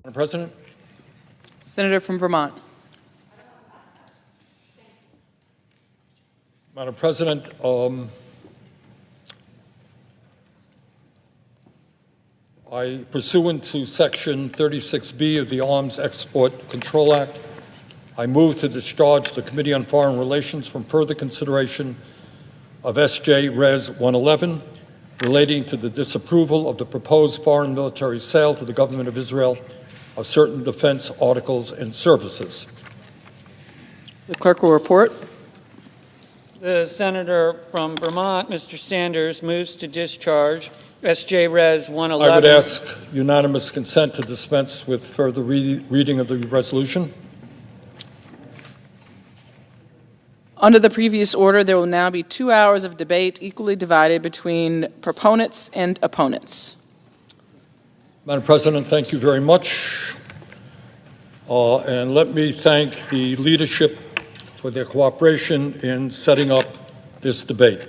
Madam President. Senator from Vermont. Madam President, pursuant to Section 36B of the Arms Export Control Act, I move to discharge the Committee on Foreign Relations from further consideration of S.J. Res. 111 relating to the disapproval of the proposed foreign military sale to the government of Israel of certain defense articles and services. The clerk will report. The senator from Vermont, Mr. Sanders, moves to discharge S.J. Res. 111. I would ask unanimous consent to dispense with further reading of the resolution. Under the previous order, there will now be 2 hours of debate equally divided between proponents and opponents. Madam President, thank you very much. And let me thank the leadership for their cooperation in setting up this debate.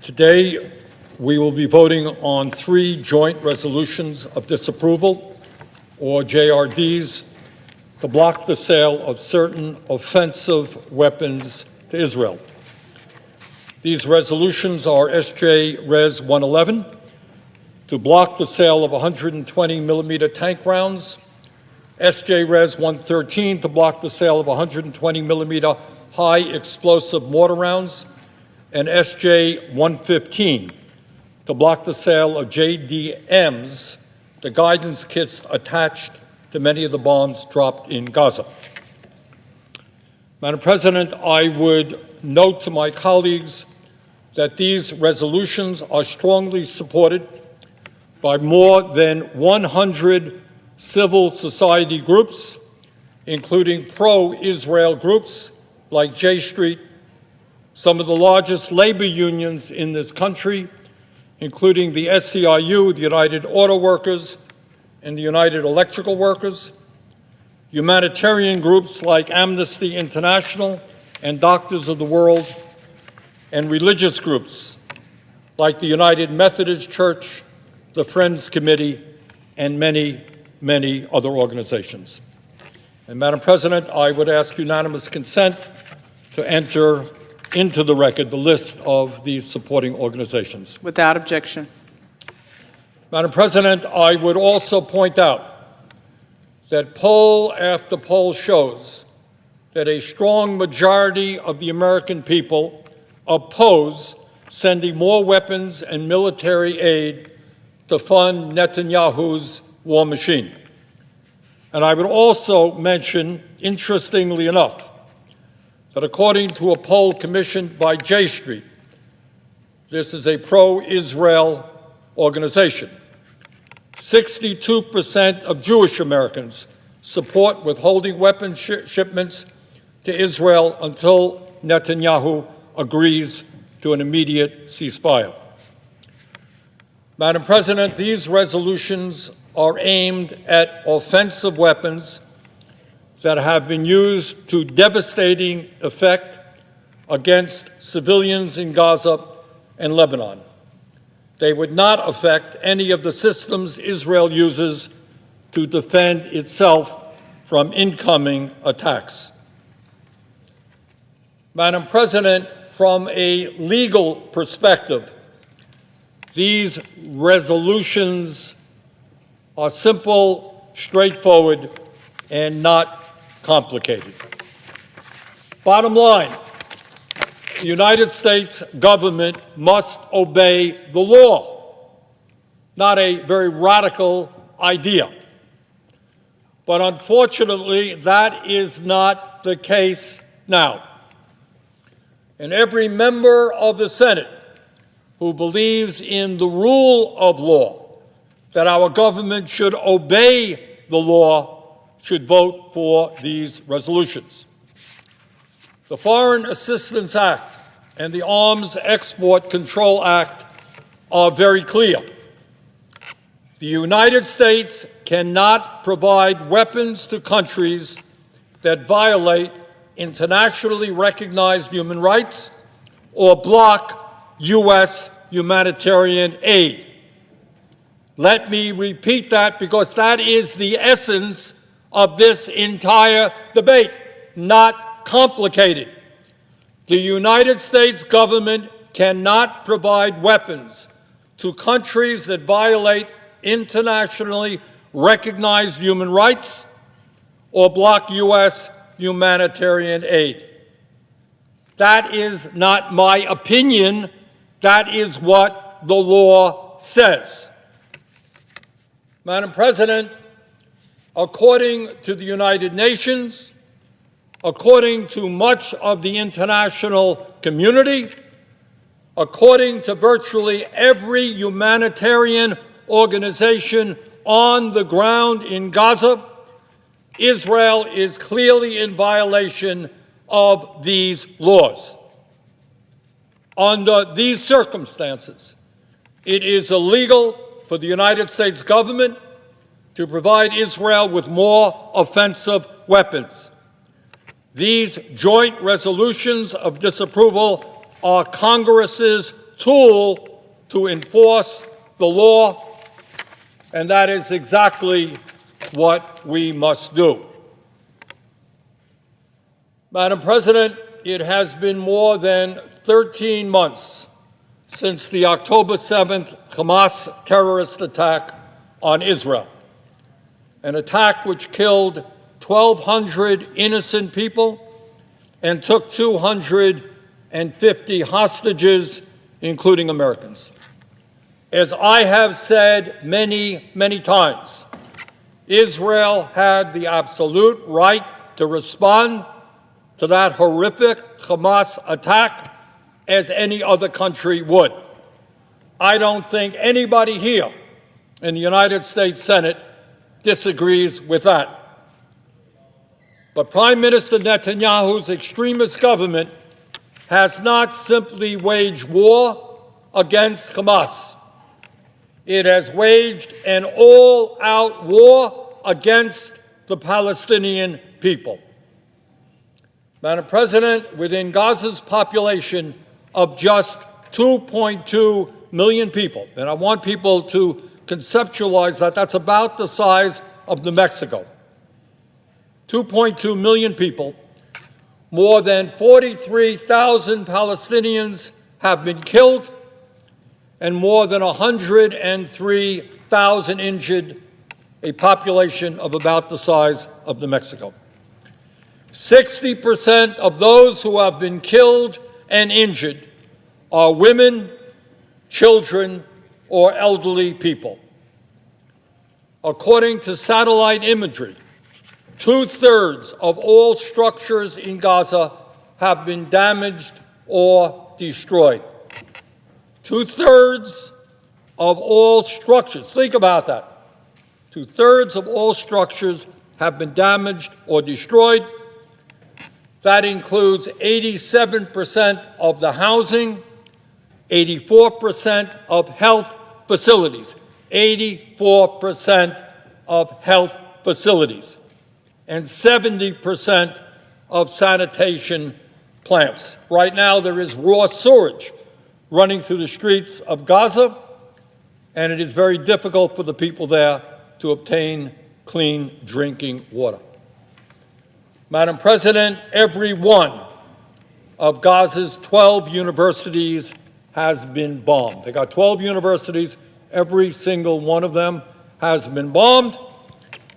Today, we will be voting on 3 joint resolutions of disapproval, or JRDs, to block the sale of certain offensive weapons to Israel. These resolutions are S.J. Res. 111, to block the sale of 120-millimeter tank rounds, S.J. Res. 113, to block the sale of 120-millimeter high-explosive mortar rounds, and S.J. 115, to block the sale of JDMs, the guidance kits attached to many of the bombs dropped in Gaza. Madam President, I would note to my colleagues that these resolutions are strongly supported by more than 100 civil society groups, including pro-Israel groups like J Street, some of the largest labor unions in this country, including the SEIU, the United Auto Workers, and the United Electrical Workers, humanitarian groups like Amnesty International and Doctors of the World, and religious groups like the United Methodist Church, the Friends Committee, and many, many other organizations. And Madam President, I would ask unanimous consent to enter into the record the list of these supporting organizations. Without objection. Madam President, I would also point out that poll after poll shows that a strong majority of the American people oppose sending more weapons and military aid to fund Netanyahu's war machine. And I would also mention, interestingly enough, that according to a poll commissioned by J Street, this is a pro-Israel organization, 62% of Jewish Americans support withholding weapons shipments to Israel until Netanyahu agrees to an immediate ceasefire. Madam President, these resolutions are aimed at offensive weapons that have been used to devastating effect against civilians in Gaza and Lebanon. They would not affect any of the systems Israel uses to defend itself from incoming attacks. Madam President, from a legal perspective, these resolutions are simple, straightforward, and not complicated. Bottom line, the United States government must obey the law. Not a very radical idea. But unfortunately, that is not the case now. And every member of the Senate who believes in the rule of law, that our government should obey the law, should vote for these resolutions. The Foreign Assistance Act and the Arms Export Control Act are very clear. The United States cannot provide weapons to countries that violate internationally recognized human rights or block U.S. humanitarian aid. Let me repeat that because that is the essence of this entire debate, not complicated. The United States government cannot provide weapons to countries that violate internationally recognized human rights or block U.S. humanitarian aid. That is not my opinion. That is what the law says. Madam President, according to the United Nations, according to much of the international community, according to virtually every humanitarian organization on the ground in Gaza, Israel is clearly in violation of these laws. Under these circumstances, it is illegal for the United States government to provide Israel with more offensive weapons. These joint resolutions of disapproval are Congress's tool to enforce the law, and that is exactly what we must do. Madam President, it has been more than 13 months since the October 7th Hamas terrorist attack on Israel, an attack which killed 1,200 innocent people and took 250 hostages, including Americans. As I have said many, many times, Israel had the absolute right to respond to that horrific Hamas attack as any other country would. I don't think anybody here in the United States Senate disagrees with that. But Prime Minister Netanyahu's extremist government has not simply waged war against Hamas. It has waged an all-out war against the Palestinian people. Madam President, within Gaza's population of just 2.2 million people, and I want people to conceptualize that, that's about the size of New Mexico. 2.2 million people, more than 43,000 Palestinians have been killed, and more than 103,000 injured, a population of about the size of New Mexico. 60% of those who have been killed and injured are women, children, or elderly people. According to satellite imagery, 2/3 of all structures in Gaza have been damaged or destroyed. 2/3 of all structures, think about that. 2/3 of all structures have been damaged or destroyed. That includes 87% of the housing, 84% of health facilities, 84% of health facilities, and 70% of sanitation plants. Right now, there is raw sewage running through the streets of Gaza, and it is very difficult for the people there to obtain clean drinking water. Madam President, every one of Gaza's 12 universities has been bombed. They got 12 universities. Every single one of them has been bombed,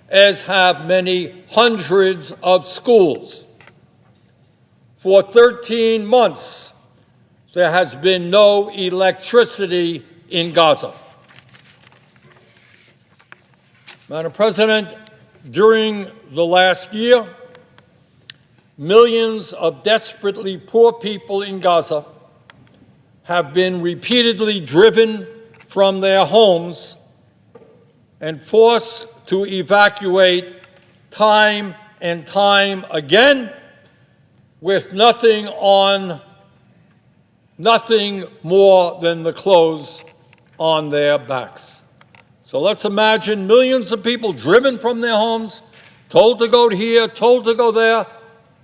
as have many hundreds of schools. For 13 months, there has been no electricity in Gaza. Madam President, during the last year, millions of desperately poor people in Gaza have been repeatedly driven from their homes and forced to evacuate time and time again with nothing more than the clothes on their backs. So let's imagine millions of people driven from their homes, told to go here, told to go there,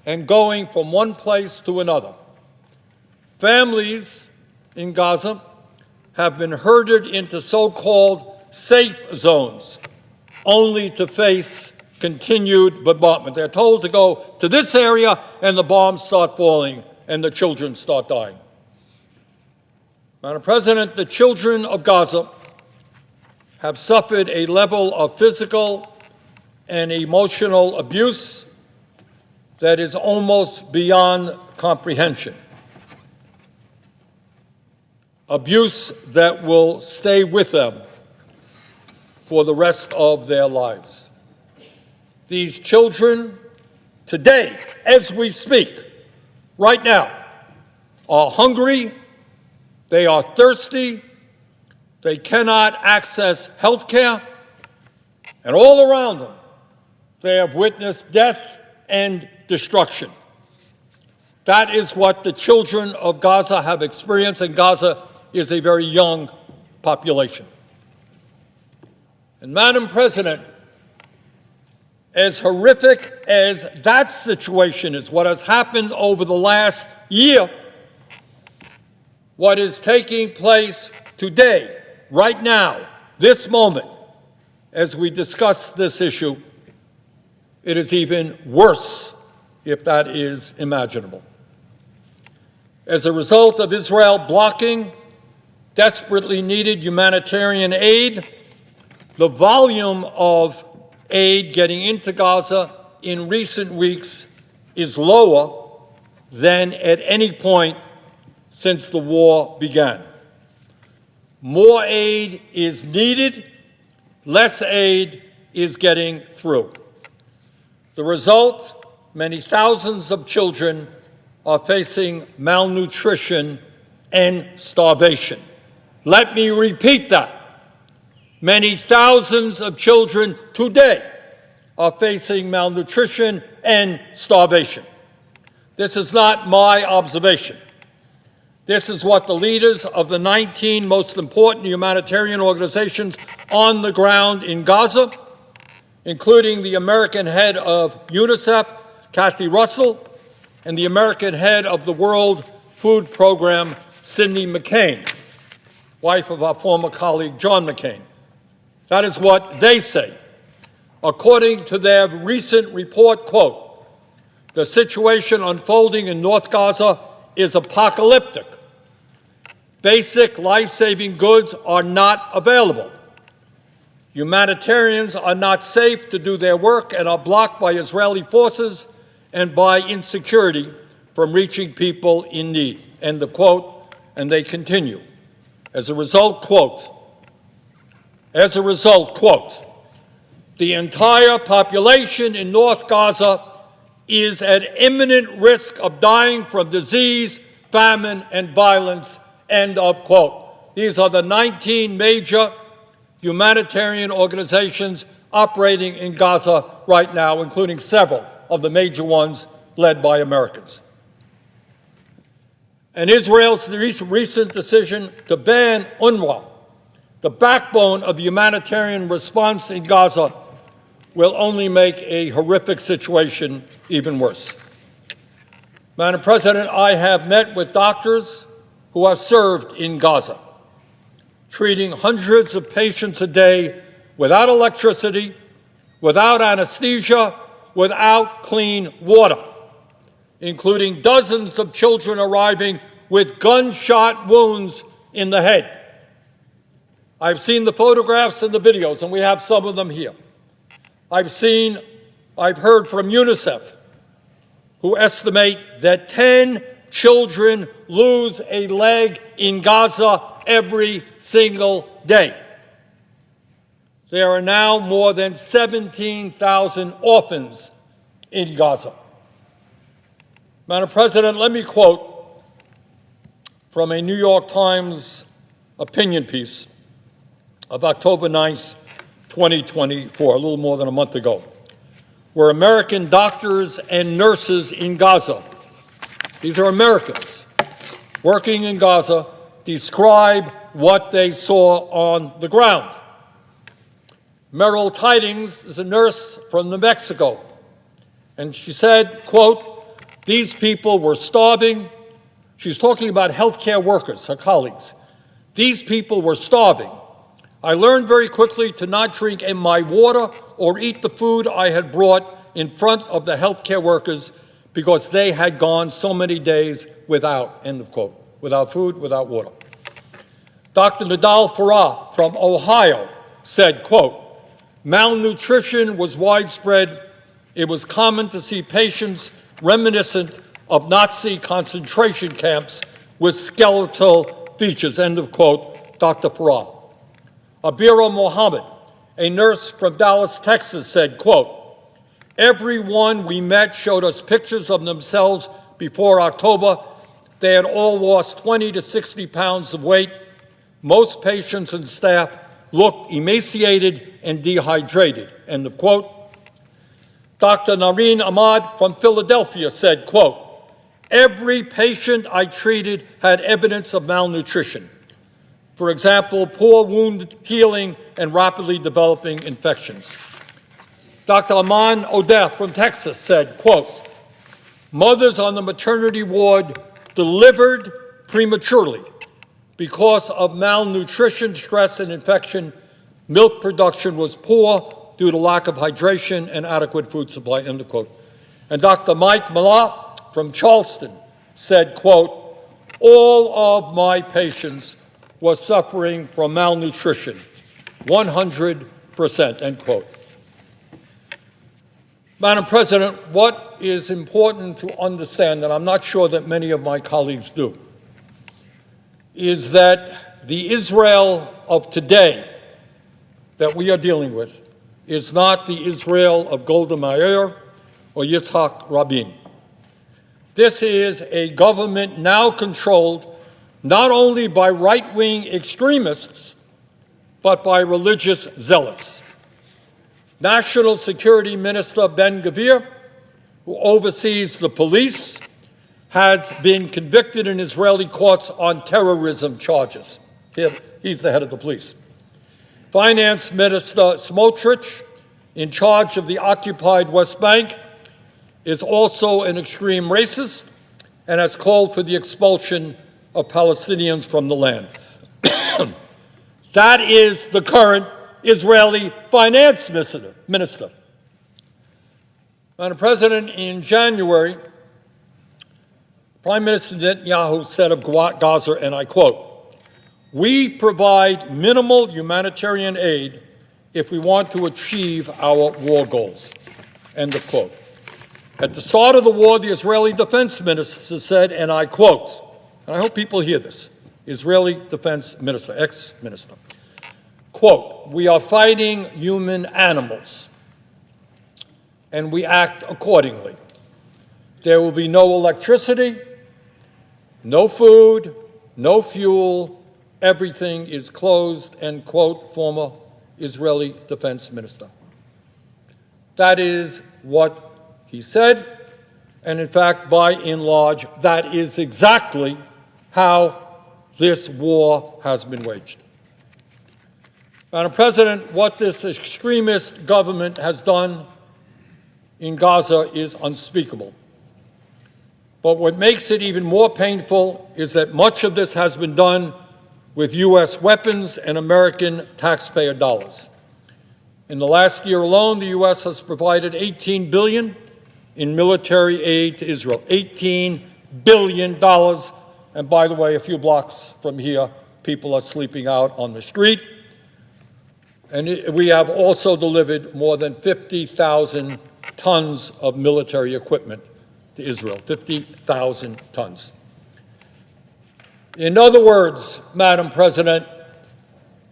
and going from one place to another. Families in Gaza have been herded into so-called safe zones, only to face continued bombardment. They're told to go to this area, and the bombs start falling, and the children start dying. Madam President, the children of Gaza have suffered a level of physical and emotional abuse that is almost beyond comprehension. Abuse that will stay with them for the rest of their lives. These children, today, as we speak, right now, are hungry, they are thirsty, they cannot access health care, and all around them, they have witnessed death and destruction. That is what the children of Gaza have experienced, and Gaza is a very young population. And Madam President, as horrific as that situation is, what has happened over the last year, what is taking place today, right now, this moment, as we discuss this issue, it is even worse, if that is imaginable. As a result of Israel blocking desperately needed humanitarian aid, the volume of aid getting into Gaza in recent weeks is lower than at any point since the war began. More aid is needed, less aid is getting through. The result, many thousands of children are facing malnutrition and starvation. Let me repeat that. Many thousands of children today are facing malnutrition and starvation. This is not my observation. This is what the leaders of the 19 most important humanitarian organizations on the ground in Gaza, including the American head of UNICEF, Kathy Russell, and the American head of the World Food Program, Cindy McCain, wife of our former colleague John McCain. That is what they say. According to their recent report, quote, the situation unfolding in North Gaza is apocalyptic. Basic life-saving goods are not available. Humanitarians are not safe to do their work and are blocked by Israeli forces and by insecurity from reaching people in need. End of quote. And they continue. As a result, quote, the entire population in North Gaza is at imminent risk of dying from disease, famine, and violence, end of quote. These are the 19 major humanitarian organizations operating in Gaza right now, including several of the major ones led by Americans. And Israel's recent decision to ban UNRWA, the backbone of the humanitarian response in Gaza, will only make a horrific situation even worse. Madam President, I have met with doctors who have served in Gaza, treating hundreds of patients a day without electricity, without anesthesia, without clean water, including dozens of children arriving with gunshot wounds in the head. I've seen the photographs and the videos, and we have some of them here. I've heard from UNICEF, who estimate that 10 children lose a leg in Gaza every single day. There are now more than 17,000 orphans in Gaza. Madam President, let me quote from a New York Times opinion piece of October 9th, 2024, a little more than a month ago, where American doctors and nurses in Gaza, these are Americans working in Gaza, describe what they saw on the ground. Merrill Tidings is a nurse from New Mexico, and she said, quote, these people were starving. She's talking about healthcare workers, her colleagues. These people were starving. I learned very quickly to not drink in my water or eat the food I had brought in front of the healthcare workers because they had gone so many days without, end of quote, without food, without water. Dr. Nadal Farah from Ohio said, quote, malnutrition was widespread. It was common to see patients reminiscent of Nazi concentration camps with skeletal features, end of quote, Dr. Farah. Abira Mohammed, a nurse from Dallas, Texas, said, quote, everyone we met showed us pictures of themselves before October. They had all lost 20 to 60 pounds of weight. Most patients and staff looked emaciated and dehydrated, end of quote. Dr. Nareen Ahmad from Philadelphia said, quote, every patient I treated had evidence of malnutrition. For example, poor wound healing and rapidly developing infections. Dr. Aman Odeh from Texas said, quote, mothers on the maternity ward delivered prematurely because of malnutrition, stress, and infection. Milk production was poor due to lack of hydration and adequate food supply, end of quote. And Dr. Mike Malott from Charleston said, quote, all of my patients were suffering from malnutrition, 100%, end quote. Madam President, what is important to understand, and I'm not sure that many of my colleagues do, is that the Israel of today that we are dealing with is not the Israel of Golda Meir or Yitzhak Rabin. This is a government now controlled not only by right-wing extremists, but by religious zealots. National Security Minister Ben-Gvir, who oversees the police, has been convicted in Israeli courts on terrorism charges. He's the head of the police. Finance Minister Smotrich, in charge of the occupied West Bank, is also an extreme racist and has called for the expulsion of Palestinians from the land. That is the current Israeli finance minister. Madam President, in January, Prime Minister Netanyahu said of Gaza, and I quote, we provide minimal humanitarian aid if we want to achieve our war goals, end of quote. At the start of the war, the Israeli defense minister said, and I quote, and I hope people hear this, Israeli defense minister, ex-minister, quote, we are fighting human animals, and we act accordingly. There will be no electricity, no food, no fuel, everything is closed, end quote, former Israeli defense minister. That is what he said, and in fact, by and large, that is exactly how this war has been waged. Madam President, what this extremist government has done in Gaza is unspeakable. But what makes it even more painful is that much of this has been done with U.S. weapons and American taxpayer dollars. In the last year alone, the U.S. has provided $18 billion in military aid to Israel. $18 billion. And by the way, a few blocks from here, people are sleeping out on the street. And we have also delivered more than 50,000 tons of military equipment to Israel, 50,000 tons. In other words, Madam President,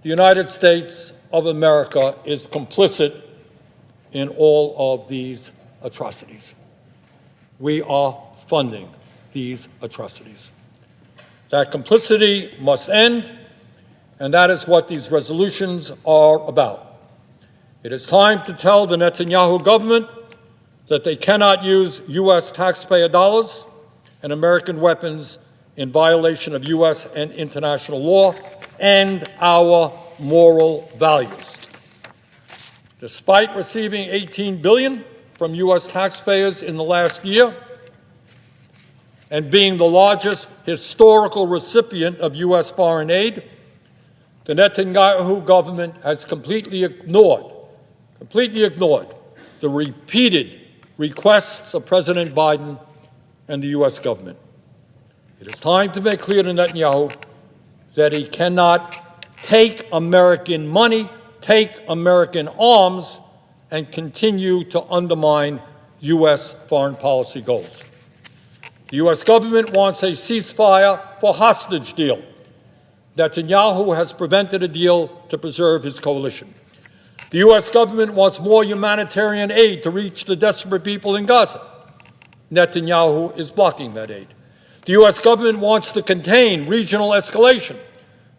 the United States of America is complicit in all of these atrocities. We are funding these atrocities. That complicity must end, and that is what these resolutions are about. It is time to tell the Netanyahu government that they cannot use U.S. taxpayer dollars and American weapons in violation of U.S. and international law and our moral values. Despite receiving $18 billion from U.S. taxpayers in the last year and being the largest historical recipient of U.S. foreign aid, The Netanyahu government has completely ignored the repeated requests of President Biden and the U.S. government. It is time to make clear to Netanyahu that he cannot take American money, take American arms, and continue to undermine U.S. foreign policy goals. The U.S. government wants a ceasefire for hostage deal. Netanyahu has prevented a deal to preserve his coalition. The U.S. government wants more humanitarian aid to reach the desperate people in Gaza. Netanyahu is blocking that aid. The U.S. government wants to contain regional escalation.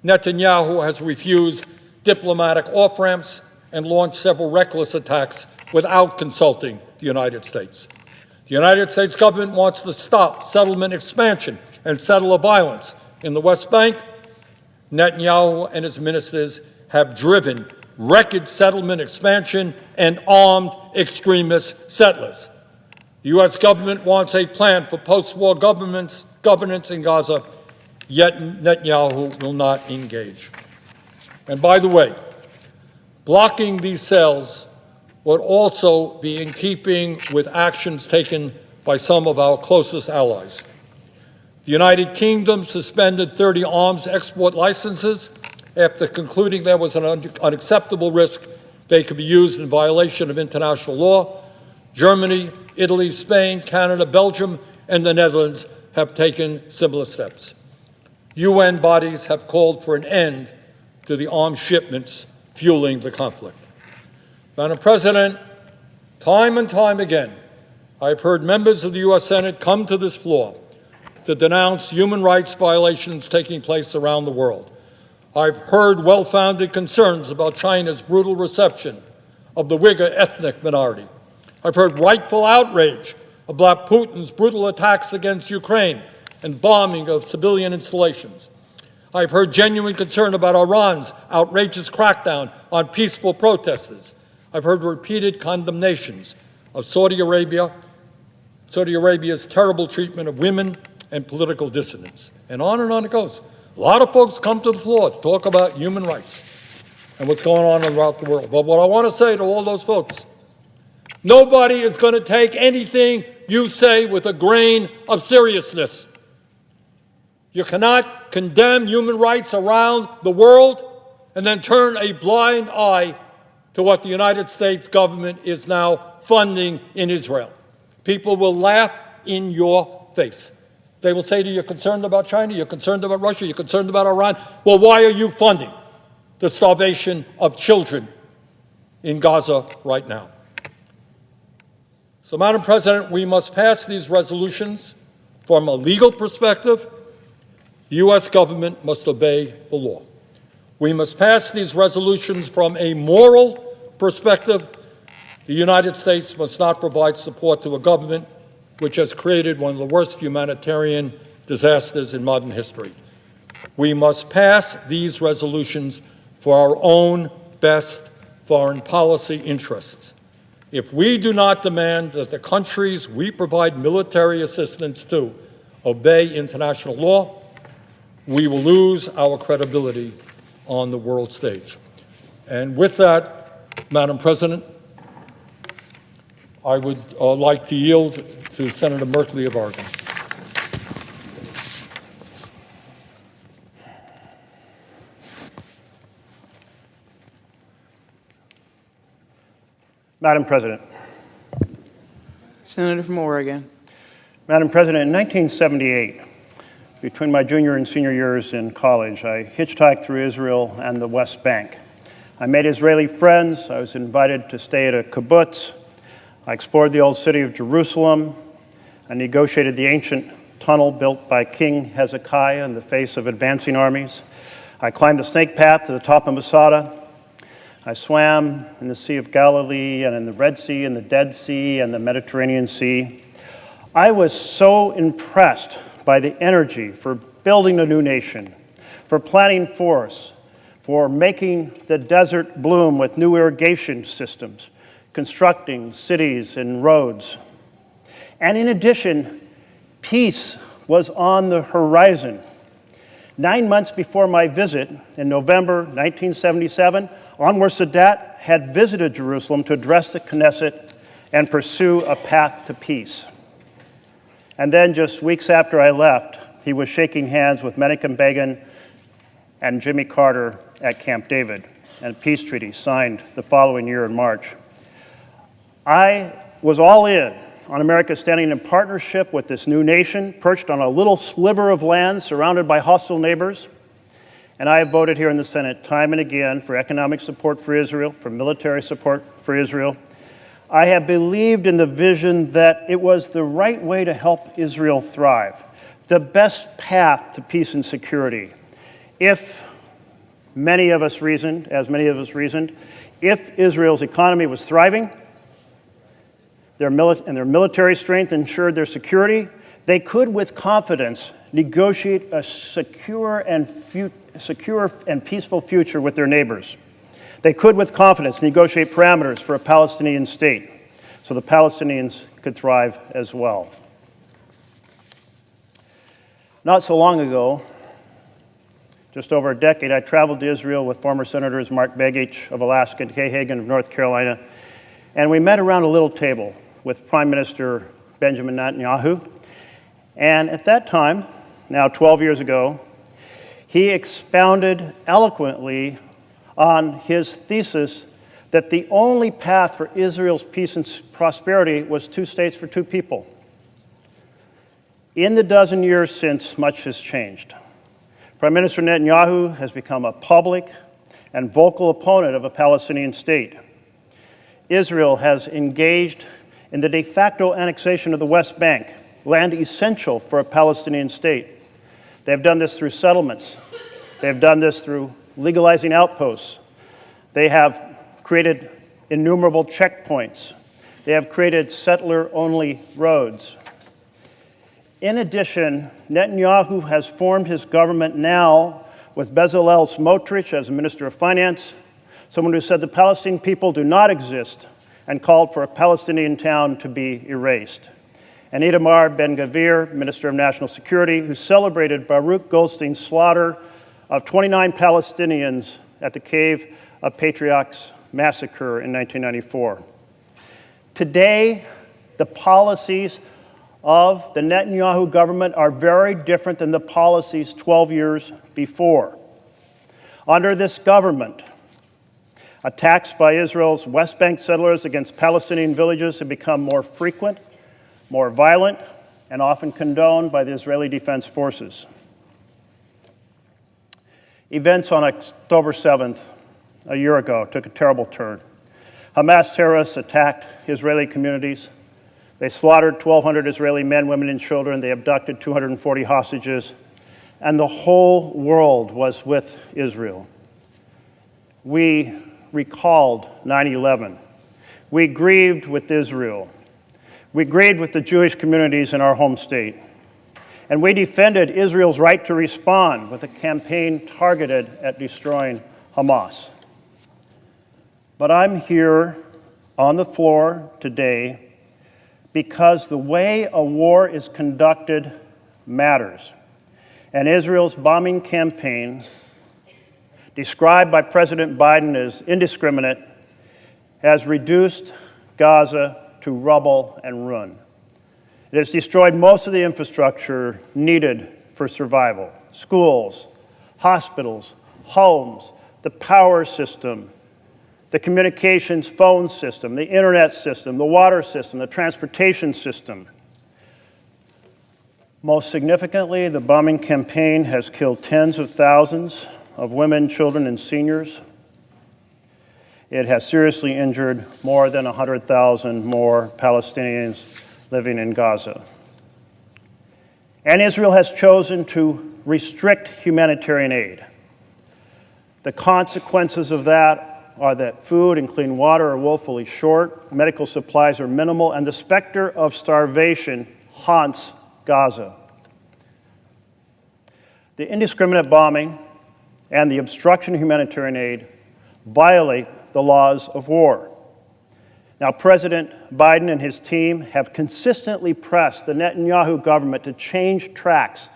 Netanyahu has refused diplomatic off-ramps and launched several reckless attacks without consulting the United States. The United States government wants to stop settlement expansion and settle the violence in the West Bank. Netanyahu and his ministers have driven record settlement expansion and armed extremist settlers. The U.S. government wants a plan for post-war governance in Gaza, yet Netanyahu will not engage. And by the way, blocking these sales would also be in keeping with actions taken by some of our closest allies. The United Kingdom suspended 30 arms export licenses after concluding there was an unacceptable risk they could be used in violation of international law. Germany, Italy, Spain, Canada, Belgium, and the Netherlands have taken similar steps. UN bodies have called for an end to the arms shipments fueling the conflict. Madam President, time and time again, I've heard members of the U.S. Senate come to this floor to denounce human rights violations taking place around the world. I've heard well-founded concerns about China's brutal reception of the Uyghur ethnic minority. I've heard rightful outrage about Putin's brutal attacks against Ukraine and bombing of civilian installations. I've heard genuine concern about Iran's outrageous crackdown on peaceful protesters. I've heard repeated condemnations of Saudi Arabia's terrible treatment of women and political dissidents. And on it goes. A lot of folks come to the floor to talk about human rights and what's going on throughout the world. But what I want to say to all those folks, nobody is going to take anything you say with a grain of seriousness. You cannot condemn human rights around the world and then turn a blind eye to what the United States government is now funding in Israel. People will laugh in your face. They will say to you, you're concerned about China, you're concerned about Russia, you're concerned about Iran. Well, why are you funding the starvation of children in Gaza right now? So, Madam President, we must pass these resolutions from a legal perspective. The U.S. government must obey the law. We must pass these resolutions from a moral perspective. The United States must not provide support to a government which has created one of the worst humanitarian disasters in modern history. We must pass these resolutions for our own best foreign policy interests. If we do not demand that the countries we provide military assistance to obey international law, we will lose our credibility on the world stage. And with that, Madam President, I would like to yield to Senator Merkley of Oregon. Madam President. Senator from Oregon. Madam President, in 1978, between my junior and senior years in college, I hitchhiked through Israel and the West Bank. I made Israeli friends. I was invited to stay at a kibbutz. I explored the old city of Jerusalem. I negotiated the ancient tunnel built by King Hezekiah in the face of advancing armies. I climbed the snake path to the top of Masada. I swam in the Sea of Galilee and in the Red Sea and the Dead Sea and the Mediterranean Sea. I was so impressed by the energy for building a new nation, for planting forests, for making the desert bloom with new irrigation systems, constructing cities and roads. And in addition, peace was on the horizon. 9 months before my visit in November 1977, Anwar Sadat had visited Jerusalem to address the Knesset and pursue a path to peace. And then just weeks after I left, he was shaking hands with Menachem Begin and Jimmy Carter at Camp David, and a peace treaty signed the following year in March. I was all in on America standing in partnership with this new nation, perched on a little sliver of land surrounded by hostile neighbors. And I have voted here in the Senate time and again for economic support for Israel, for military support for Israel. I have believed in the vision that it was the right way to help Israel thrive, the best path to peace and security. If many of us reasoned, if Israel's economy was thriving, their military strength ensured their security, they could with confidence negotiate a secure and peaceful future with their neighbors. They could with confidence negotiate parameters for a Palestinian state so the Palestinians could thrive as well. Not so long ago, just over a decade, I traveled to Israel with former Senators Mark Begich of Alaska and Kay Hagan of North Carolina, and we met around a little table with Prime Minister Benjamin Netanyahu. And at that time, now 12 years ago, he expounded eloquently on his thesis that the only path for Israel's peace and prosperity was 2 states for 2 people. In the dozen years since, much has changed. Prime Minister Netanyahu has become a public and vocal opponent of a Palestinian state. Israel has engaged in the de facto annexation of the West Bank, land essential for a Palestinian state. They've done this through settlements. They've done this through legalizing outposts. They have created innumerable checkpoints. They have created settler-only roads. In addition, Netanyahu has formed his government now with Bezalel Smotrich as Minister of Finance, someone who said the Palestinian people do not exist and called for a Palestinian town to be erased. And Itamar Ben-Gvir, Minister of National Security, who celebrated Baruch Goldstein's slaughter of 29 Palestinians at the Cave of Patriarchs massacre in 1994. Today, the policies of the Netanyahu government are very different than the policies 12 years before. Under this government, attacks by Israel's West Bank settlers against Palestinian villages have become more frequent, more violent, and often condoned by the Israeli Defense Forces. Events on October 7th, a year ago, took a terrible turn. Hamas terrorists attacked Israeli communities. They slaughtered 1,200 Israeli men, women, and children. They abducted 240 hostages. And the whole world was with Israel. We recalled 9/11. We grieved with Israel. We grieved with the Jewish communities in our home state. And we defended Israel's right to respond with a campaign targeted at destroying Hamas. But I'm here on the floor today because the way a war is conducted matters. And Israel's bombing campaign, described by President Biden as indiscriminate, has reduced Gaza to rubble and ruin. It has destroyed most of the infrastructure needed for survival: schools, hospitals, homes, the power system, the communications phone system, the internet system, the water system, the transportation system. Most significantly, the bombing campaign has killed tens of thousands of women, children, and seniors. It has seriously injured more than 100,000 more Palestinians living in Gaza. And Israel has chosen to restrict humanitarian aid. The consequences of that are that food and clean water are woefully short, medical supplies are minimal, and the specter of starvation haunts Gaza. The indiscriminate bombing and the obstruction of humanitarian aid violate the laws of war. Now, President Biden and his team have consistently pressed the Netanyahu government to change tracks.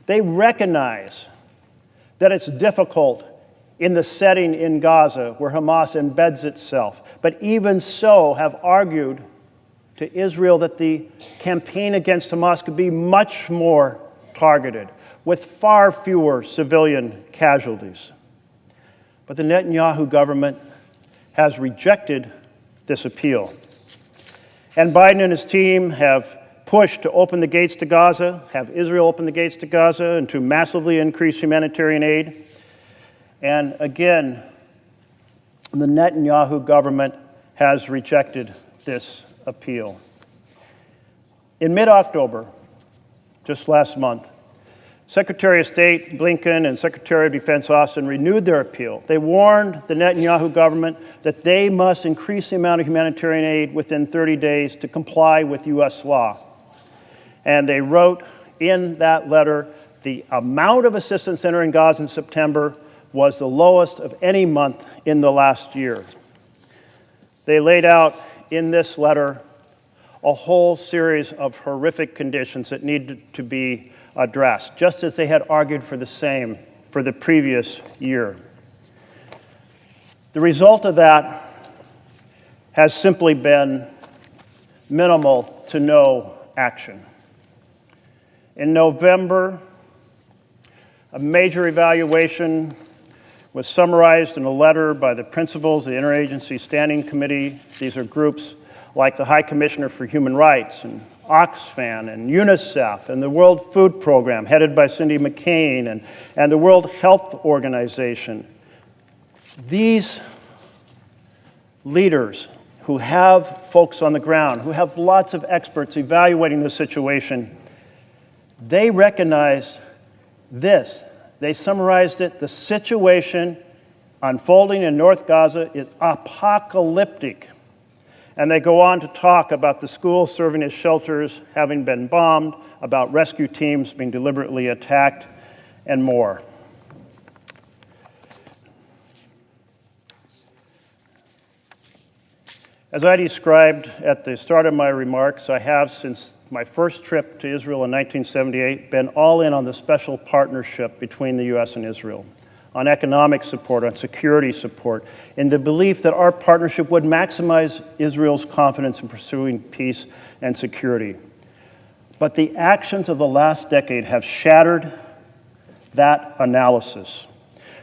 They recognize that it's difficult in the setting in Gaza where Hamas embeds itself, but even so have argued to Israel that the campaign against Hamas could be much more targeted, with far fewer civilian casualties. But the Netanyahu government has rejected this appeal. And Biden and his team have pushed to open the gates to Gaza, have Israel open the gates to Gaza, and to massively increase humanitarian aid. And again, the Netanyahu government has rejected this appeal. In mid-October, just last month, Secretary of State Blinken and Secretary of Defense Austin renewed their appeal. They warned the Netanyahu government that they must increase the amount of humanitarian aid within 30 days to comply with U.S. law. And they wrote in that letter, the amount of assistance entering Gaza in September was the lowest of any month in the last year. They laid out in this letter a whole series of horrific conditions that needed to be addressed, just as they had argued for the same for the previous year. The result of that has simply been minimal to no action. In November, a major evaluation was summarized in a letter by the principals of the Interagency Standing Committee. These are groups like the High Commissioner for Human Rights and Oxfam and UNICEF and the World Food Program, headed by Cindy McCain, and the World Health Organization. These leaders who have folks on the ground, who have lots of experts evaluating the situation, they recognized this. They summarized it: the situation unfolding in North Gaza is apocalyptic. And they go on to talk about the schools serving as shelters having been bombed, about rescue teams being deliberately attacked, and more. As I described at the start of my remarks, I have, since my first trip to Israel in 1978, been all in on the special partnership between the U.S. and Israel, on economic support, on security support, in the belief that our partnership would maximize Israel's confidence in pursuing peace and security. But the actions of the last decade have shattered that analysis.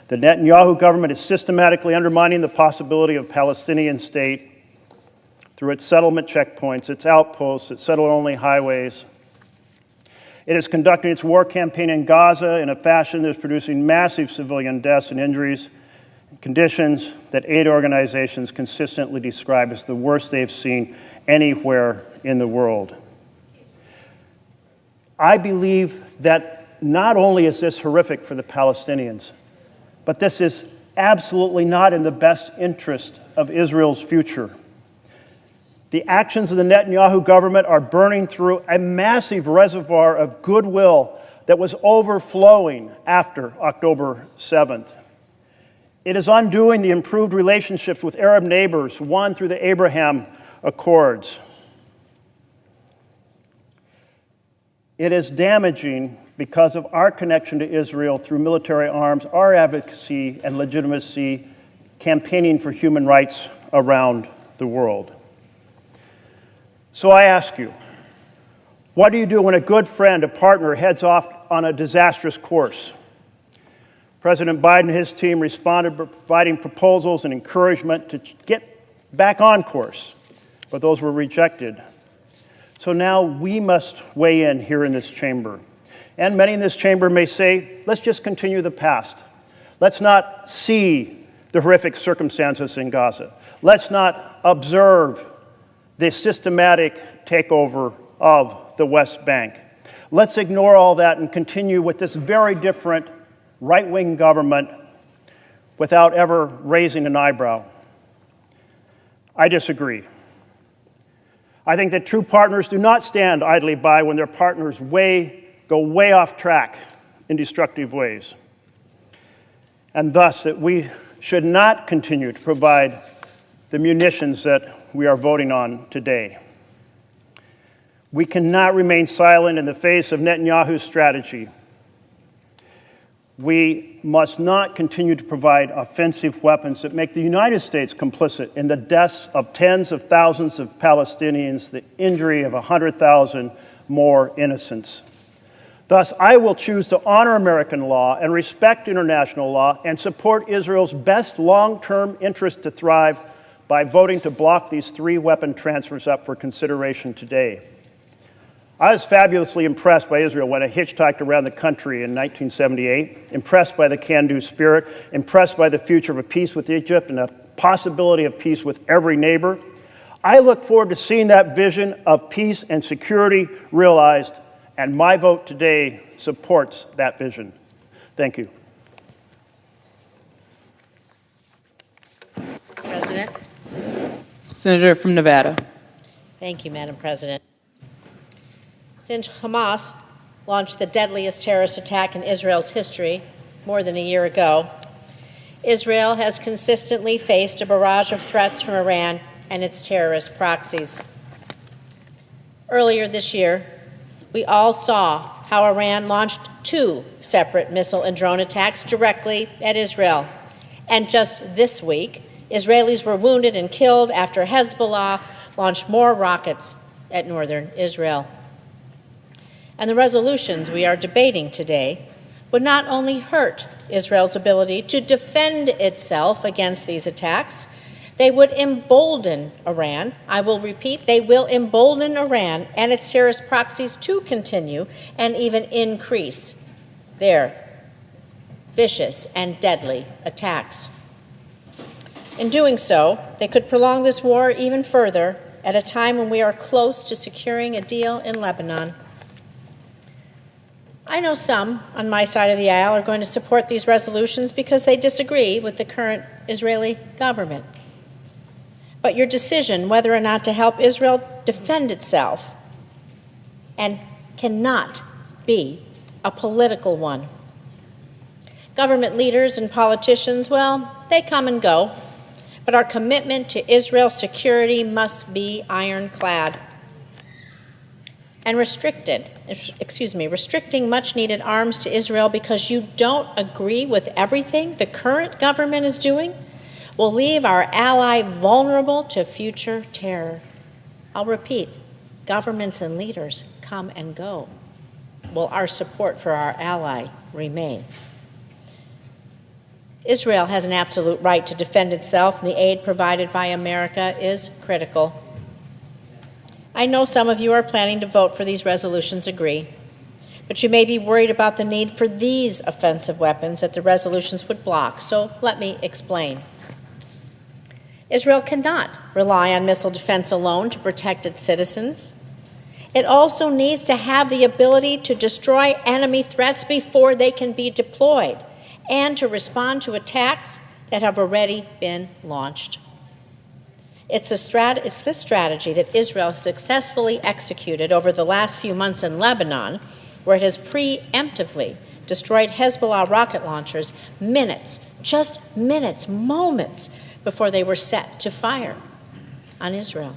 The Netanyahu government is systematically undermining the possibility of a Palestinian state through its settlement checkpoints, its outposts, its settler-only highways. It is conducting its war campaign in Gaza in a fashion that is producing massive civilian deaths and injuries, conditions that aid organizations consistently describe as the worst they've seen anywhere in the world. I believe that not only is this horrific for the Palestinians, but this is absolutely not in the best interest of Israel's future. The actions of the Netanyahu government are burning through a massive reservoir of goodwill that was overflowing after October 7th. It is undoing the improved relationships with Arab neighbors won through the Abraham Accords. It is damaging because of our connection to Israel through military arms, our advocacy and legitimacy, campaigning for human rights around the world. So I ask you, what do you do when a good friend, a partner, heads off on a disastrous course? President Biden and his team responded by providing proposals and encouragement to get back on course, but those were rejected. So now we must weigh in here in this chamber. And many in this chamber may say, let's just continue the past. Let's not see the horrific circumstances in Gaza. Let's not observe the systematic takeover of the West Bank. Let's ignore all that and continue with this very different right-wing government without ever raising an eyebrow. I disagree. I think that true partners do not stand idly by when their partners go way off track in destructive ways. And thus that we should not continue to provide the munitions that we are voting on today. We cannot remain silent in the face of Netanyahu's strategy. We must not continue to provide offensive weapons that make the United States complicit in the deaths of tens of thousands of Palestinians, the injury of 100,000 more innocents. Thus, I will choose to honor American law and respect international law and support Israel's best long-term interest to thrive by voting to block these 3 weapon transfers up for consideration today. I was fabulously impressed by Israel when I hitchhiked around the country in 1978, impressed by the can-do spirit, impressed by the future of a peace with Egypt and a possibility of peace with every neighbor. I look forward to seeing that vision of peace and security realized, and my vote today supports that vision. Thank you. President. Senator from Nevada. Thank you, Madam President. Since Hamas launched the deadliest terrorist attack in Israel's history more than a year ago, Israel has consistently faced a barrage of threats from Iran and its terrorist proxies. Earlier this year, we all saw how Iran launched 2 separate missile and drone attacks directly at Israel. And just this week, Israelis were wounded and killed after Hezbollah launched more rockets at northern Israel. And the resolutions we are debating today would not only hurt Israel's ability to defend itself against these attacks, they would embolden Iran. I will repeat, they will embolden Iran and its terrorist proxies to continue and even increase their vicious and deadly attacks. In doing so, they could prolong this war even further at a time when we are close to securing a deal in Lebanon. I know some on my side of the aisle are going to support these resolutions because they disagree with the current Israeli government. But your decision whether or not to help Israel defend itself and cannot be a political one. Government leaders and politicians, well, they come and go, but our commitment to Israel's security must be ironclad. And restricting much-needed arms to Israel because you don't agree with everything the current government is doing will leave our ally vulnerable to future terror. I'll repeat, governments and leaders come and go. Will our support for our ally remain? Israel has an absolute right to defend itself, and the aid provided by America is critical. I know some of you are planning to vote for these resolutions agree, but you may be worried about the need for these offensive weapons that the resolutions would block, so let me explain. Israel cannot rely on missile defense alone to protect its citizens. It also needs to have the ability to destroy enemy threats before they can be deployed and to respond to attacks that have already been launched. It's this strategy that Israel successfully executed over the last few months in Lebanon, where it has preemptively destroyed Hezbollah rocket launchers just minutes, moments before they were set to fire on Israel.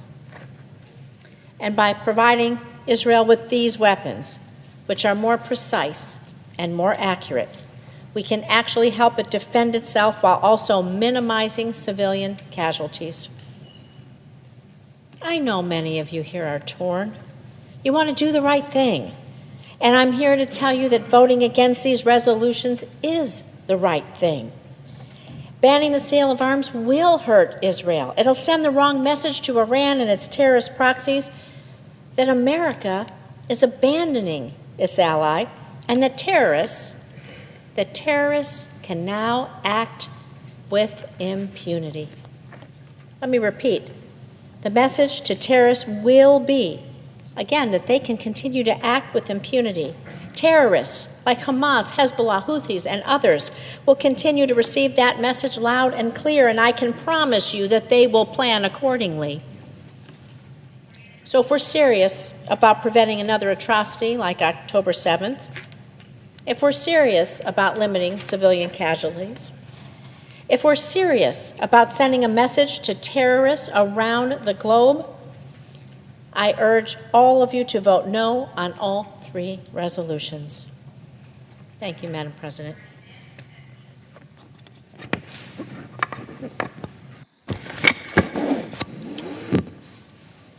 And by providing Israel with these weapons, which are more precise and more accurate, we can actually help it defend itself while also minimizing civilian casualties. I know many of you here are torn. You want to do the right thing. And I'm here to tell you that voting against these resolutions is the right thing. Banning the sale of arms will hurt Israel. It'll send the wrong message to Iran and its terrorist proxies that America is abandoning its ally and that terrorists can now act with impunity. Let me repeat. The message to terrorists will be, again, that they can continue to act with impunity. Terrorists like Hamas, Hezbollah, Houthis, and others will continue to receive that message loud and clear, and I can promise you that they will plan accordingly. So if we're serious about preventing another atrocity like October 7th, if we're serious about limiting civilian casualties, if we're serious about sending a message to terrorists around the globe, I urge all of you to vote no on all 3 resolutions. Thank you, Madam President.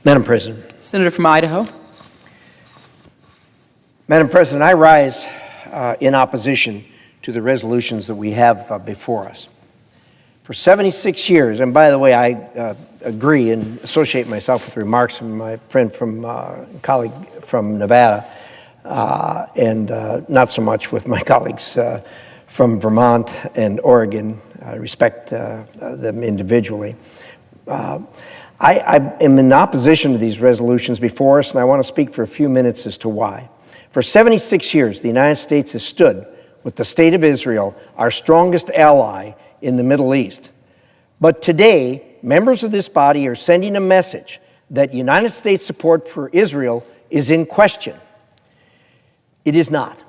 Madam President. Senator from Idaho. Madam President, I rise in opposition to the resolutions that we have before us. For 76 years, and by the way, I agree and associate myself with remarks from my friend colleague from Nevada, and not so much with my colleagues from Vermont and Oregon. I respect them individually. I am in opposition to these resolutions before us, and I want to speak for a few minutes as to why. For 76 years, the United States has stood with the State of Israel, our strongest ally in the Middle East. But today, members of this body are sending a message that United States support for Israel is in question. It is not.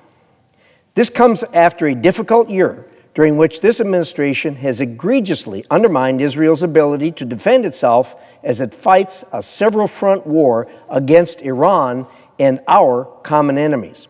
This comes after a difficult year during which this administration has egregiously undermined Israel's ability to defend itself as it fights a several-front war against Iran and our common enemies.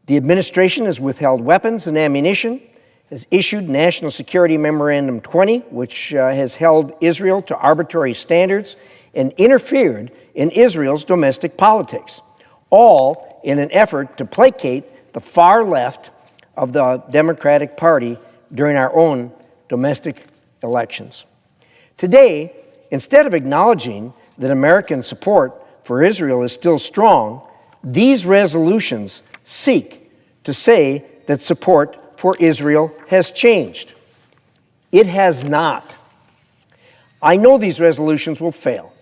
The administration has withheld weapons and ammunition, has issued National Security Memorandum 20, which has held Israel to arbitrary standards and interfered in Israel's domestic politics, all in an effort to placate the far left of the Democratic Party during our own domestic elections. Today, instead of acknowledging that American support for Israel is still strong, these resolutions seek to say that support for Israel has changed. It has not. I know these resolutions will fail,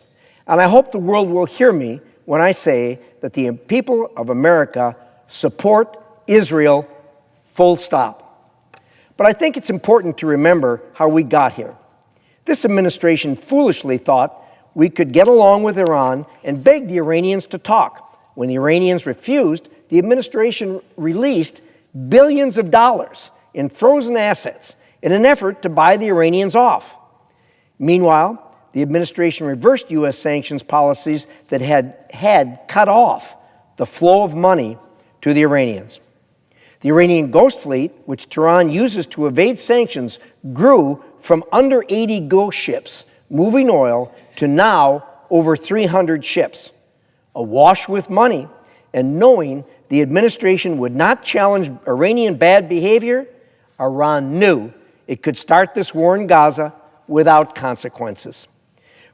and I hope the world will hear me when I say that the people of America support Israel, full stop. But I think it's important to remember how we got here. This administration foolishly thought we could get along with Iran and beg the Iranians to talk. When the Iranians refused, the administration released billions of dollars in frozen assets in an effort to buy the Iranians off. Meanwhile, the administration reversed U.S. sanctions policies that had cut off the flow of money to the Iranians. The Iranian ghost fleet, which Tehran uses to evade sanctions, grew from under 80 ghost ships moving oil to now over 300 ships. Awash with money and knowing the administration would not challenge Iranian bad behavior, Iran knew it could start this war in Gaza without consequences.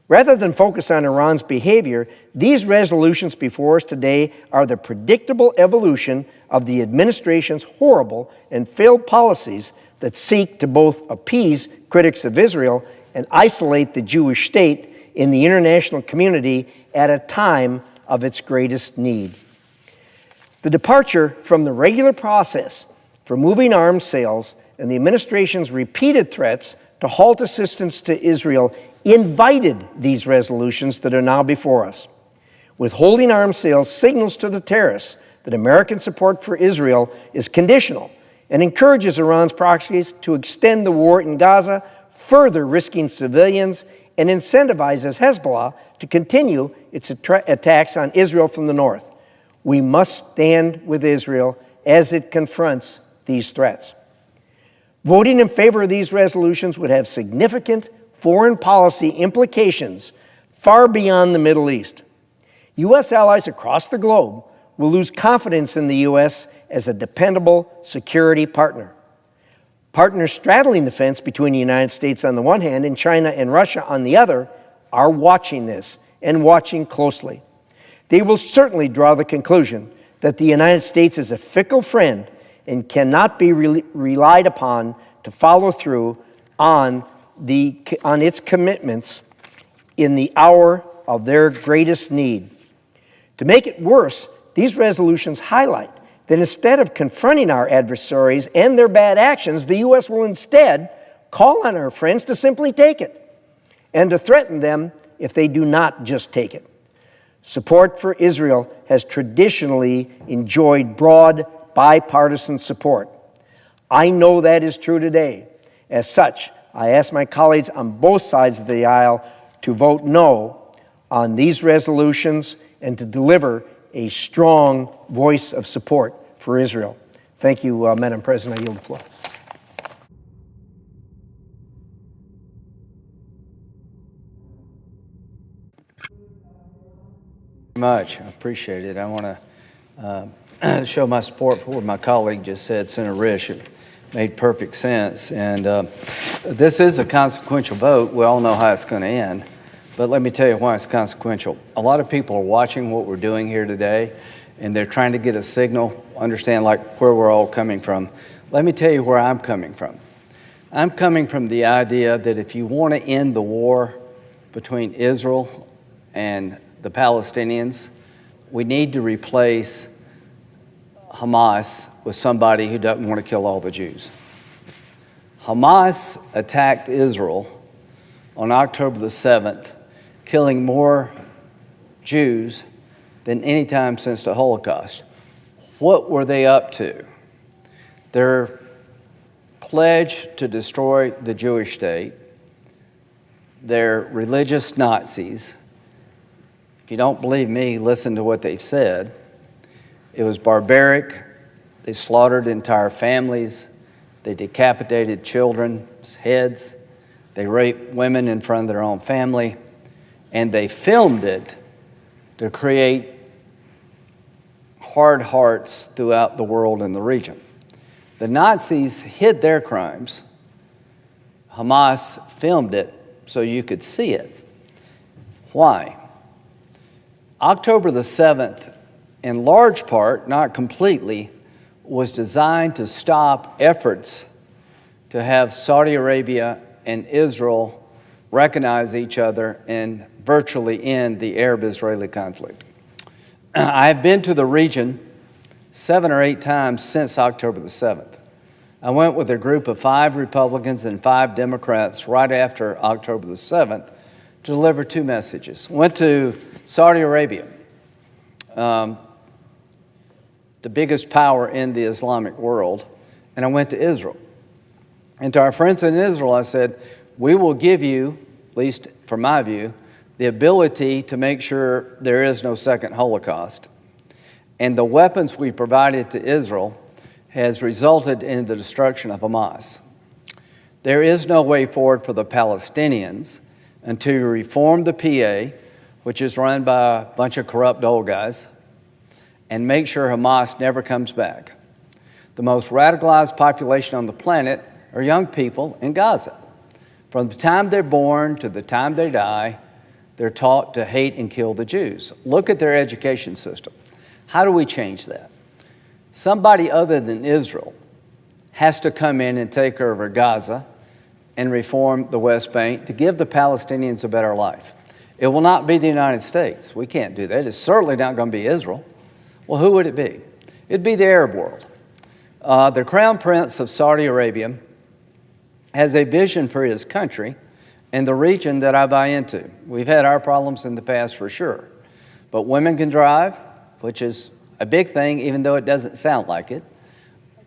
Rather than focus on Iran's behavior, these resolutions before us today are the predictable evolution of the administration's horrible and failed policies that seek to both appease critics of Israel and isolate the Jewish state in the international community at a time of its greatest need. The departure from the regular process for moving arms sales and the administration's repeated threats to halt assistance to Israel invited these resolutions that are now before us. Withholding arms sales signals to the terrorists that American support for Israel is conditional and encourages Iran's proxies to extend the war in Gaza, further risking civilians, and incentivizes Hezbollah to continue its attacks on Israel from the north. We must stand with Israel as it confronts these threats. Voting in favor of these resolutions would have significant foreign policy implications far beyond the Middle East. U.S. allies across the globe will lose confidence in the U.S. as a dependable security partner. Partners straddling the fence between the United States on the one hand and China and Russia on the other are watching this and watching closely. They will certainly draw the conclusion that the United States is a fickle friend and cannot be relied upon to follow through on its commitments in the hour of their greatest need. To make it worse, these resolutions highlight that instead of confronting our adversaries and their bad actions, the U.S. will instead call on our friends to simply take it and to threaten them if they do not just take it. Support for Israel has traditionally enjoyed broad bipartisan support. I know that is true today. As such, I ask my colleagues on both sides of the aisle to vote no on these resolutions and to deliver a strong voice of support for Israel. Thank you, Madam President. I yield the floor. Much. I appreciate it. I want to show my support for what my colleague just said, Senator Risch. It made perfect sense. And this is a consequential vote. We all know how it's going to end. But let me tell you why it's consequential. A lot of people are watching what we're doing here today, and they're trying to get a signal, understand like where we're all coming from. Let me tell you where I'm coming from. I'm coming from the idea that if you want to end the war between Israel and the Palestinians, we need to replace Hamas with somebody who doesn't want to kill all the Jews. Hamas attacked Israel on October the 7th, killing more Jews than any time since the Holocaust. What were they up to? Their pledge to destroy the Jewish state, they're religious Nazis. If you don't believe me, listen to what they've said. It was barbaric. They slaughtered entire families. They decapitated children's heads. They raped women in front of their own family. And they filmed it to create hard hearts throughout the world and the region. The Nazis hid their crimes. Hamas filmed it so you could see it. Why? October the 7th, in large part, not completely, was designed to stop efforts to have Saudi Arabia and Israel recognize each other and virtually end the Arab-Israeli conflict. I have been to the region 7 or 8 times since October the 7th. I went with a group of 5 Republicans and 5 Democrats right after October the 7th to deliver 2 messages. Went to Saudi Arabia, the biggest power in the Islamic world, and I went to Israel. And to our friends in Israel, I said, we will give you, at least from my view, the ability to make sure there is no second Holocaust. And the weapons we provided to Israel has resulted in the destruction of Hamas. There is no way forward for the Palestinians until you reform the PA, which is run by a bunch of corrupt old guys, and make sure Hamas never comes back. The most radicalized population on the planet are young people in Gaza. From the time they're born to the time they die, they're taught to hate and kill the Jews. Look at their education system. How do we change that? Somebody other than Israel has to come in and take over Gaza and reform the West Bank to give the Palestinians a better life. It will not be the United States. We can't do that. It's certainly not going to be Israel. Well, who would it be? It'd be the Arab world. The Crown Prince of Saudi Arabia has a vision for his country and the region that I buy into. We've had our problems in the past for sure. But women can drive, which is a big thing, even though it doesn't sound like it.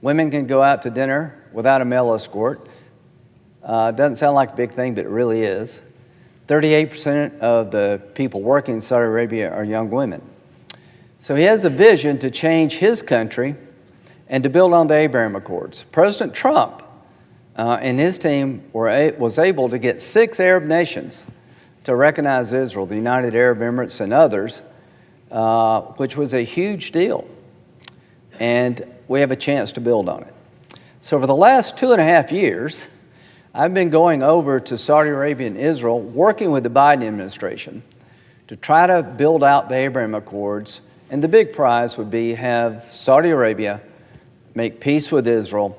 Women can go out to dinner without a male escort. Doesn't sound like a big thing, but it really is. 38% of the people working in Saudi Arabia are young women. So he has a vision to change his country and to build on the Abraham Accords. President Trump and his team was able to get 6 Arab nations to recognize Israel, the United Arab Emirates and others, which was a huge deal. And we have a chance to build on it. So for the last 2.5 years, I've been going over to Saudi Arabia and Israel, working with the Biden administration to try to build out the Abraham Accords. And the big prize would be have Saudi Arabia make peace with Israel,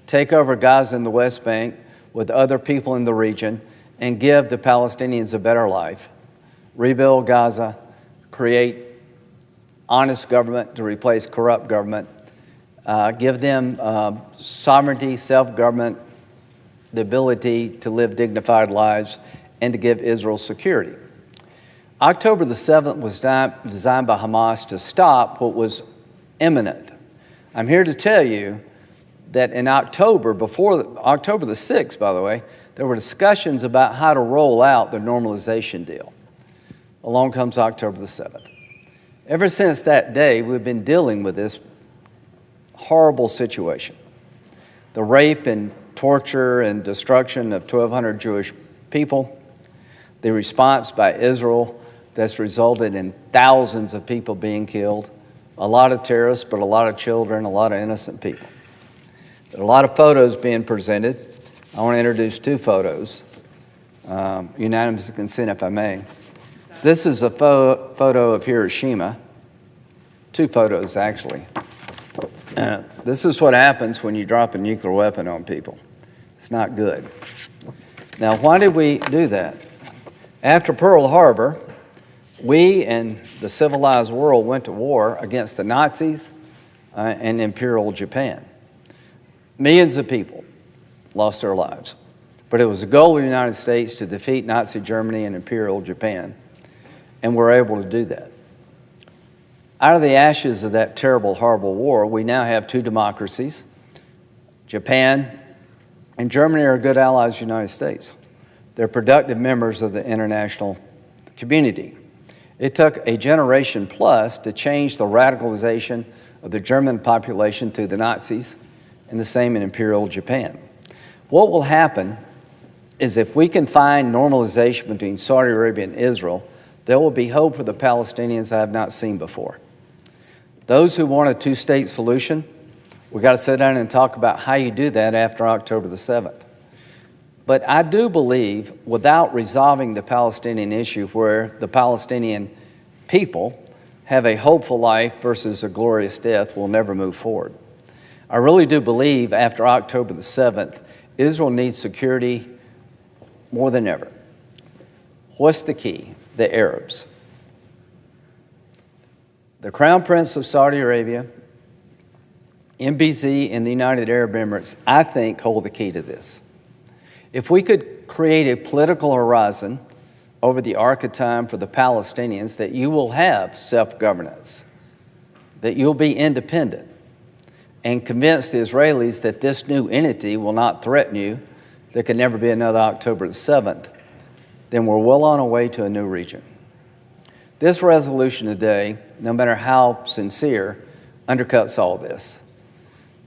take over Gaza and the West Bank with other people in the region, and give the Palestinians a better life, rebuild Gaza, create honest government to replace corrupt government, give them sovereignty, self-government, the ability to live dignified lives, and to give Israel security. October the 7th was designed by Hamas to stop what was imminent. I'm here to tell you that in October, before October the 6th, by the way, there were discussions about how to roll out the normalization deal. Along comes October the 7th. Ever since that day, we've been dealing with this horrible situation. The rape and torture and destruction of 1,200 Jewish people, the response by Israel that's resulted in thousands of people being killed, a lot of terrorists, but a lot of children, a lot of innocent people. There are a lot of photos being presented. I want to introduce two photos. Unanimous consent, if I may. This is a photo of Hiroshima. Two photos, actually. This is what happens when you drop a nuclear weapon on people. It's not good. Now, why did we do that? After Pearl Harbor, we and the civilized world went to war against the Nazis and Imperial Japan. Millions of people lost their lives. But it was the goal of the United States to defeat Nazi Germany and Imperial Japan, and we're able to do that. Out of the ashes of that terrible, horrible war, we now have two democracies. Japan and Germany are good allies of the United States. They're productive members of the international community. It took a generation plus to change the radicalization of the German population through the Nazis, and the same in Imperial Japan. What will happen is if we can find normalization between Saudi Arabia and Israel, there will be hope for the Palestinians I have not seen before. Those who want a two-state solution, we've got to sit down and talk about how you do that after October the 7th. But I do believe without resolving the Palestinian issue where the Palestinian people have a hopeful life versus a glorious death, we'll never move forward. I really do believe after October the 7th, Israel needs security more than ever. What's the key? The Arabs. The Crown Prince of Saudi Arabia, MBZ, and the United Arab Emirates, I think, hold the key to this. If we could create a political horizon over the arc of time for the Palestinians that you will have self-governance, that you'll be independent, and convince the Israelis that this new entity will not threaten you, there can never be another October the 7th, then we're well on our way to a new region. This resolution today, no matter how sincere, undercuts all this.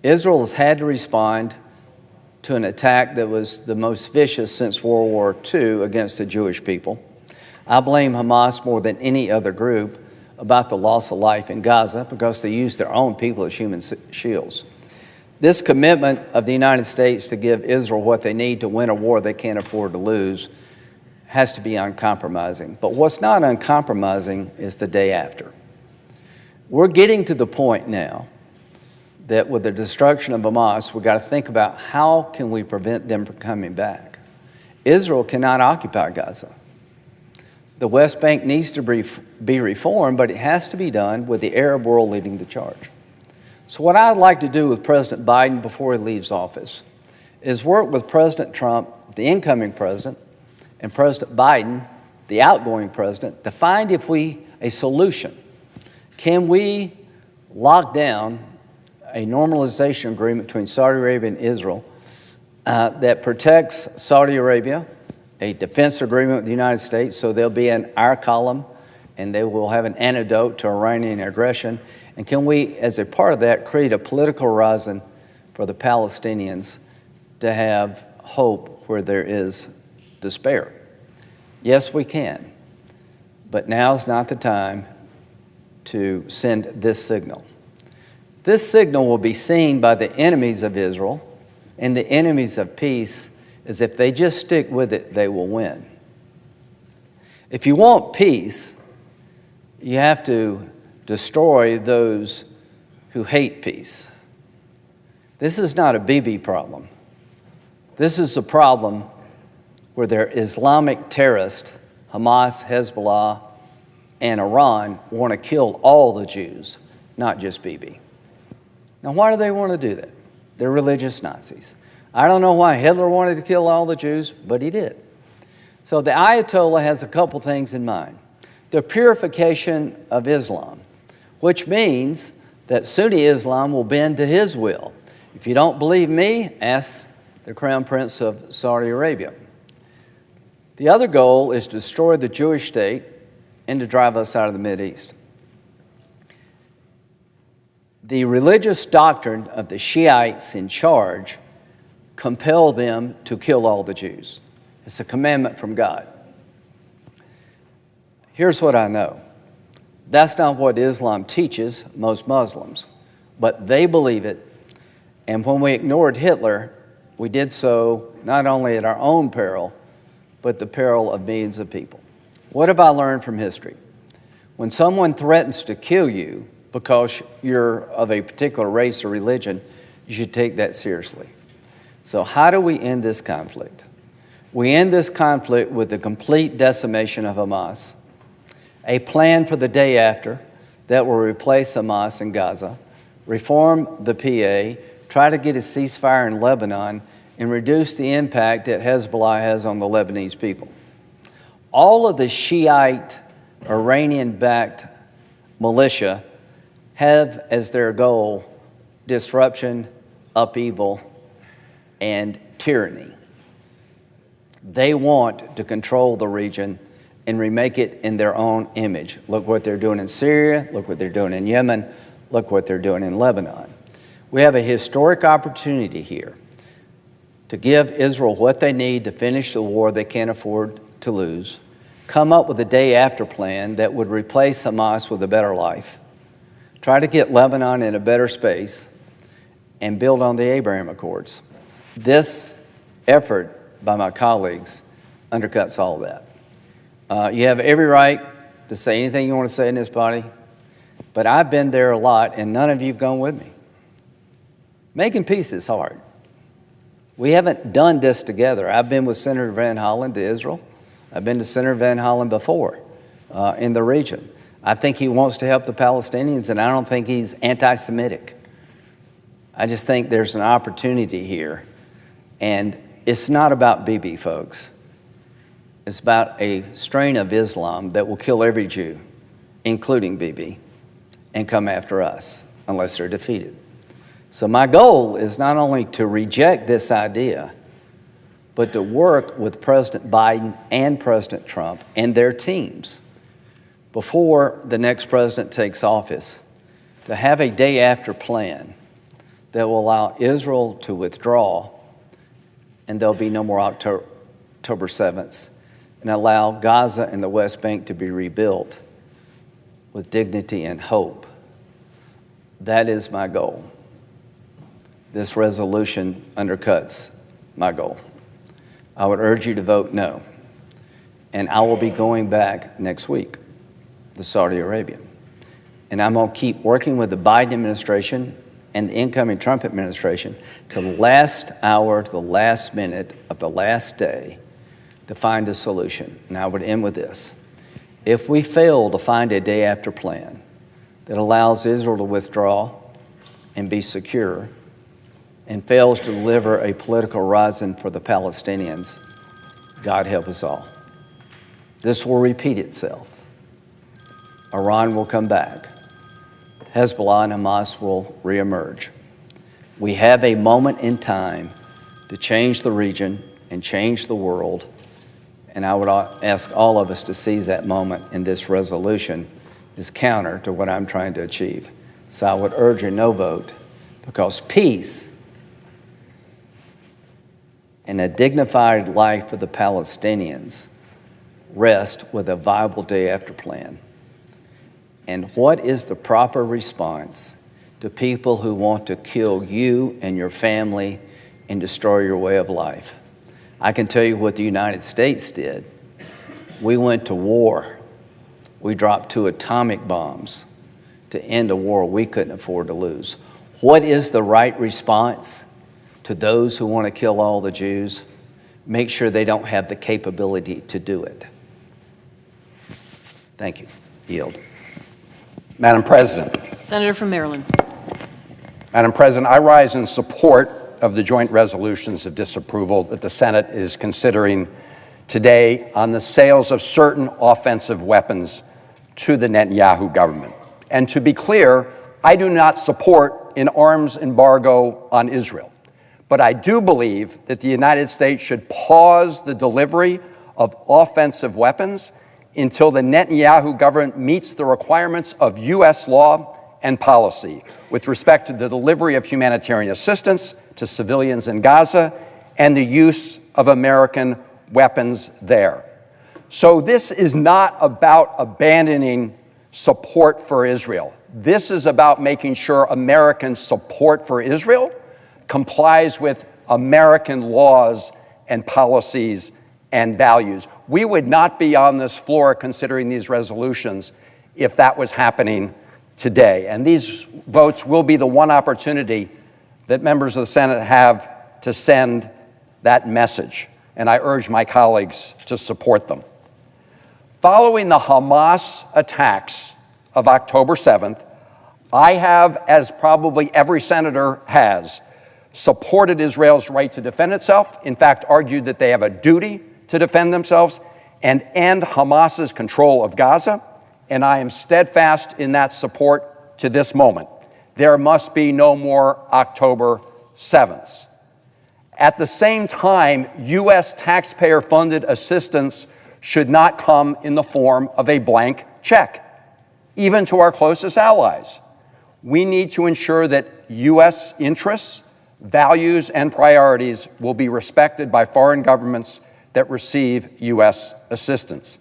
Israel has had to respond to an attack that was the most vicious since World War II against the Jewish people. I blame Hamas more than any other group about the loss of life in Gaza because they used their own people as human shields. This commitment of the United States to give Israel what they need to win a war they can't afford to lose has to be uncompromising. But what's not uncompromising is the day after. We're getting to the point now that with the destruction of Hamas, we've got to think about how can we prevent them from coming back. Israel cannot occupy Gaza. The West Bank needs to be reformed, but it has to be done with the Arab world leading the charge. So what I'd like to do with President Biden before he leaves office is work with President Trump, the incoming president, and President Biden, the outgoing president, to find a solution. Can we lock down a normalization agreement between Saudi Arabia and Israel that protects Saudi Arabia, a defense agreement with the United States, so they'll be in our column and they will have an antidote to Iranian aggression? And can we, as a part of that, create a political horizon for the Palestinians to have hope where there is despair? Yes, we can. But now's not the time to send this signal. This signal will be seen by the enemies of Israel and the enemies of peace as if they just stick with it, they will win. If you want peace, you have to destroy those who hate peace. This is not a Bibi problem. This is a problem where their Islamic terrorists, Hamas, Hezbollah, and Iran, want to kill all the Jews, not just Bibi. Now, why do they want to do that? They're religious Nazis. I don't know why Hitler wanted to kill all the Jews, but he did. So the Ayatollah has a couple things in mind. The purification of Islam, which means that Sunni Islam will bend to his will. If you don't believe me, ask the Crown Prince of Saudi Arabia. The other goal is to destroy the Jewish state and to drive us out of the Mideast. The religious doctrine of the Shiites in charge compel them to kill all the Jews. It's a commandment from God. Here's what I know. That's not what Islam teaches most Muslims, but they believe it. And when we ignored Hitler, we did so not only at our own peril, but the peril of millions of people. What have I learned from history? When someone threatens to kill you because you're of a particular race or religion, you should take that seriously. So how do we end this conflict? We end this conflict with the complete decimation of Hamas, a plan for the day after that will replace Hamas in Gaza, reform the PA, try to get a ceasefire in Lebanon, and reduce the impact that Hezbollah has on the Lebanese people. All of the Shiite, Iranian-backed militia have as their goal disruption, upheaval, and tyranny. They want to control the region and remake it in their own image. Look what they're doing in Syria, look what they're doing in Yemen, look what they're doing in Lebanon. We have a historic opportunity here to give Israel what they need to finish the war they can't afford to lose, come up with a day-after plan that would replace Hamas with a better life, try to get Lebanon in a better space, and build on the Abraham Accords. This effort by my colleagues undercuts all that. You have every right to say anything you want to say in this body, but I've been there a lot, and none of you have gone with me. Making peace is hard. We haven't done this together. I've been with Senator Van Hollen to Israel. I've been to Senator Van Hollen before in the region. I think he wants to help the Palestinians, and I don't think he's anti-Semitic. I just think there's an opportunity here, and it's not about Bibi, folks. It's about a strain of Islam that will kill every Jew, including Bibi, and come after us unless they're defeated. So my goal is not only to reject this idea, but to work with President Biden and President Trump and their teams before the next president takes office to have a day-after plan that will allow Israel to withdraw, and there'll be no more October 7th, and allow Gaza and the West Bank to be rebuilt with dignity and hope. That is my goal. This resolution undercuts my goal. I would urge you to vote no. And I will be going back next week to Saudi Arabia. And I'm going to keep working with the Biden administration and the incoming Trump administration to the last hour, to the last minute of the last day to find a solution. And I would end with this. If we fail to find a day-after plan that allows Israel to withdraw and be secure, and fails to deliver a political horizon for the Palestinians, God help us all. This will repeat itself. Iran will come back. Hezbollah and Hamas will reemerge. We have a moment in time to change the region and change the world, and I would ask all of us to seize that moment, and this resolution is counter to what I'm trying to achieve. So I would urge a no vote, because peace and a dignified life for the Palestinians rest with a viable day-after plan. And what is the proper response to people who want to kill you and your family and destroy your way of life? I can tell you what the United States did. We went to war. We dropped 2 atomic bombs to end a war we couldn't afford to lose. What is the right response to those who want to kill all the Jews? Make sure they don't have the capability to do it. Thank you. Yield. Madam President. Senator from Maryland. Madam President, I rise in support of the joint resolutions of disapproval that the Senate is considering today on the sales of certain offensive weapons to the Netanyahu government. And to be clear, I do not support an arms embargo on Israel. But I do believe that the United States should pause the delivery of offensive weapons until the Netanyahu government meets the requirements of U.S. law and policy with respect to the delivery of humanitarian assistance to civilians in Gaza and the use of American weapons there. So this is not about abandoning support for Israel. This is about making sure American support for Israel complies with American laws and policies and values. We would not be on this floor considering these resolutions if that was happening today. And these votes will be the one opportunity that members of the Senate have to send that message. And I urge my colleagues to support them. Following the Hamas attacks of October 7th, I have, as probably every senator has, supported Israel's right to defend itself, in fact, argued that they have a duty to defend themselves and end Hamas's control of Gaza, and I am steadfast in that support to this moment. There must be no more October 7ths. At the same time, U.S. taxpayer-funded assistance should not come in the form of a blank check, even to our closest allies. We need to ensure that U.S. interests, values, and priorities will be respected by foreign governments that receive U.S. assistance.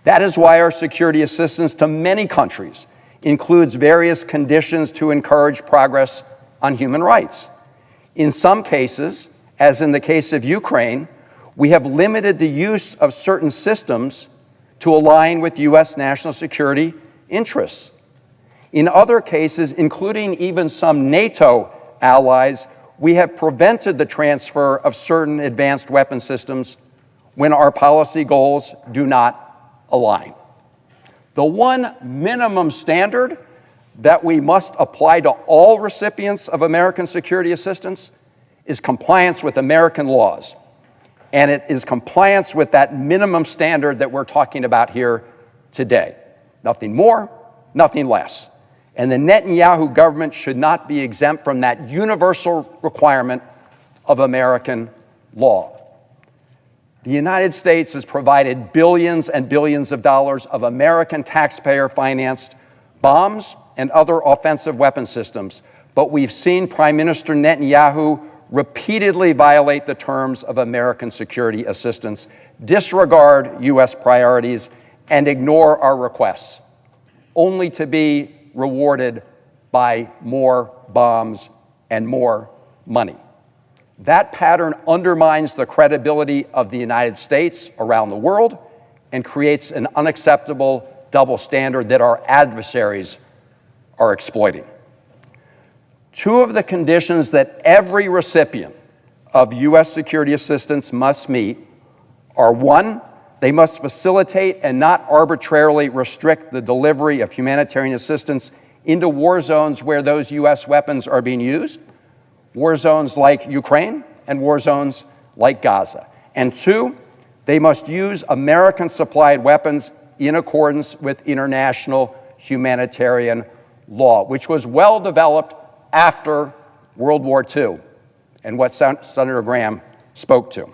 That is why our security assistance to many countries includes various conditions to encourage progress on human rights. In some cases, as in the case of Ukraine, we have limited the use of certain systems to align with U.S. national security interests. In other cases, including even some NATO allies, we have prevented the transfer of certain advanced weapon systems when our policy goals do not align. The one minimum standard that we must apply to all recipients of American security assistance is compliance with American laws. And it is compliance with that minimum standard that we're talking about here today. Nothing more, nothing less. And the Netanyahu government should not be exempt from that universal requirement of American law. The United States has provided billions and billions of dollars of American taxpayer-financed bombs and other offensive weapon systems, but we've seen Prime Minister Netanyahu repeatedly violate the terms of American security assistance, disregard U.S. priorities, and ignore our requests, only to be rewarded by more bombs and more money. That pattern undermines the credibility of the United States around the world and creates an unacceptable double standard that our adversaries are exploiting. Two of the conditions that every recipient of U.S. security assistance must meet are: one, they must facilitate and not arbitrarily restrict the delivery of humanitarian assistance into war zones where those U.S. weapons are being used, war zones like Ukraine and war zones like Gaza. And two, they must use American-supplied weapons in accordance with international humanitarian law, which was well developed after World War II, and what Senator Graham spoke to.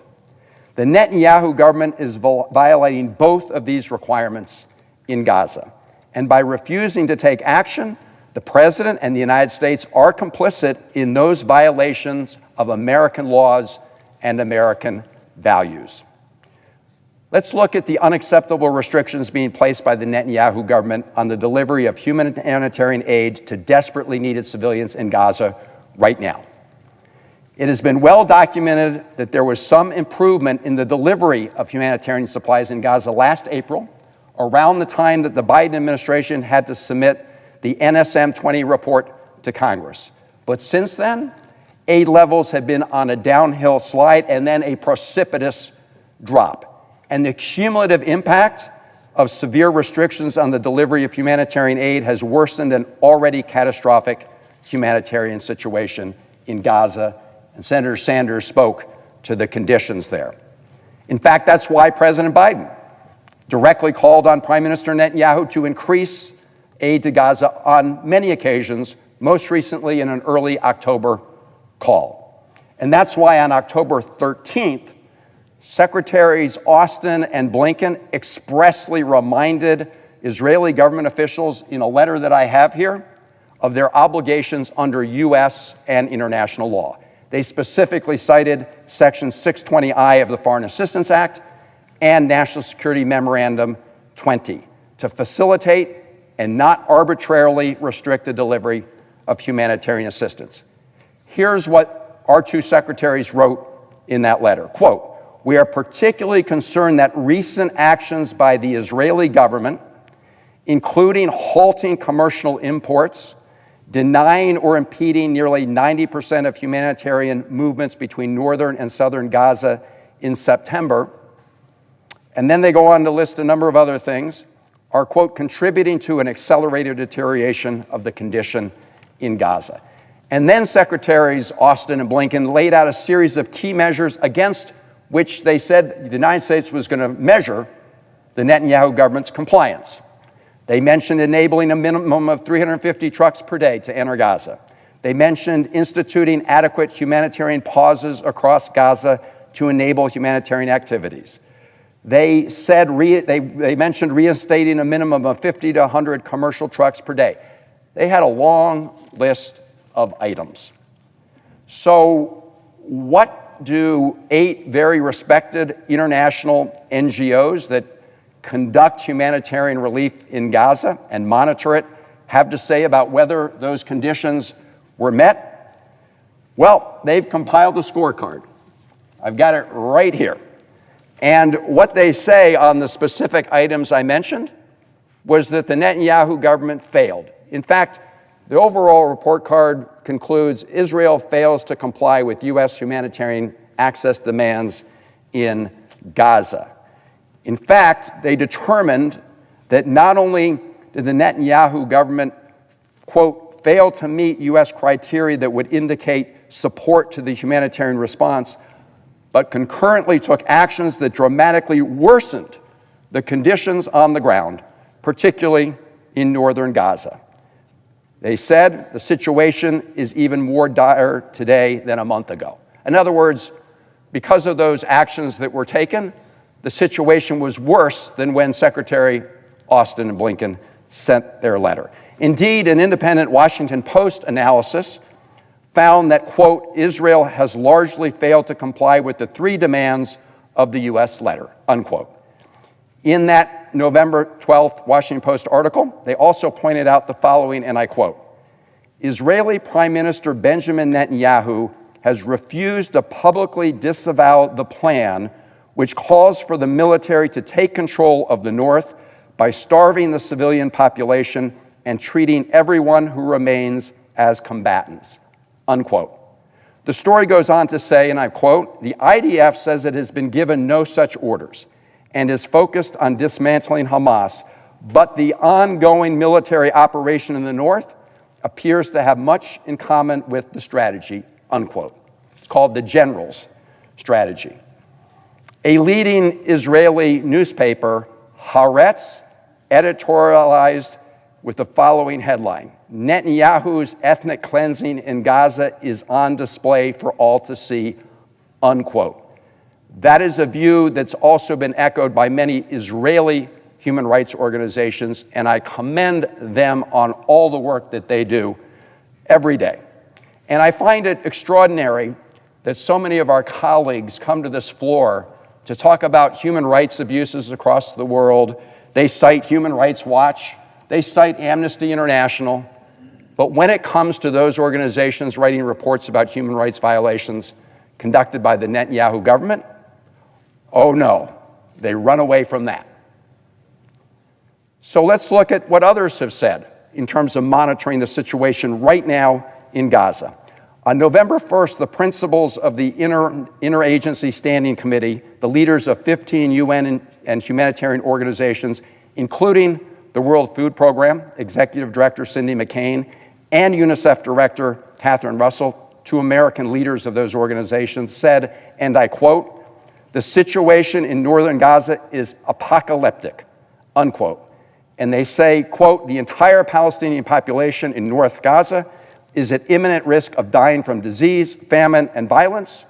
The Netanyahu government is violating both of these requirements in Gaza. And by refusing to take action, the President and the United States are complicit in those violations of American laws and American values. Let's look at the unacceptable restrictions being placed by the Netanyahu government on the delivery of humanitarian aid to desperately needed civilians in Gaza right now. It has been well documented that there was some improvement in the delivery of humanitarian supplies in Gaza last April, around the time that the Biden administration had to submit the NSM 20 report to Congress. But since then, aid levels have been on a downhill slide and then a precipitous drop. And the cumulative impact of severe restrictions on the delivery of humanitarian aid has worsened an already catastrophic humanitarian situation in Gaza, and Senator Sanders spoke to the conditions there. In fact, that's why President Biden directly called on Prime Minister Netanyahu to increase aid to Gaza on many occasions, most recently in an early October call. And that's why on October 13th, Secretaries Austin and Blinken expressly reminded Israeli government officials in a letter that I have here of their obligations under U.S. and international law. They specifically cited Section 620I of the Foreign Assistance Act and National Security Memorandum 20 to facilitate and not arbitrarily restrict the delivery of humanitarian assistance. Here's what our two secretaries wrote in that letter. Quote, "We are particularly concerned that recent actions by the Israeli government, including halting commercial imports, denying or impeding nearly 90% of humanitarian movements between northern and southern Gaza in September," and then they go on to list a number of other things, are, quote, "contributing to an accelerated deterioration of the condition in Gaza." And then Secretaries Austin and Blinken laid out a series of key measures against which they said the United States was going to measure the Netanyahu government's compliance. They mentioned enabling a minimum of 350 trucks per day to enter Gaza. They mentioned instituting adequate humanitarian pauses across Gaza to enable humanitarian activities. They said they mentioned reinstating a minimum of 50 to 100 commercial trucks per day. They had a long list of items. So what do 8 very respected international NGOs that conduct humanitarian relief in Gaza and monitor it have to say about whether those conditions were met? Well, they've compiled a scorecard. I've got it right here. And what they say on the specific items I mentioned was that the Netanyahu government failed. In fact, the overall report card concludes Israel fails to comply with U.S. humanitarian access demands in Gaza. In fact, they determined that not only did the Netanyahu government, quote, fail to meet U.S. criteria that would indicate support to the humanitarian response, but concurrently took actions that dramatically worsened the conditions on the ground, particularly in northern Gaza. They said the situation is even more dire today than a month ago. In other words, because of those actions that were taken, the situation was worse than when Secretary Austin and Blinken sent their letter. Indeed, an independent Washington Post analysis found that, quote, Israel has largely failed to comply with the 3 demands of the U.S. letter, unquote. In that November 12th Washington Post article, they also pointed out the following, and I quote, "Israeli Prime Minister Benjamin Netanyahu has refused to publicly disavow the plan which calls for the military to take control of the north by starving the civilian population and treating everyone who remains as combatants," unquote. The story goes on to say, and I quote, "The IDF says it has been given no such orders and is focused on dismantling Hamas, but the ongoing military operation in the north appears to have much in common with the strategy," unquote. It's called the general's strategy. A leading Israeli newspaper, Haaretz, editorialized with the following headline: "Netanyahu's ethnic cleansing in Gaza is on display for all to see," unquote. That is a view that's also been echoed by many Israeli human rights organizations, and I commend them on all the work that they do every day. And I find it extraordinary that so many of our colleagues come to this floor to talk about human rights abuses across the world. They cite Human Rights Watch, they cite Amnesty International, but when it comes to those organizations writing reports about human rights violations conducted by the Netanyahu government, oh no, they run away from that. So let's look at what others have said in terms of monitoring the situation right now in Gaza. On November 1st, the principals of the Interagency Standing Committee, the leaders of 15 UN and humanitarian organizations, including the World Food Program, Executive Director Cindy McCain, and UNICEF Director Catherine Russell, 2 American leaders of those organizations, said, and I quote, "The situation in northern Gaza is apocalyptic," unquote. And they say, quote, "The entire Palestinian population in North Gaza is at imminent risk of dying from disease, famine, and violence.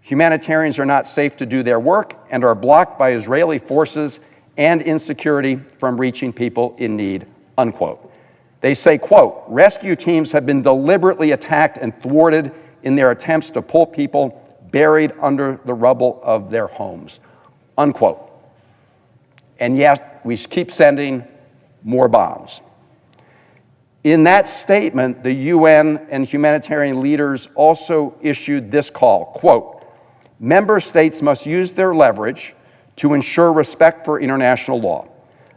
Humanitarians are not safe to do their work and are blocked by Israeli forces and insecurity from reaching people in need," unquote. They say, quote, "Rescue teams have been deliberately attacked and thwarted in their attempts to pull people buried under the rubble of their homes," unquote. and yet we keep sending more bombs. In that statement, the UN and humanitarian leaders also issued this call, quote, "Member states must use their leverage to ensure respect for international law.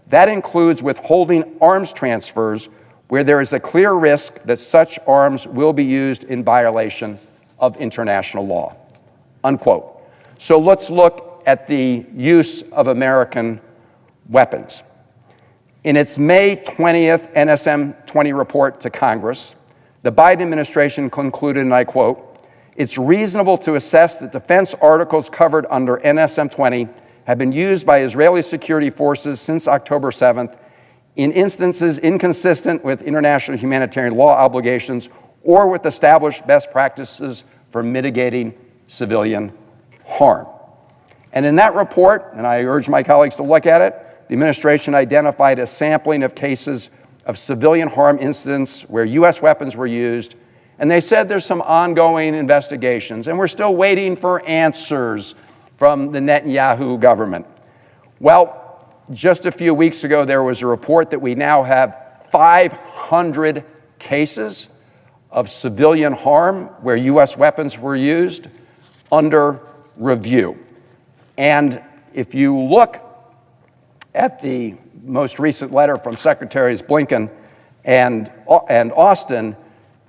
That includes withholding arms transfers where there is a clear risk that such arms will be used in violation of international law," unquote. So let's look at the use of American weapons. In its May 20th NSM 20 report to Congress, the Biden administration concluded, and I quote, "It's reasonable to assess that defense articles covered under NSM 20 have been used by Israeli security forces since October 7th in instances inconsistent with international humanitarian law obligations or with established best practices for mitigating civilian harm." And in that report, and I urge my colleagues to look at it, the administration identified a sampling of cases of civilian harm incidents where U.S. weapons were used, and they said there's some ongoing investigations, and we're still waiting for answers from the Netanyahu government. Well, just a few weeks ago, there was a report that we now have 500 cases of civilian harm where U.S. weapons were used under review. And if you look at the most recent letter from Secretaries Blinken and Austin,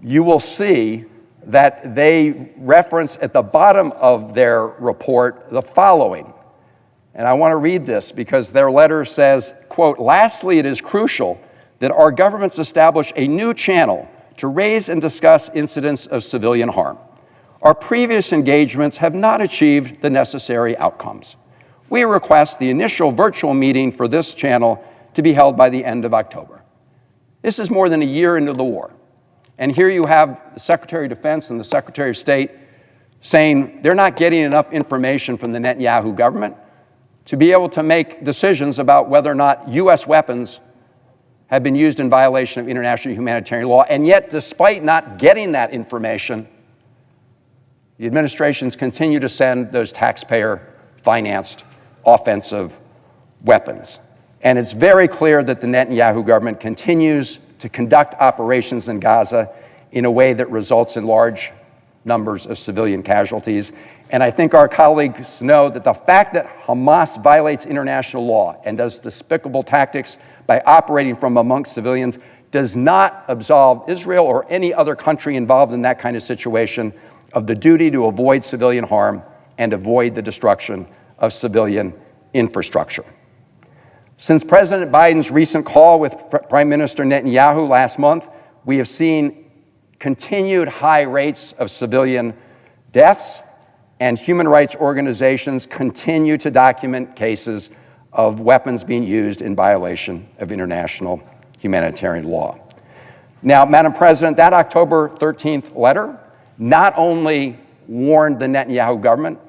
you will see that they reference at the bottom of their report the following. And I want to read this because their letter says, quote, "Lastly, it is crucial that our governments establish a new channel to raise and discuss incidents of civilian harm. Our previous engagements have not achieved the necessary outcomes. We request the initial virtual meeting for this channel to be held by the end of October." This is more than a year into the war. And here you have the Secretary of Defense and the Secretary of State saying they're not getting enough information from the Netanyahu government to be able to make decisions about whether or not U.S. weapons have been used in violation of international humanitarian law. And yet, despite not getting that information, the administrations continue to send those taxpayer-financed offensive weapons. And it's very clear that the Netanyahu government continues to conduct operations in Gaza in a way that results in large numbers of civilian casualties. And I think our colleagues know that the fact that Hamas violates international law and does despicable tactics by operating from amongst civilians does not absolve Israel or any other country involved in that kind of situation of the duty to avoid civilian harm and avoid the destruction of civilian infrastructure. Since President Biden's recent call with Prime Minister Netanyahu last month, we have seen continued high rates of civilian deaths, and human rights organizations continue to document cases of weapons being used in violation of international humanitarian law. Now, Madam President, that October 13th letter not only warned the Netanyahu government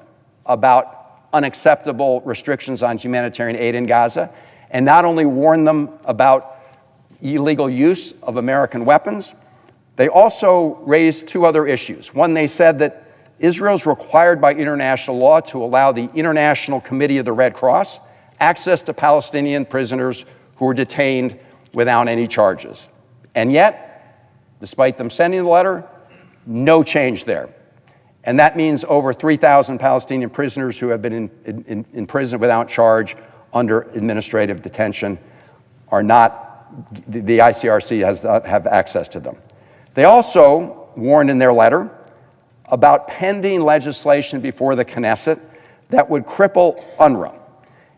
about unacceptable restrictions on humanitarian aid in Gaza, and not only warned them about illegal use of American weapons, they also raised two other issues. One, they said that Israel is required by international law to allow the International Committee of the Red Cross access to Palestinian prisoners who were detained without any charges. And yet, despite them sending the letter, no change there. And that means over 3,000 Palestinian prisoners who have been in prison without charge under administrative detention are not, the ICRC does not have access to them. They also warned in their letter about pending legislation before the Knesset that would cripple UNRWA.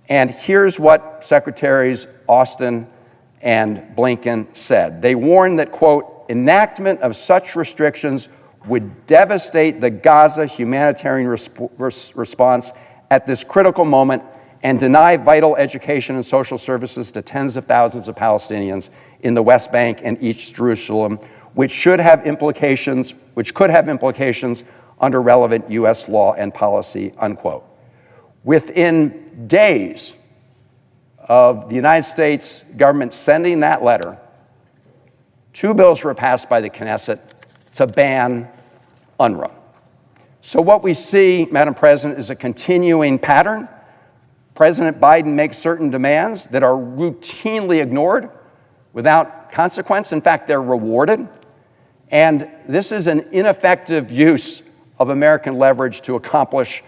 And here's what Secretaries Austin and Blinken said. They warned that, quote, enactment of such restrictions would devastate the Gaza humanitarian response at this critical moment and deny vital education and social services to tens of thousands of Palestinians in the West Bank and East Jerusalem, which could have implications under relevant U.S. law and policy, unquote. Within days of the United States government sending that letter, two bills were passed by the Knesset to ban UNRWA. So what we see, Madam President, is a continuing pattern, President Biden makes certain demands that are routinely ignored without consequence. In fact, they're rewarded. And this is an ineffective use of American leverage to accomplish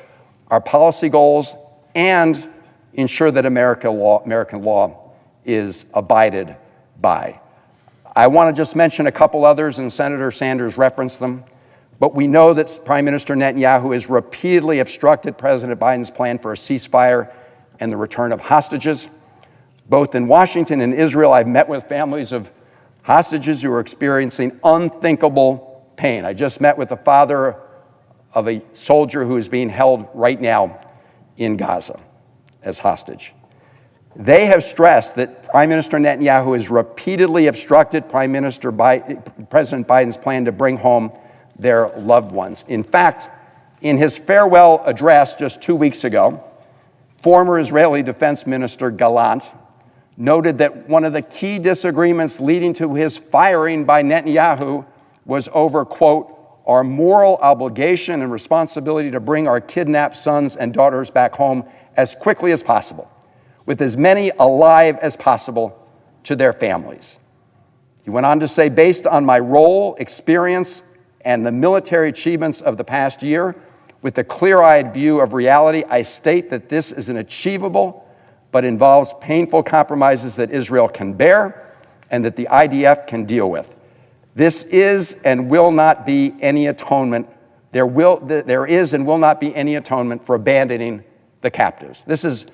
our policy goals and ensure that American law is abided by. I want to just mention a couple others, and Senator Sanders referenced them. But we know that Prime Minister Netanyahu has repeatedly obstructed President Biden's plan for a ceasefire and the return of hostages. Both in Washington and Israel, I've met with families of hostages who are experiencing unthinkable pain. I just met with the father of a soldier who is being held right now in Gaza as hostage. They have stressed that Prime Minister Netanyahu has repeatedly obstructed President Biden's plan to bring home their loved ones. In fact, in his farewell address just 2 weeks ago, former Israeli Defense Minister Gallant noted that one of the key disagreements leading to his firing by Netanyahu was over, quote, our moral obligation and responsibility to bring our kidnapped sons and daughters back home as quickly as possible, with as many alive as possible to their families. He went on to say, based on my role, experience, and the military achievements of the past year, with a clear-eyed view of reality, I state that this is an achievable but involves painful compromises that Israel can bear and that the IDF can deal with. This is and will not be any atonement. There is and will not be any atonement for abandoning the captives. This is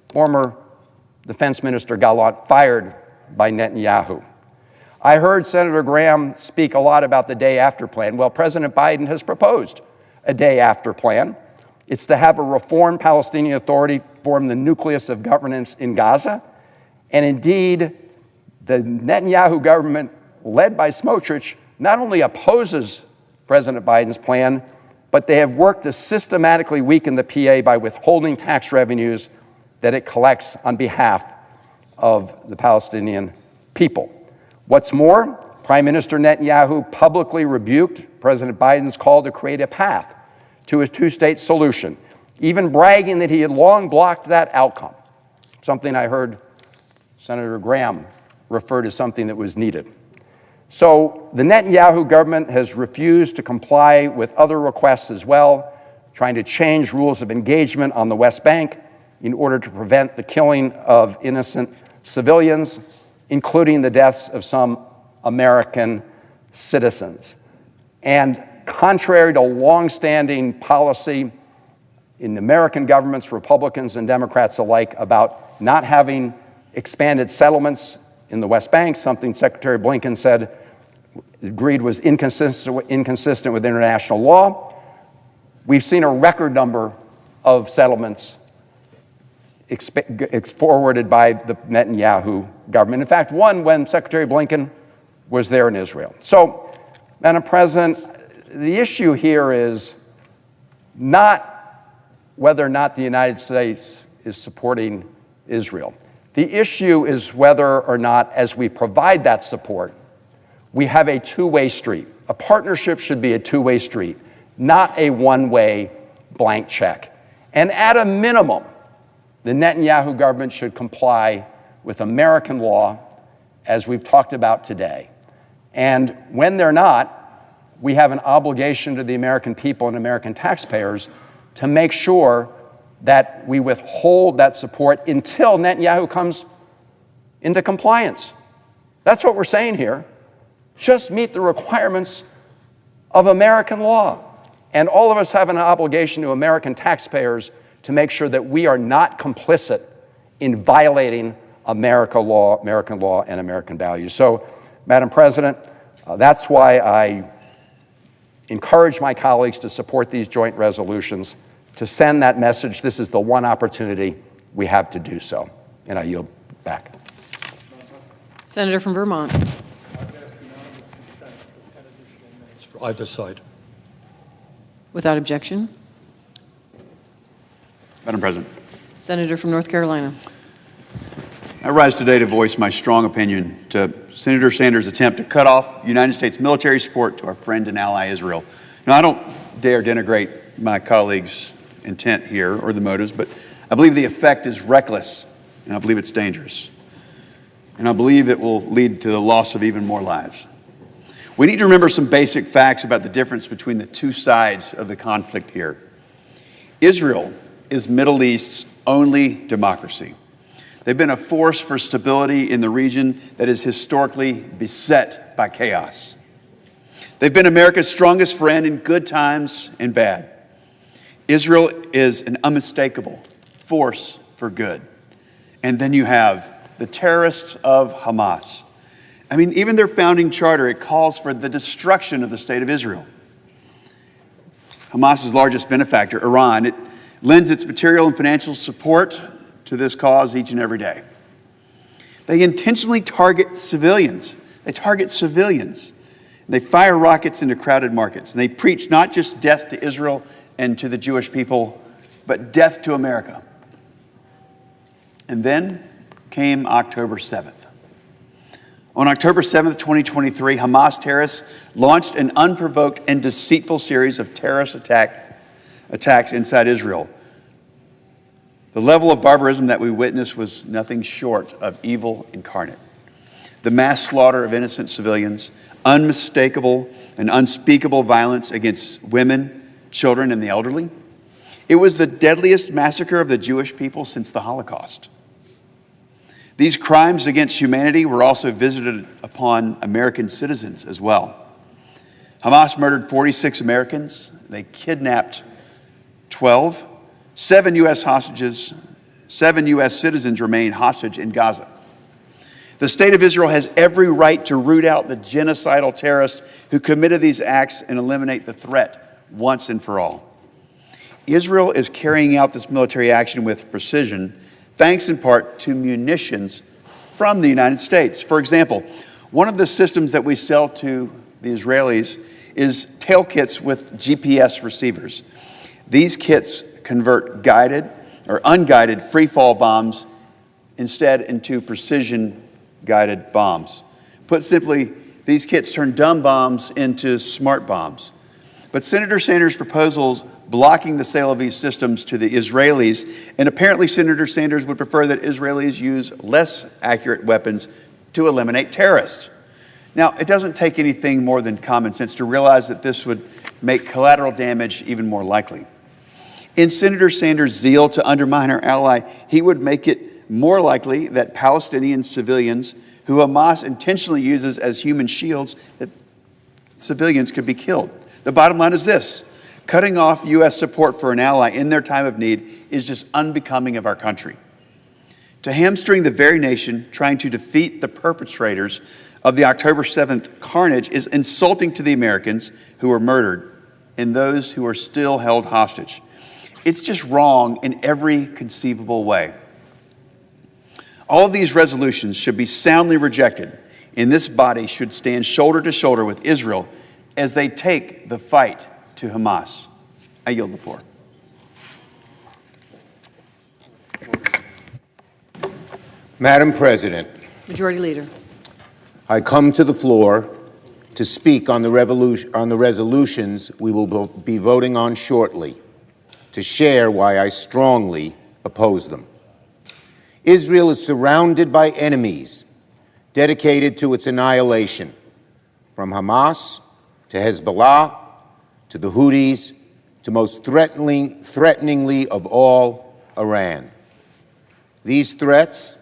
former Defense Minister Gallant fired by Netanyahu. I heard Senator Graham speak a lot about the day after plan. Well, President Biden has proposed a day after plan. It's to have a reformed Palestinian Authority form the nucleus of governance in Gaza. And indeed, the Netanyahu government, led by Smotrich, not only opposes President Biden's plan, but they have worked to systematically weaken the PA by withholding tax revenues that it collects on behalf of the Palestinian people. What's more, Prime Minister Netanyahu publicly rebuked President Biden's call to create a path to a two-state solution, even bragging that he had long blocked that outcome, something I heard Senator Graham refer to something that was needed. So the Netanyahu government has refused to comply with other requests as well, trying to change rules of engagement on the West Bank in order to prevent the killing of innocent civilians, including the deaths of some American citizens. And contrary to longstanding policy in American governments, Republicans and Democrats alike, about not having expanded settlements in the West Bank, something Secretary Blinken said agreed was inconsistent with international law, we've seen a record number of settlements forwarded by the Netanyahu government. In fact, one when Secretary Blinken was there in Israel. So, Madam President, the issue here is not whether or not the United States is supporting Israel. The issue is whether or not, as we provide that support, we have a two-way street. A partnership should be a two-way street, not a one-way blank check. And at a minimum, the Netanyahu government should comply with American law, as we've talked about today. And when they're not, we have an obligation to the American people and American taxpayers to make sure that we withhold that support until Netanyahu comes into compliance. That's what we're saying here. Just meet the requirements of American law. And all of us have an obligation to American taxpayers to make sure that we are not complicit in violating American law, and American values. So, Madam President, that's why I encourage my colleagues to support these joint resolutions, to send that message. This is the one opportunity we have to do so. And I yield back. Senator from Vermont. For either side. Without objection. Madam President. Senator from North Carolina. I rise today to voice my strong opinion to Senator Sanders' attempt to cut off United States military support to our friend and ally Israel. Now, I don't dare denigrate my colleagues' intent here or the motives, but I believe the effect is reckless, and I believe it's dangerous. And I believe it will lead to the loss of even more lives. We need to remember some basic facts about the difference between the two sides of the conflict here. Israel is Middle East's only democracy. They've been a force for stability in the region that is historically beset by chaos. They've been America's strongest friend in good times and bad. Israel is an unmistakable force for good. And then you have the terrorists of Hamas. I mean, even their founding charter, it calls for the destruction of the state of Israel. Hamas's largest benefactor, Iran, it lends its material and financial support to this cause each and every day. They intentionally target civilians. They target civilians. They fire rockets into crowded markets. And they preach not just death to Israel and to the Jewish people, but death to America. And then came October 7th. On October 7th, 2023, Hamas terrorists launched an unprovoked and deceitful series of terrorist attacks inside Israel. The level of barbarism that we witnessed was nothing short of evil incarnate. The mass slaughter of innocent civilians, unmistakable and unspeakable violence against women, children, and the elderly. It was the deadliest massacre of the Jewish people since the Holocaust. These crimes against humanity were also visited upon American citizens as well. Hamas murdered 46 Americans. They kidnapped 12. 7 U.S. hostages, 7 U.S. citizens remain hostage in Gaza. The state of Israel has every right to root out the genocidal terrorists who committed these acts and eliminate the threat once and for all. Israel is carrying out this military action with precision, thanks in part to munitions from the United States. For example, one of the systems that we sell to the Israelis is tail kits with GPS receivers. These kits convert guided or unguided free-fall bombs instead into precision-guided bombs. Put simply, these kits turn dumb bombs into smart bombs. But Senator Sanders' proposals blocking the sale of these systems to the Israelis, and apparently Senator Sanders would prefer that Israelis use less accurate weapons to eliminate terrorists. Now, it doesn't take anything more than common sense to realize that this would make collateral damage even more likely. In Senator Sanders' zeal to undermine our ally, he would make it more likely that Palestinian civilians who Hamas intentionally uses as human shields, that civilians could be killed. The bottom line is this: cutting off U.S. support for an ally in their time of need is just unbecoming of our country. To hamstring the very nation trying to defeat the perpetrators of the October 7th carnage is insulting to the Americans who were murdered and those who are still held hostage. It's just wrong in every conceivable way. All of these resolutions should be soundly rejected, and this body should stand shoulder to shoulder with Israel as they take the fight to Hamas. I yield the floor. Madam President, Majority Leader. I come to the floor to speak on the resolutions we will be voting on shortly, to share why I strongly oppose them. Israel is surrounded by enemies dedicated to its annihilation, from Hamas to Hezbollah to the Houthis to most threateningly of all, Iran. These threats,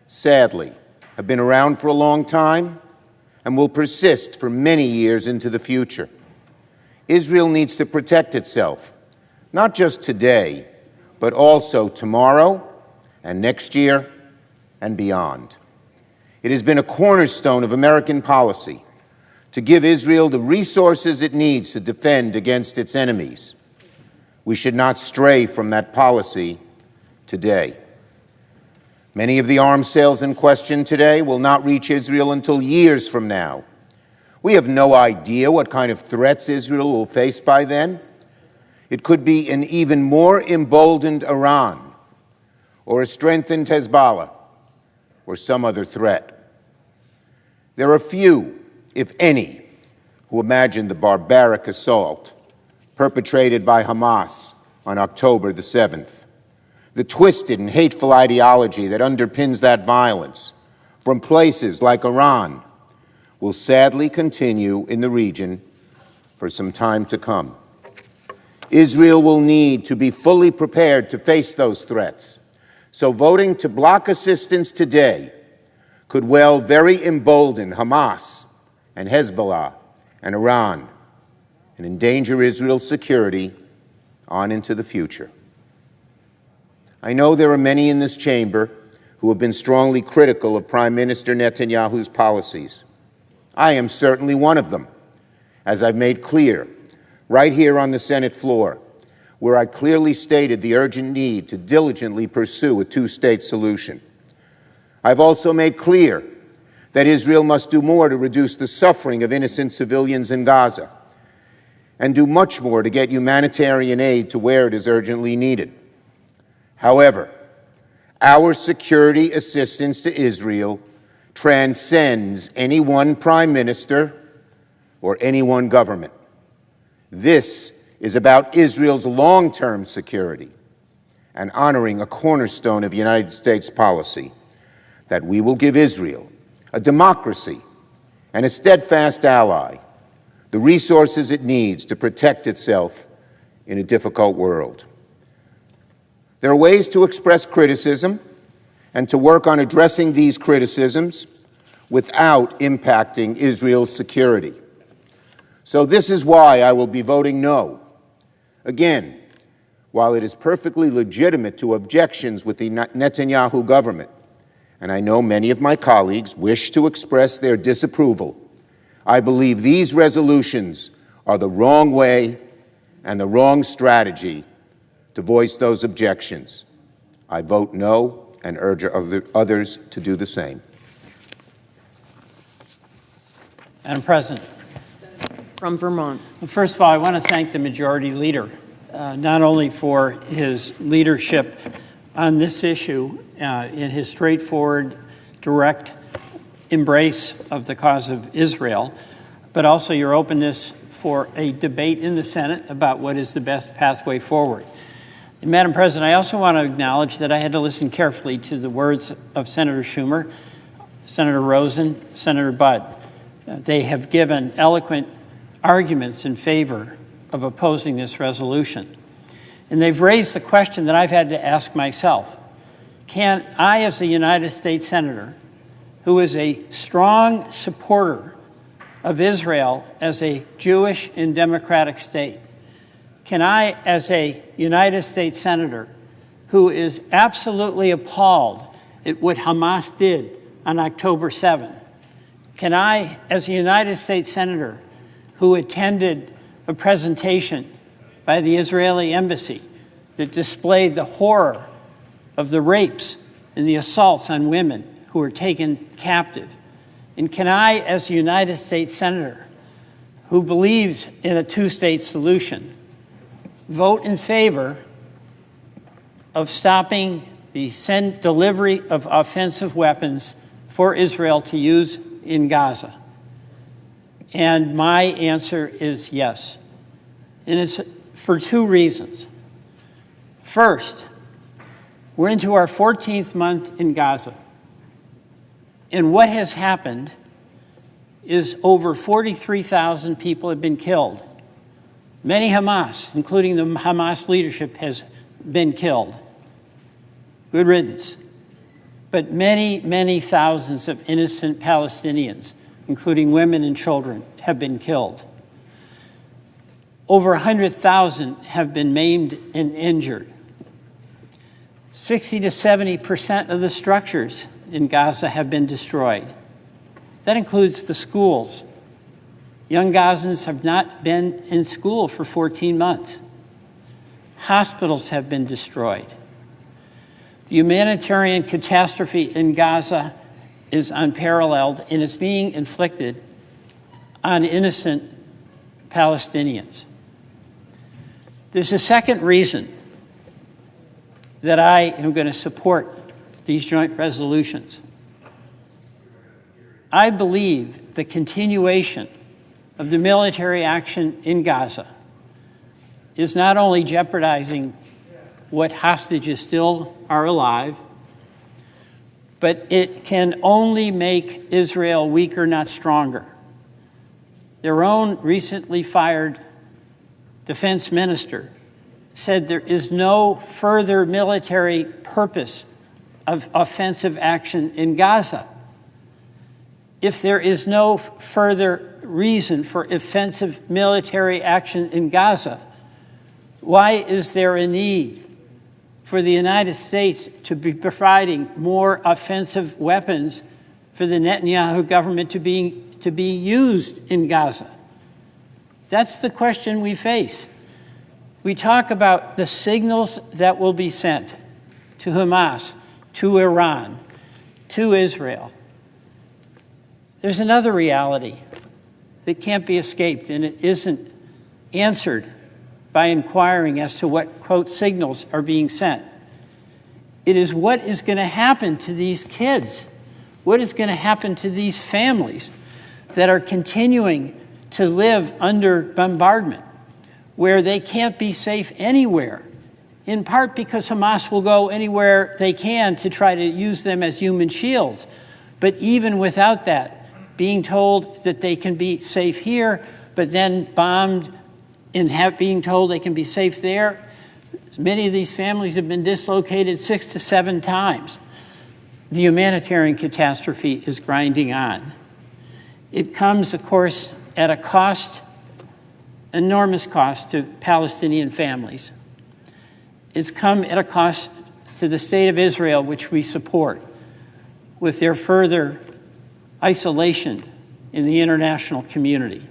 sadly, have been around for a long time and will persist for many years into the future. Israel needs to protect itself, not just today, but also tomorrow and next year and beyond. It has been a cornerstone of American policy to give Israel the resources it needs to defend against its enemies. We should not stray from that policy today. Many of the arms sales in question today will not reach Israel until years from now. We have no idea what kind of threats Israel will face by then. It could be an even more emboldened Iran, or a strengthened Hezbollah, or some other threat. There are few, if any, who imagine the barbaric assault perpetrated by Hamas on October the 7th. the twisted and hateful ideology that underpins that violence from places like Iran will sadly continue in the region for some time to come. Israel will need to be fully prepared to face those threats. So voting to block assistance today could well very embolden Hamas and Hezbollah and Iran and endanger Israel's security on into the future. I know there are many in this chamber who have been strongly critical of Prime Minister Netanyahu's policies. I am certainly one of them, as I've made clear right here on the Senate floor, where I clearly stated the urgent need to diligently pursue a two-state solution. I've also made clear that Israel must do more to reduce the suffering of innocent civilians in Gaza and do much more to get humanitarian aid to where it is urgently needed. However, our security assistance to Israel transcends any one prime minister or any one government. This is about Israel's long-term security and honoring a cornerstone of United States policy, that we will give Israel, a democracy and a steadfast ally, the resources it needs to protect itself in a difficult world. There are ways to express criticism and to work on addressing these criticisms without impacting Israel's security. So this is why I will be voting no. Again, while it is perfectly legitimate to objections with the Netanyahu government, and I know many of my colleagues wish to express their disapproval, I believe these resolutions are the wrong way and the wrong strategy to voice those objections. I vote no and urge others to do the same. Madam President. From Vermont. Well, first of all, I want to thank the Majority Leader, not only for his leadership on this issue, in his straightforward, direct embrace of the cause of Israel, but also your openness for a debate in the Senate about what is the best pathway forward. And Madam President, I also want to acknowledge that I had to listen carefully to the words of Senator Schumer, Senator Rosen, Senator Budd. They have given eloquent arguments in favor of opposing this resolution. And they've raised the question that I've had to ask myself. Can I, as a United States Senator, who is a strong supporter of Israel as a Jewish and democratic state, can I, as a United States Senator, who is absolutely appalled at what Hamas did on October 7th, can I, as a United States Senator who attended a presentation by the Israeli embassy that displayed the horror of the rapes and the assaults on women who were taken captive, and can I, as a United States Senator who believes in a two-state solution, vote in favor of stopping the delivery of offensive weapons for Israel to use in Gaza? And my answer is yes. And it's for two reasons. First, we're into our 14th month in Gaza. And what has happened is over 43,000 people have been killed. Many Hamas, including the Hamas leadership, has been killed. Good riddance. But many, many thousands of innocent Palestinians, including women and children, have been killed. Over 100,000 have been maimed and injured. 60 to 70% of the structures in Gaza have been destroyed. That includes the schools. Young Gazans have not been in school for 14 months. Hospitals have been destroyed. The humanitarian catastrophe in Gaza is unparalleled, and it's being inflicted on innocent Palestinians. There's a second reason that I am going to support these joint resolutions. I believe the continuation of the military action in Gaza is not only jeopardizing what hostages still are alive, but it can only make Israel weaker, not stronger. Their own recently fired defense minister said there is no further military purpose of offensive action in Gaza. If there is no further reason for offensive military action in Gaza, why is there a need for the United States to be providing more offensive weapons for the Netanyahu government to be used in Gaza? That's the question we face. We talk about the signals that will be sent to Hamas, to Iran, to Israel. There's another reality that can't be escaped, and it isn't answered by inquiring as to what, quote, signals are being sent. It is what is going to happen to these kids, what is going to happen to these families that are continuing to live under bombardment, where they can't be safe anywhere, in part because Hamas will go anywhere they can to try to use them as human shields. But even without that, being told that they can be safe here, but then bombed and being told they can be safe there. Many of these families have been dislocated 6 to 7 times. The humanitarian catastrophe is grinding on. It comes, of course, at a cost, enormous cost to Palestinian families. It's come at a cost to the state of Israel, which we support, with their further isolation in the international community.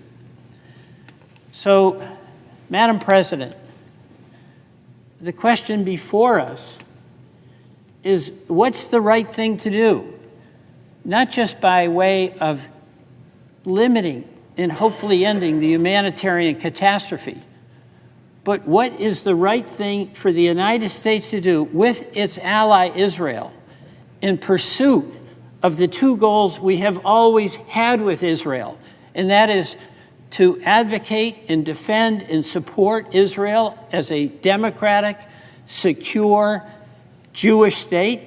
So, Madam President, the question before us is, what's the right thing to do? Not just by way of limiting and hopefully ending the humanitarian catastrophe, but what is the right thing for the United States to do with its ally Israel in pursuit of the 2 goals we have always had with Israel, and that is to advocate and defend and support Israel as a democratic, secure Jewish state,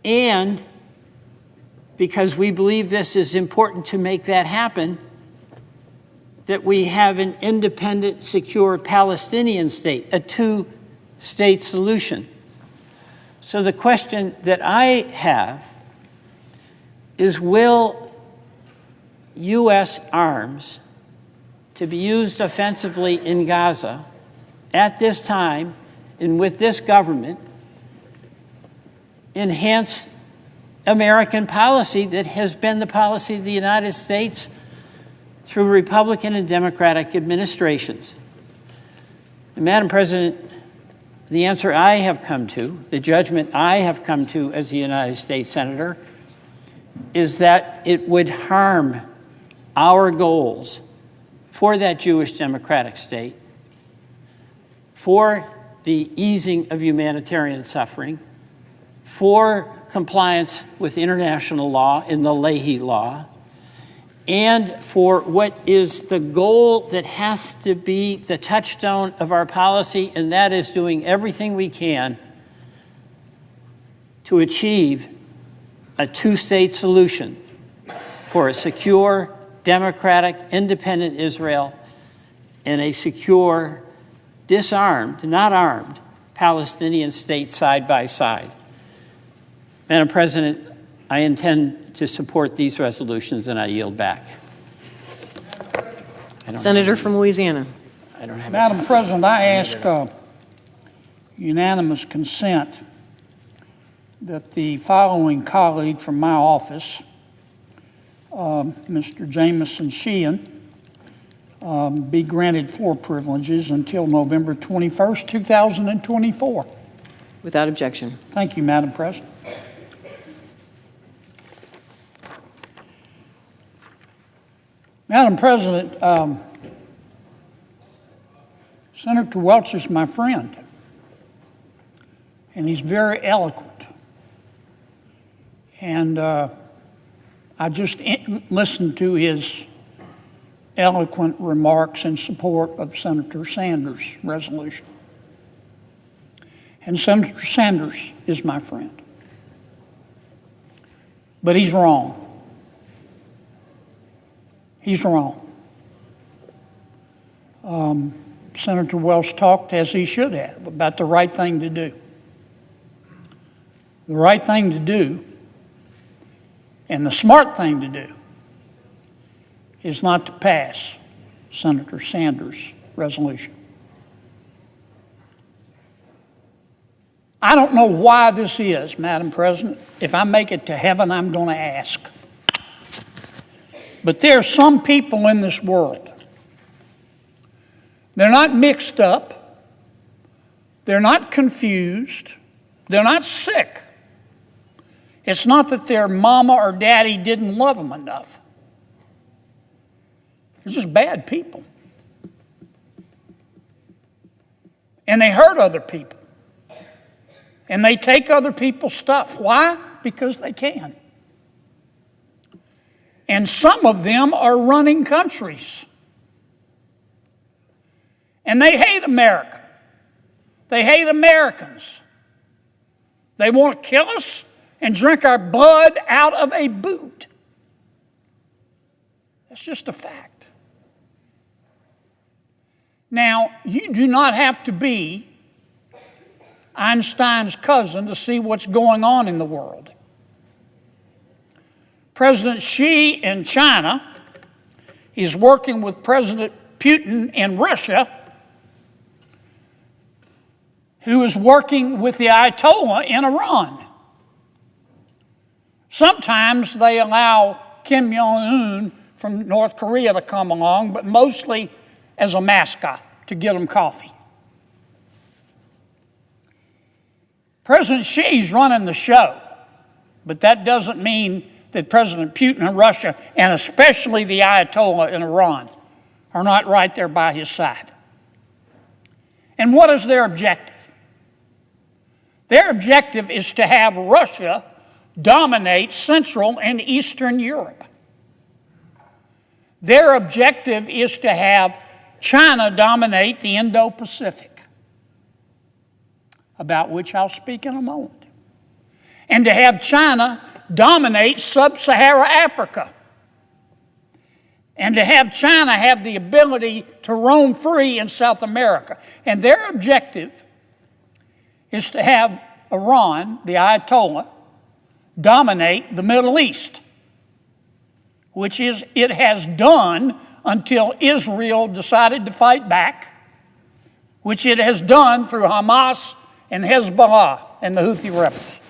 and because we believe this is important to make that happen, that we have an independent, secure Palestinian state, a 2-state solution. So the question that I have is, will U.S. arms to be used offensively in Gaza at this time and with this government enhance American policy that has been the policy of the United States through Republican and Democratic administrations? And Madam President, the answer I have come to, the judgment I have come to as a United States Senator, is that it would harm our goals for that Jewish democratic state, for the easing of humanitarian suffering, for compliance with international law in the Leahy Law, and for what is the goal that has to be the touchstone of our policy, and that is doing everything we can to achieve a 2-state solution for a secure, democratic, independent Israel and a secure, disarmed, not armed, Palestinian state side by side. Madam President, I intend to support these resolutions, and I yield back. Senator from Louisiana. Madam President, I ask unanimous consent that the following colleague from my office, Mr. Jameson Sheehan, be granted 4 privileges until November 21st, 2024. Without objection. Thank you, Madam President. Madam President, Senator Welch is my friend, and he's very eloquent. And I just listened to his eloquent remarks in support of Senator Sanders' resolution. And Senator Sanders is my friend. But he's wrong. He's wrong. Senator Welch talked, as he should have, about the right thing to do. The right thing to do and the smart thing to do is not to pass Senator Sanders' resolution. I don't know why this is, Madam President. If I make it to heaven, I'm going to ask. But there are some people in this world. They're not mixed up. They're not confused. They're not sick. It's not that their mama or daddy didn't love them enough. They're just bad people. And they hurt other people. And they take other people's stuff. Why? Because they can. And some of them are running countries. And they hate America. They hate Americans. They want to kill us and drink our blood out of a boot. That's just a fact. Now, you do not have to be Einstein's cousin to see what's going on in the world. President Xi in China is working with President Putin in Russia, who is working with the Ayatollah in Iran. Sometimes they allow Kim Jong-un from North Korea to come along, but mostly as a mascot to get them coffee. President Xi's running the show, but that doesn't mean that President Putin in Russia, and especially the Ayatollah in Iran, are not right there by his side. And what is their objective? Their objective is to have Russia dominate Central and Eastern Europe. Their objective is to have China dominate the Indo-Pacific, about which I'll speak in a moment, and to have China dominate Sub-Saharan Africa, and to have China have the ability to roam free in South America. And their objective is to have Iran, the Ayatollah, dominate the Middle East, which is it has done until Israel decided to fight back, which it has done through Hamas and Hezbollah and the Houthi rebels.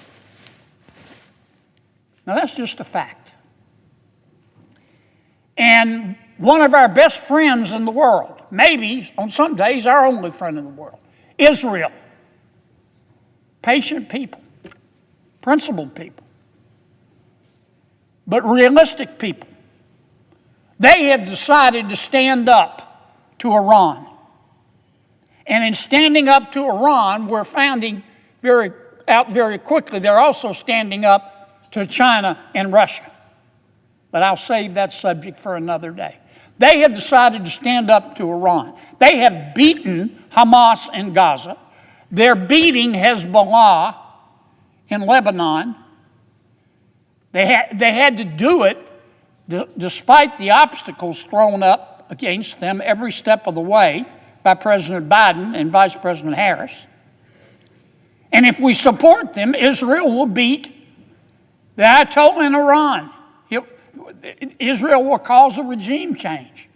Now that's just a fact. And one of our best friends in the world, maybe on some days our only friend in the world, Israel. Patient people, principled people, but realistic people. They have decided to stand up to Iran. And in standing up to Iran, we're finding out very quickly they're also standing up to China and Russia. But I'll save that subject for another day. They have decided to stand up to Iran. They have beaten Hamas in Gaza. They're beating Hezbollah in Lebanon. They had to do it despite the obstacles thrown up against them every step of the way by President Biden and Vice President Harris. And if we support them, Israel will beat the Ayatollah in Iran. Israel will cause a regime change.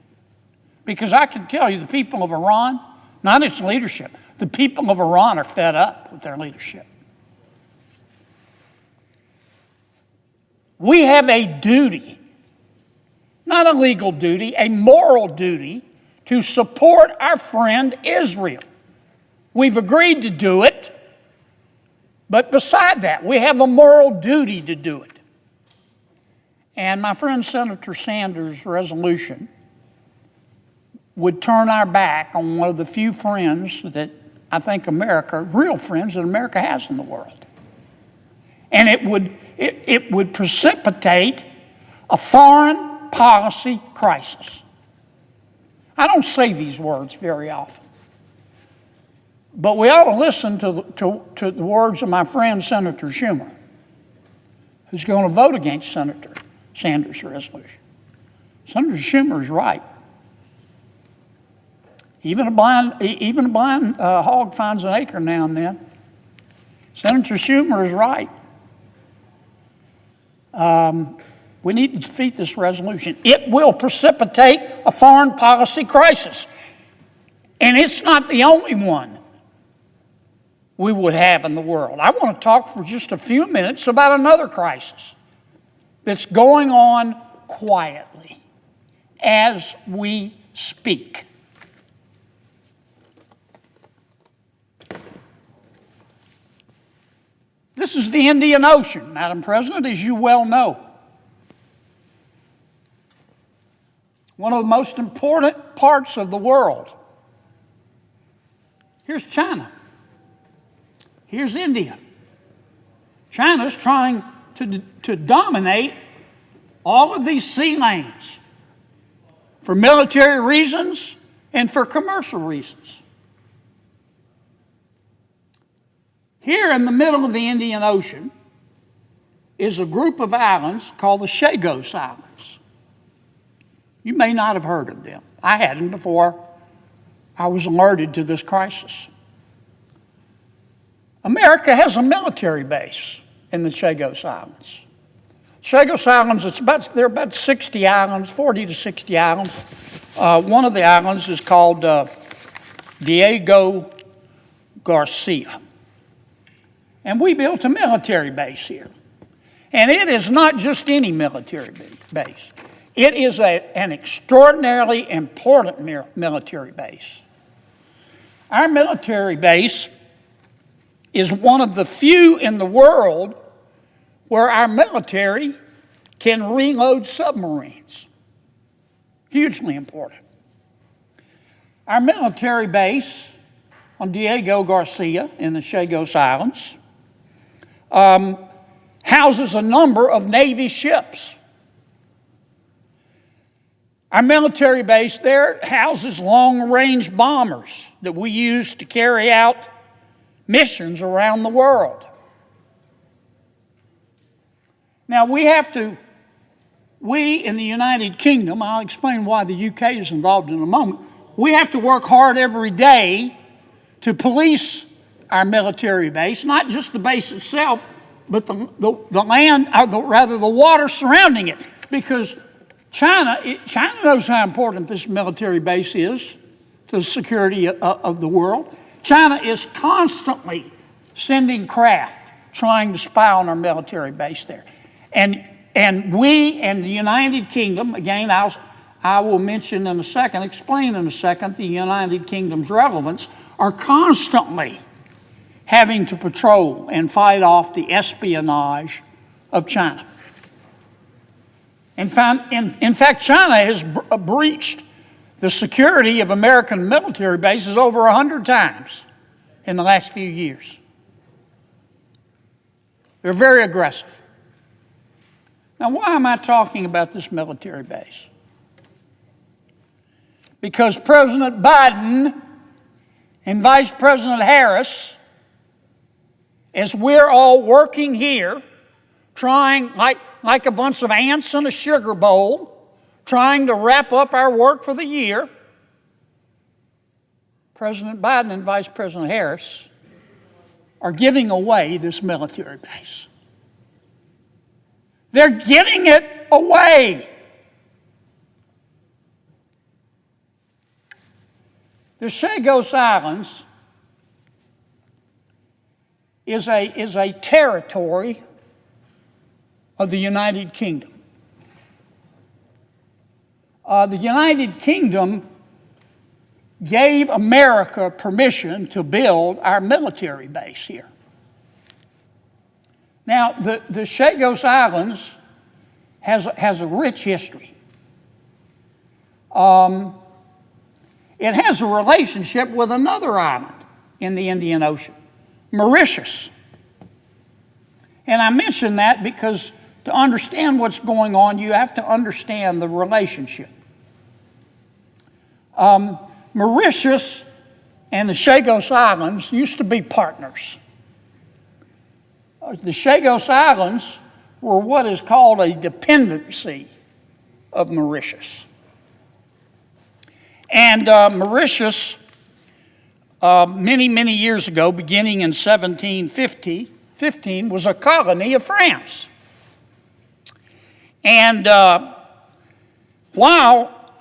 Because I can tell you, the people of Iran, not its leadership, the people of Iran are fed up with their leadership. We have a duty, not a legal duty, a moral duty to support our friend Israel. We've agreed to do it, but beside that, we have a moral duty to do it. And my friend Senator Sanders' resolution would turn our back on one of the few friends that I think America, real friends that America has in the world. And it would precipitate a foreign policy crisis. I don't say these words very often. But we ought to listen to the words of my friend Senator Schumer, who's going to vote against Senator Sanders' resolution. Senator Schumer is right. Even a blind hog finds an acre now and then. Senator Schumer is right. We need to defeat this resolution. It will precipitate a foreign policy crisis. And it's not the only one we would have in the world. I want to talk for just a few minutes about another crisis that's going on quietly as we speak. This is the Indian Ocean, Madam President, as you well know. One of the most important parts of the world. Here's China. Here's India. China's trying to dominate all of these sea lanes for military reasons and for commercial reasons. Here in the middle of the Indian Ocean is a group of islands called the Chagos Islands. You may not have heard of them. I hadn't before I was alerted to this crisis. America has a military base in the Chagos Islands. Chagos Islands, there are about 60 islands, 40 to 60 islands. One of the islands is called Diego Garcia. And we built a military base here. And it is not just any military base. It is an extraordinarily important military base. Our military base is one of the few in the world where our military can reload submarines. Hugely important. Our military base on Diego Garcia in the Chagos Islands houses a number of Navy ships. Our military base there houses long-range bombers that we use to carry out missions around the world. Now we in the United Kingdom, I'll explain why the UK is involved in a moment, we have to work hard every day to police our military base, not just the base itself, but the land, or rather the water surrounding it, because China knows how important this military base is to the security of the world. China is constantly sending craft trying to spy on our military base there. And we and the United Kingdom, again, I will mention in a second, explain in a second, the United Kingdom's relevance, are constantly having to patrol and fight off the espionage of China. In fact, China has breached the security of American military bases over 100 times in the last few years. They're very aggressive. Now, why am I talking about this military base? Because President Biden and Vice President Harris, as we're all working here, trying like a bunch of ants in a sugar bowl, trying to wrap up our work for the year, President Biden and Vice President Harris are giving away this military base. They're giving it away. The Chagos Islands is a territory of the United Kingdom. The United Kingdom gave America permission to build our military base here. Now, the Chagos Islands has a rich history. It has a relationship with another island in the Indian Ocean, Mauritius. And I mention that because to understand what's going on, you have to understand the relationship. Mauritius and the Chagos Islands used to be partners. The Chagos Islands were what is called a dependency of Mauritius. And Mauritius, many, many years ago, beginning in 1715, was a colony of France. And while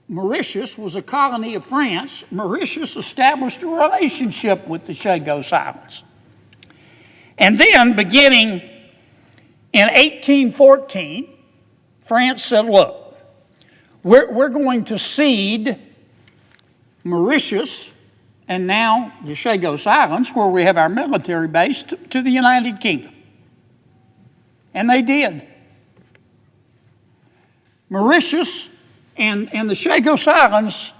Mauritius was a colony of France, Mauritius established a relationship with the Chagos Islands. And then, beginning in 1814, France said, look, we're going to cede Mauritius and now the Chagos Islands, where we have our military base, to the United Kingdom. And they did. Mauritius and the Chagos Islands,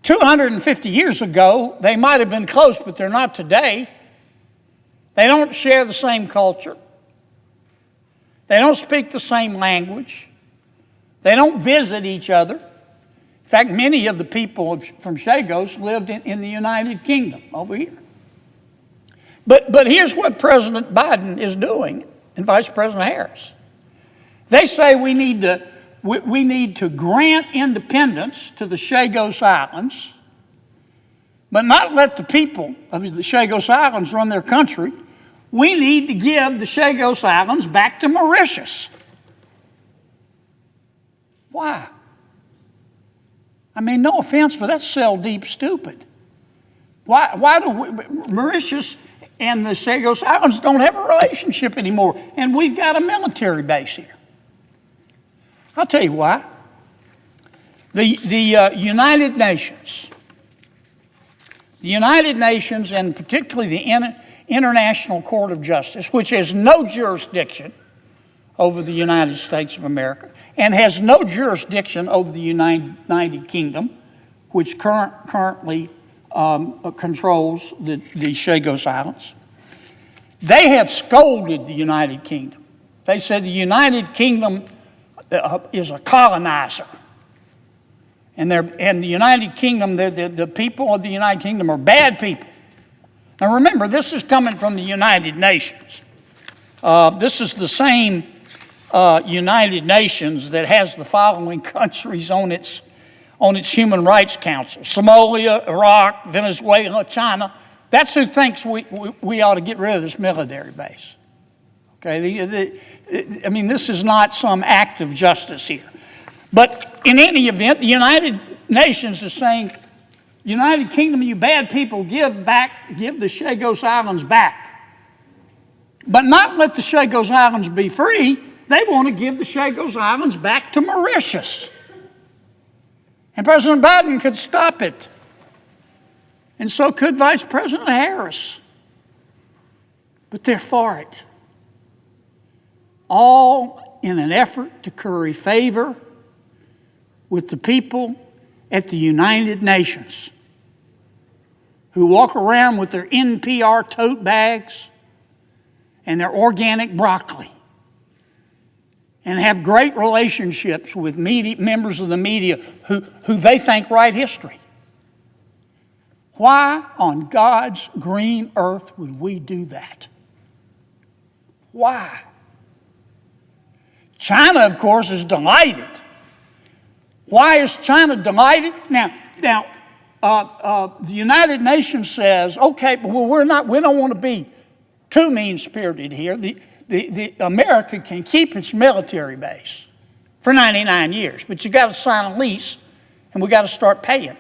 250 years ago, they might have been close, but they're not today. They don't share the same culture. They don't speak the same language. They don't visit each other. In fact, many of the people from Chagos lived in the United Kingdom over here. But here's what President Biden is doing and Vice President Harris. They say we need to grant independence to the Chagos Islands, but not let the people of the Chagos Islands run their country. We need to give the Chagos Islands back to Mauritius. Why? I mean, no offense, but that's cell deep stupid. Why do Mauritius and the Chagos Islands don't have a relationship anymore, and we've got a military base here? I'll tell you why. The United Nations, and particularly the International Court of Justice, which has no jurisdiction over the United States of America and has no jurisdiction over the United Kingdom, which currently controls the Chagos Islands. They have scolded the United Kingdom. They said the United Kingdom is a colonizer. And the United Kingdom, the people of the United Kingdom are bad people. Now remember, this is coming from the United Nations. This is the same United Nations that has the following countries on its Human Rights Council: Somalia, Iraq, Venezuela, China. That's who thinks we ought to get rid of this military base. Okay, I mean, this is not some act of justice here. But in any event, the United Nations is saying, United Kingdom, you bad people, give the Chagos Islands back. But not let the Chagos Islands be free. They want to give the Chagos Islands back to Mauritius. And President Biden could stop it. And so could Vice President Harris. But they're for it. All in an effort to curry favor with the people at the United Nations, who walk around with their NPR tote bags and their organic broccoli and have great relationships with members of the media who they think write history. Why on God's green earth would we do that? Why? China, of course, is delighted. Why is China delighted? Now, the United Nations says, okay, well, we don't want to be too mean-spirited here. The America can keep its military base for 99 years, but you got to sign a lease, and we got to start paying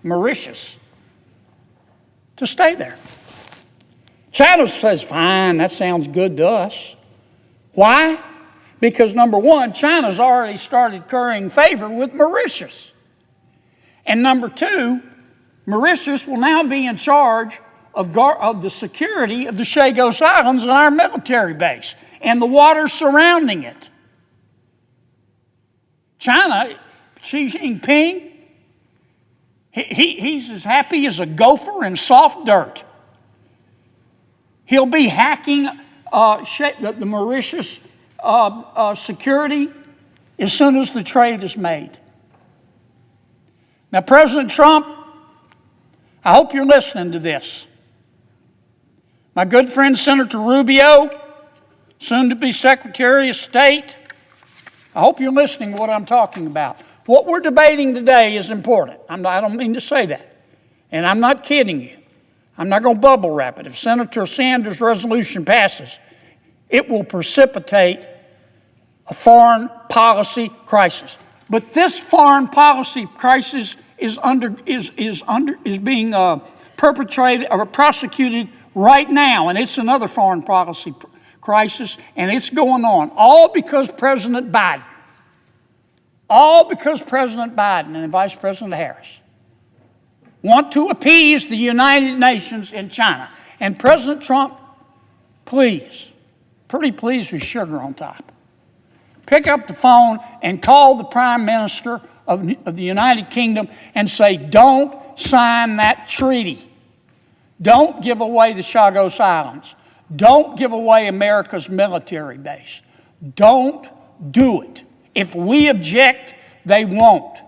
Mauritius to stay there. China says, fine, that sounds good to us. Why? Because number one, China's already started currying favor with Mauritius. And number two, Mauritius will now be in charge of the security of the Chagos Islands and our military base and the waters surrounding it. China, Xi Jinping, he's as happy as a gopher in soft dirt. He'll be hacking the Mauritius security as soon as the trade is made. Now, President Trump, I hope you're listening to this. My good friend Senator Rubio, soon to be Secretary of State, I hope you're listening to what I'm talking about. What we're debating today is important. I don't mean to say that. And I'm not kidding you. I'm not going to bubble wrap it. If Senator Sanders' resolution passes, it will precipitate a foreign policy crisis. But this foreign policy crisis is being perpetrated or prosecuted right now, and it's another foreign policy crisis, and it's going on, all because President Biden. All because President Biden and Vice President Harris want to appease the United Nations and China. And President Trump, please, pretty please with sugar on top, pick up the phone and call the Prime Minister of the United Kingdom and say, don't sign that treaty. Don't give away the Chagos Islands. Don't give away America's military base. Don't do it. If we object, they won't.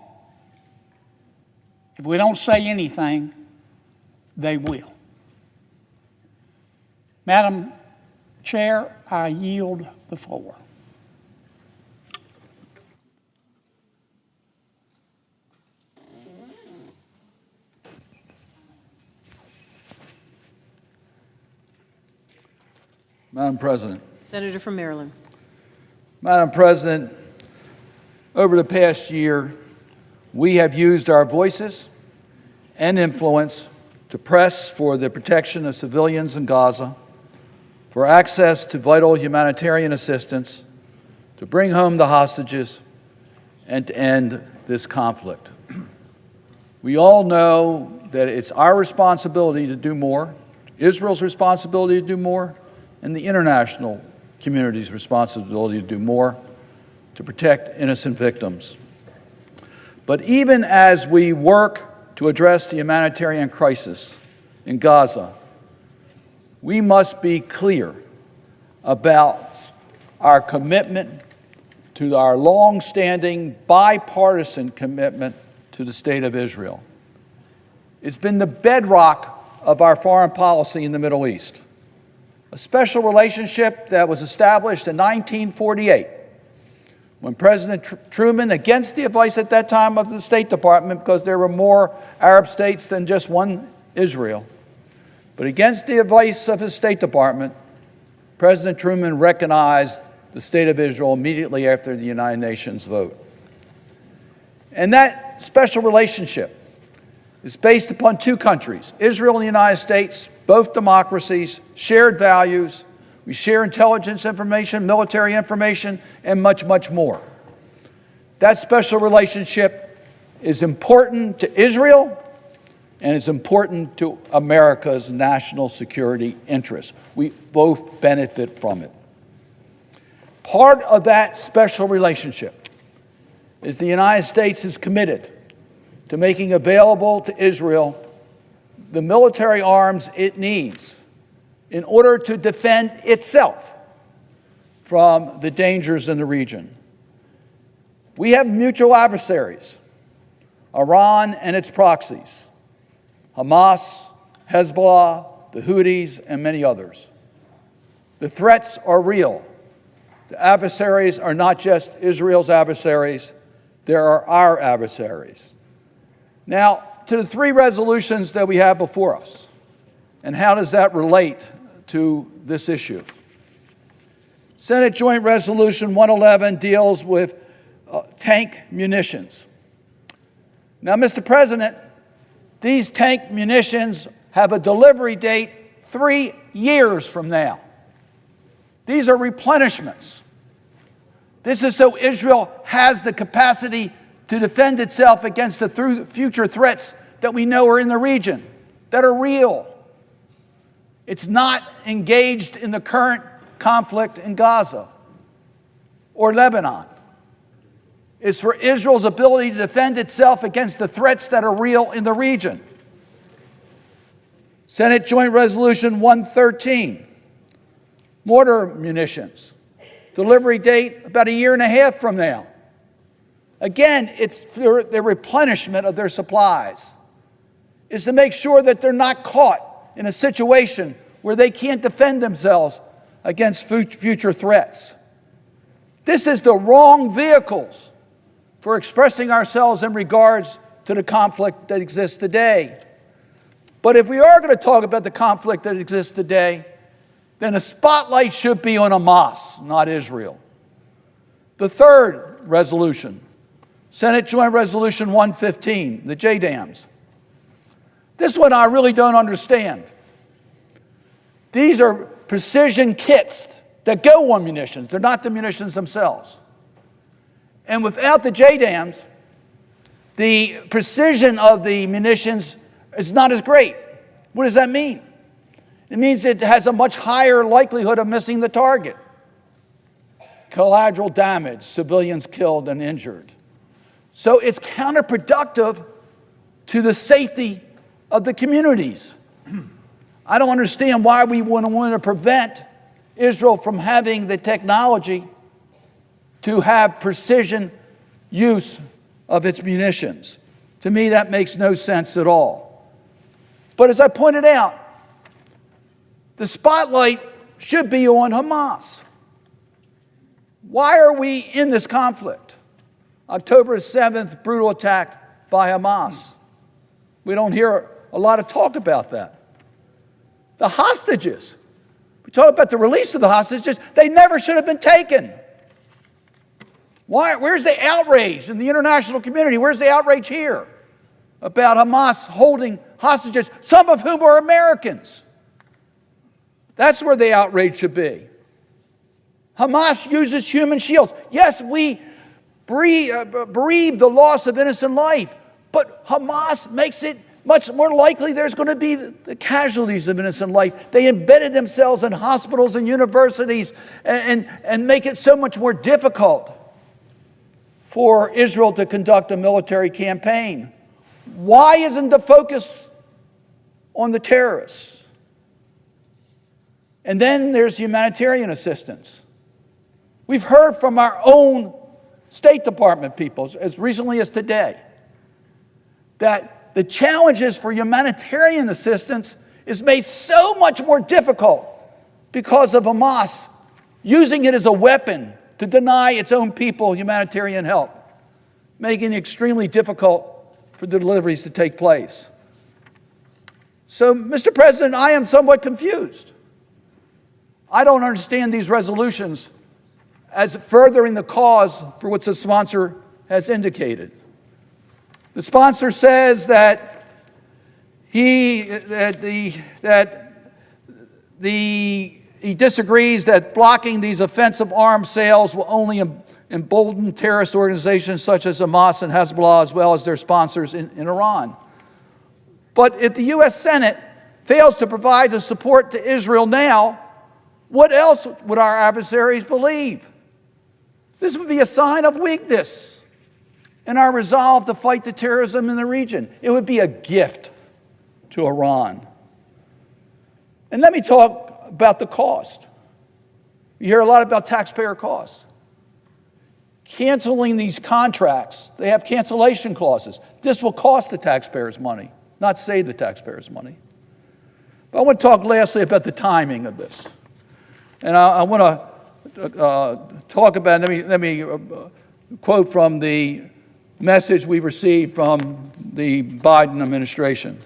If we don't say anything, they will. Madam Chair, I yield the floor. Madam President. Senator from Maryland. Madam President, over the past year, we have used our voices and influence to press for the protection of civilians in Gaza, for access to vital humanitarian assistance, to bring home the hostages, and to end this conflict. We all know that it's our responsibility to do more, Israel's responsibility to do more, and the international community's responsibility to do more to protect innocent victims. But even as we work to address the humanitarian crisis in Gaza, we must be clear about our commitment to our long-standing bipartisan commitment to the State of Israel. It's been the bedrock of our foreign policy in the Middle East. A special relationship that was established in 1948 when President Truman, against the advice at that time of the State Department, because there were more Arab states than just one Israel, but against the advice of his State Department, President Truman recognized the State of Israel immediately after the United Nations vote. And that special relationship is based upon two countries, Israel and the United States, both democracies, shared values. We share intelligence information, military information, and much, much more. That special relationship is important to Israel, and it's important to America's national security interests. We both benefit from it. Part of that special relationship is the United States is committed to making available to Israel the military arms it needs in order to defend itself from the dangers in the region. We have mutual adversaries, Iran and its proxies, Hamas, Hezbollah, the Houthis, and many others. The threats are real. The adversaries are not just Israel's adversaries, they are our adversaries. Now, to the three resolutions that we have before us, and how does that relate to this issue? Senate Joint Resolution 111 deals with tank munitions. Now, Mr. President, these tank munitions have a delivery date 3 years from now. These are replenishments. This is so Israel has the capacity to defend itself against the future threats that we know are in the region, that are real. It's not engaged in the current conflict in Gaza or Lebanon. It's for Israel's ability to defend itself against the threats that are real in the region. Senate Joint Resolution 113, mortar munitions, delivery date about 1.5 years from now. Again, it's for the replenishment of their supplies. is to make sure that they're not caught in a situation where they can't defend themselves against future threats. This is the wrong vehicles for expressing ourselves in regards to the conflict that exists today. But if we are going to talk about the conflict that exists today, then the spotlight should be on Hamas, not Israel. The third resolution, Senate Joint Resolution 115, the JDAMs. This one I really don't understand. These are precision kits that go on munitions. They're not the munitions themselves. And without the JDAMs, the precision of the munitions is not as great. What does that mean? It means it has a much higher likelihood of missing the target. Collateral damage, civilians killed and injured. So it's counterproductive to the safety of the communities. I don't understand why we want to prevent Israel from having the technology to have precision use of its munitions. To me, that makes no sense at all. But as I pointed out, the spotlight should be on Hamas. Why are we in this conflict? October 7th, brutal attack by Hamas. We don't hear a lot of talk about that. The hostages. We talk about the release of the hostages. They never should have been taken. Why? Where's the outrage in the international community? Where's the outrage here about Hamas holding hostages, some of whom are Americans? That's where the outrage should be. Hamas uses human shields. Yes, we bereave the loss of innocent life, but Hamas makes it much more likely there's going to be the casualties of innocent life. They embedded themselves in hospitals and universities and make it so much more difficult for Israel to conduct a military campaign. Why isn't the focus on the terrorists? And then there's humanitarian assistance. We've heard from our own State Department people, as recently as today, that the challenges for humanitarian assistance is made so much more difficult because of Hamas using it as a weapon to deny its own people humanitarian help, making it extremely difficult for the deliveries to take place. So, Mr. President, I am somewhat confused. I don't understand these resolutions as furthering the cause for which the sponsor has indicated. The sponsor says that he disagrees that blocking these offensive arms sales will only embolden terrorist organizations such as Hamas and Hezbollah, as well as their sponsors in Iran. But if the U.S. Senate fails to provide the support to Israel now, what else would our adversaries believe? This would be a sign of weakness in our resolve to fight the terrorism in the region. It would be a gift to Iran. And let me talk about the cost. You hear a lot about taxpayer costs. Canceling these contracts, they have cancellation clauses. This will cost the taxpayers money, not save the taxpayers money. But I want to talk lastly about the timing of this. And I want to talk about, let me quote from the message we received from the Biden administration.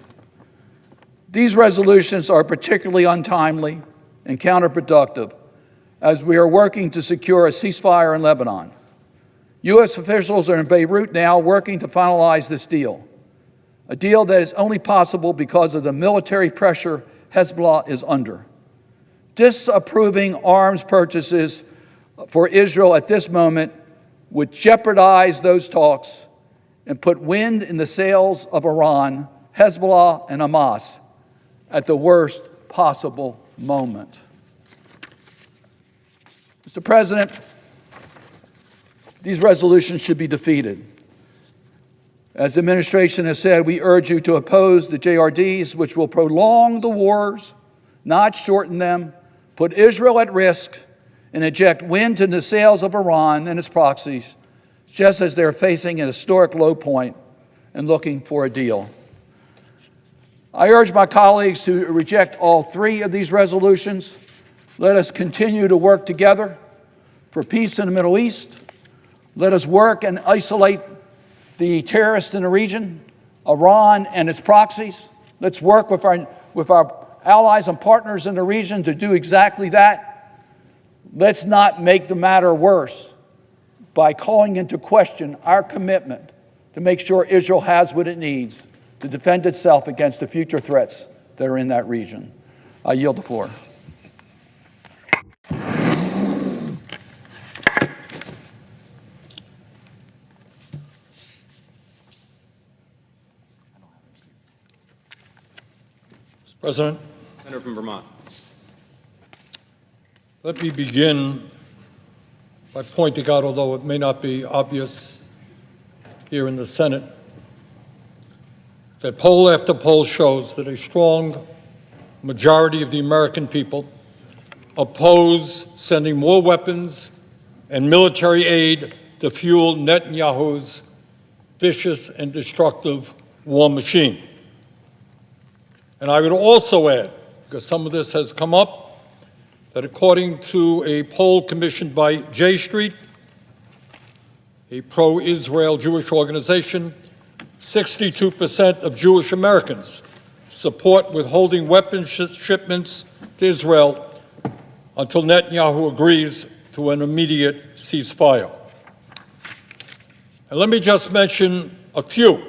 These resolutions are particularly untimely and counterproductive as we are working to secure a ceasefire in Lebanon. U.S. officials are in Beirut now working to finalize this deal, a deal that is only possible because of the military pressure Hezbollah is under. Disapproving arms purchases for Israel at this moment would jeopardize those talks and put wind in the sails of Iran, Hezbollah, and Hamas at the worst possible moment. Mr. President, these resolutions should be defeated. As the administration has said, we urge you to oppose the JRDs, which will prolong the wars, not shorten them, put Israel at risk, and inject wind in the sails of Iran and its proxies, just as they're facing an historic low point and looking for a deal. I urge my colleagues to reject all three of these resolutions. Let us continue to work together for peace in the Middle East. Let us work and isolate the terrorists in the region, Iran and its proxies. Let's work with our allies and partners in the region to do exactly that. Let's not make the matter worse by calling into question our commitment to make sure Israel has what it needs to defend itself against the future threats that are in that region. I yield the floor. Mr. President. Senator from Vermont. Let me begin by pointing out, although it may not be obvious here in the Senate, that poll after poll shows that a strong majority of the American people oppose sending more weapons and military aid to fuel Netanyahu's vicious and destructive war machine. And I would also add, because some of this has come up, that according to a poll commissioned by J Street, a pro-Israel Jewish organization, 62% of Jewish Americans support withholding weapons shipments to Israel until Netanyahu agrees to an immediate ceasefire. And let me just mention a few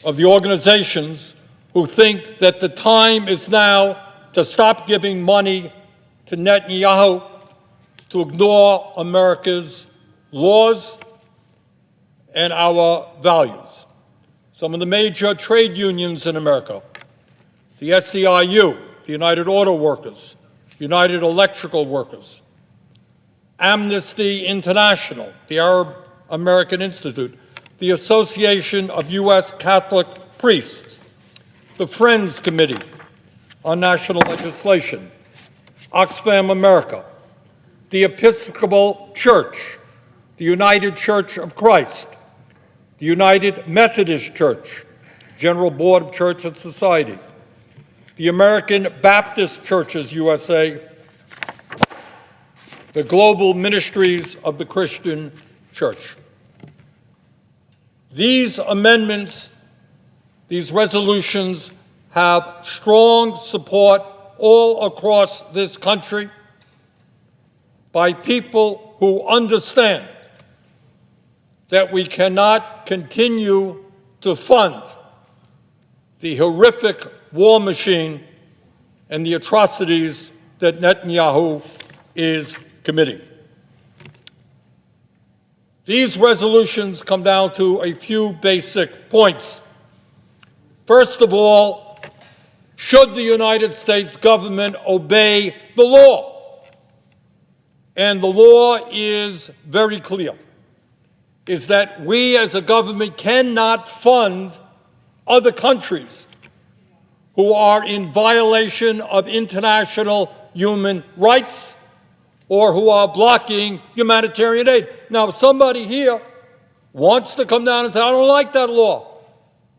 of the organizations who think that the time is now to stop giving money to Netanyahu, to ignore America's laws and our values. Some of the major trade unions in America, the SEIU, the United Auto Workers, United Electrical Workers, Amnesty International, the Arab American Institute, the Association of U.S. Catholic Priests, the Friends Committee on National Legislation, Oxfam America, the Episcopal Church, the United Church of Christ, the United Methodist Church, General Board of Church and Society, the American Baptist Churches USA, the Global Ministries of the Christian Church. These amendments, these resolutions have strong support all across this country by people who understand that we cannot continue to fund the horrific war machine and the atrocities that Netanyahu is committing. These resolutions come down to a few basic points. First of all, should the United States government obey the law? And the law is very clear, is that we as a government cannot fund other countries who are in violation of international human rights or who are blocking humanitarian aid. Now, if somebody here wants to come down and say, I don't like that law.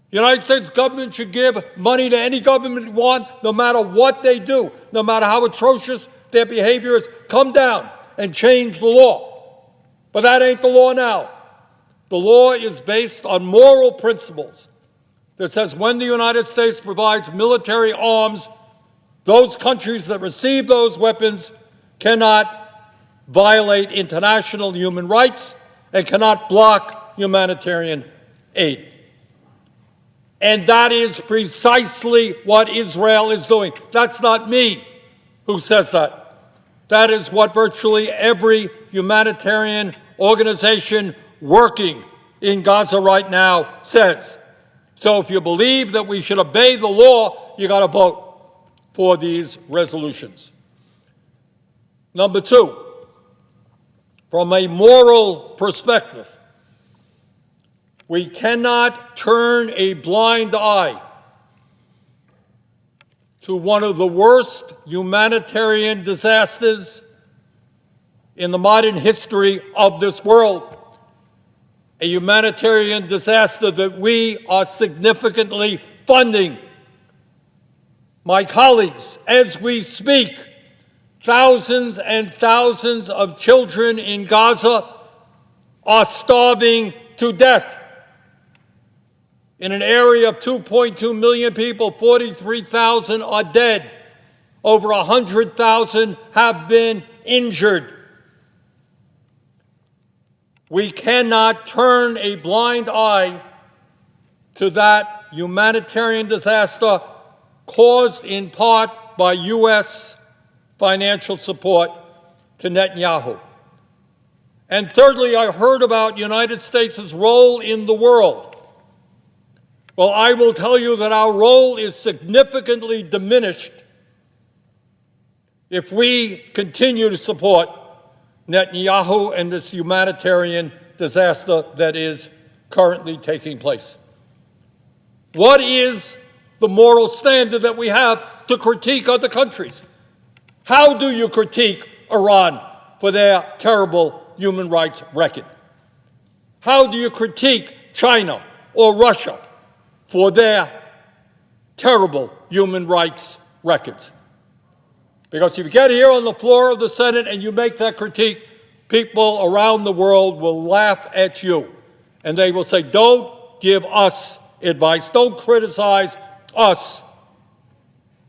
The United States government should give money to any government they want, no matter what they do, no matter how atrocious their behavior is, come down and change the law. But that ain't the law now. The law is based on moral principles that says when the United States provides military arms, those countries that receive those weapons cannot violate international human rights and cannot block humanitarian aid. And that is precisely what Israel is doing. That's not me who says that. That is what virtually every humanitarian organization working in Gaza right now says. So if you believe that we should obey the law, you got to vote for these resolutions. Number two, from a moral perspective, we cannot turn a blind eye to one of the worst humanitarian disasters in the modern history of this world, a humanitarian disaster that we are significantly funding My colleagues, as we speak, thousands and thousands of children in Gaza are starving to death. In an area of 2.2 million people, 43,000 are dead. Over 100,000 have been injured. We cannot turn a blind eye to that humanitarian disaster caused in part by U.S. financial support to Netanyahu. And thirdly, I heard about the United States' role in the world. Well, I will tell you that our role is significantly diminished if we continue to support Netanyahu and this humanitarian disaster that is currently taking place. What is the moral standard that we have to critique other countries? How do you critique Iran for their terrible human rights record? How do you critique China or Russia for their terrible human rights records? Because if you get here on the floor of the Senate and you make that critique, people around the world will laugh at you. And they will say, don't give us advice, don't criticize us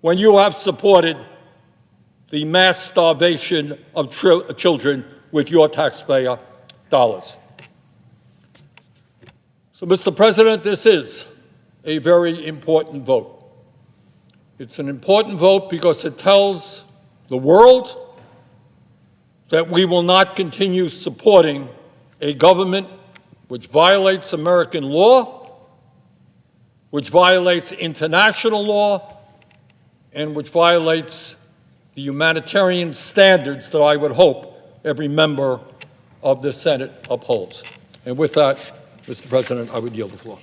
when you have supported the mass starvation of children with your taxpayer dollars. So, Mr. President, this is a very important vote. It's an important vote because it tells the world that we will not continue supporting a government which violates American law, which violates international law, and which violates the humanitarian standards that I would hope every member of the Senate upholds. And with that, Mr. President, I would yield the floor.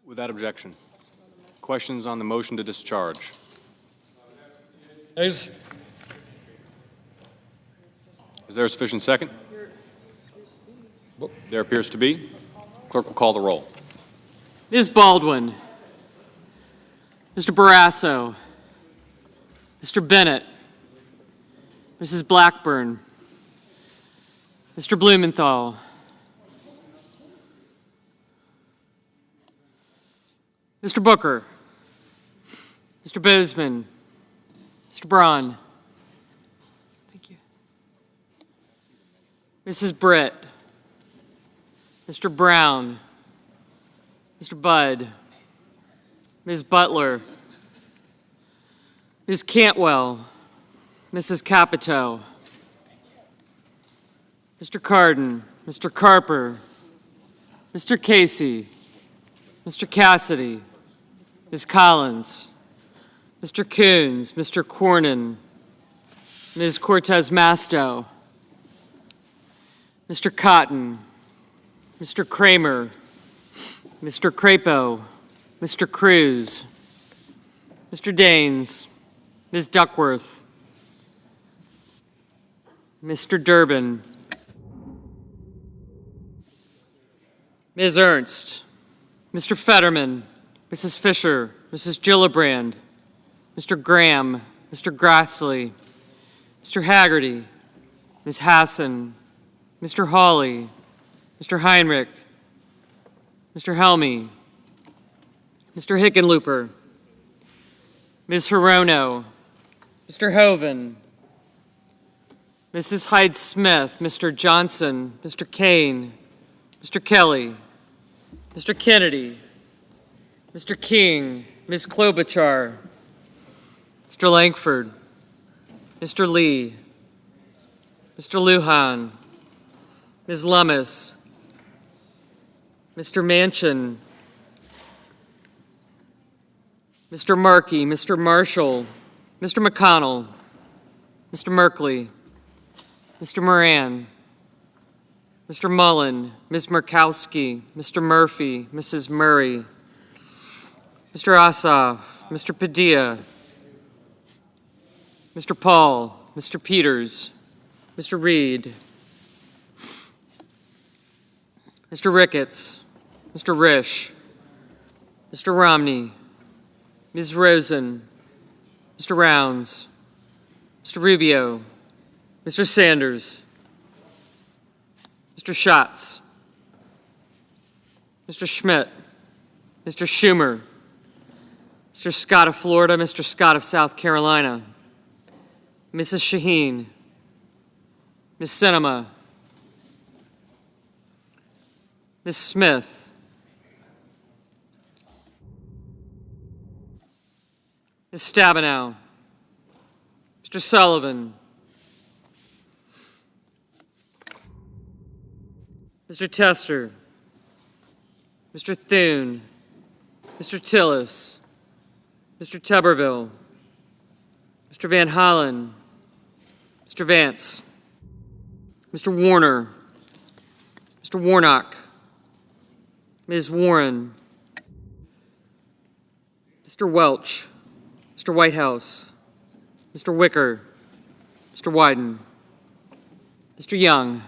Without objection. Questions on the motion to discharge? Is there a sufficient second? There appears to be. Clerk will call the roll. Ms. Baldwin. Mr. Barrasso. Mr. Bennett. Mrs. Blackburn. Mr. Blumenthal. Mr. Booker. Mr. Bozeman. Mr. Braun. Thank you. Mrs. Britt. Mr. Brown. Mr. Budd. Ms. Butler. Ms. Cantwell. Mrs. Capito. Mr. Cardin. Mr. Carper. Mr. Casey. Mr. Cassidy. Ms. Collins, Mr. Coons, Mr. Cornyn, Ms. Cortez Masto, Mr. Cotton, Mr. Kramer, Mr. Crapo, Mr. Cruz, Mr. Daines, Ms. Duckworth, Mr. Durbin, Ms. Ernst, Mr. Fetterman, Mrs. Fisher, Mrs. Gillibrand, Mr. Graham, Mr. Grassley, Mr. Haggerty, Ms. Hassan, Mr. Hawley, Mr. Heinrich, Mr. Helmy, Mr. Hickenlooper, Ms. Hirono, Mr. Hoven, Mrs. Hyde-Smith, Mr. Johnson, Mr. Kane, Mr. Kelly, Mr. Kennedy, Mr. King, Ms. Klobuchar, Mr. Langford, Mr. Lee, Mr. Lujan, Ms. Lummis, Mr. Manchin, Mr. Markey, Mr. Marshall, Mr. McConnell, Mr. Merkley, Mr. Moran, Mr. Mullen, Ms. Murkowski, Mr. Murphy, Mrs. Murray, Mr. Ossoff, Mr. Padilla, Mr. Paul, Mr. Peters, Mr. Reed, Mr. Ricketts, Mr. Risch, Mr. Romney, Ms. Rosen, Mr. Rounds, Mr. Rubio, Mr. Sanders, Mr. Schatz, Mr. Schmidt, Mr. Schumer, Mr. Scott of Florida, Mr. Scott of South Carolina, Mrs. Shaheen, Ms. Sinema, Ms. Smith, Ms. Stabenow, Mr. Sullivan, Mr. Tester, Mr. Thune, Mr. Tillis, Mr. Tuberville, Mr. Van Hollen, Mr. Vance, Mr. Warner, Mr. Warnock, Ms. Warren, Mr. Welch, Mr. Whitehouse, Mr. Wicker, Mr. Wyden, Mr. Young,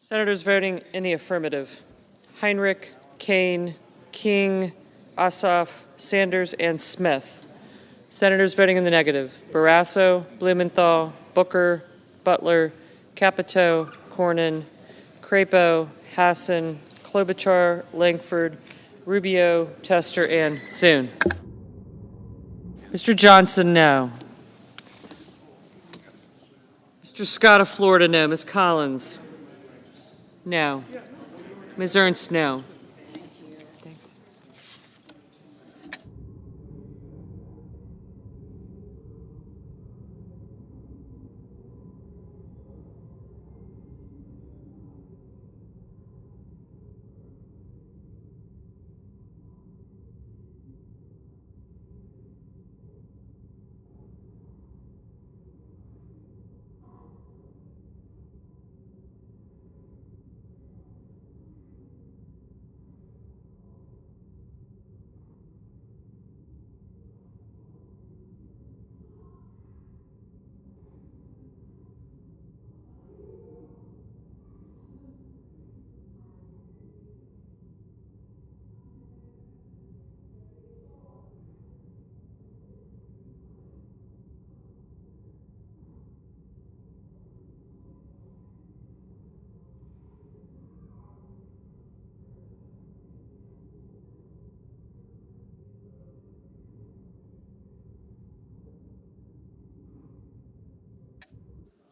Senators voting in the affirmative: Heinrich, Kane, King, Ossoff, Sanders, and Smith. Senators voting in the negative: Barrasso, Blumenthal, Booker, Butler, Capito, Cornyn, Crapo, Hassan, Klobuchar, Langford, Rubio, Tester, and Thune. Mr. Johnson, no. Mr. Scott of Florida, no. Ms. Collins, no. Ms. Ernst, no. Thanks.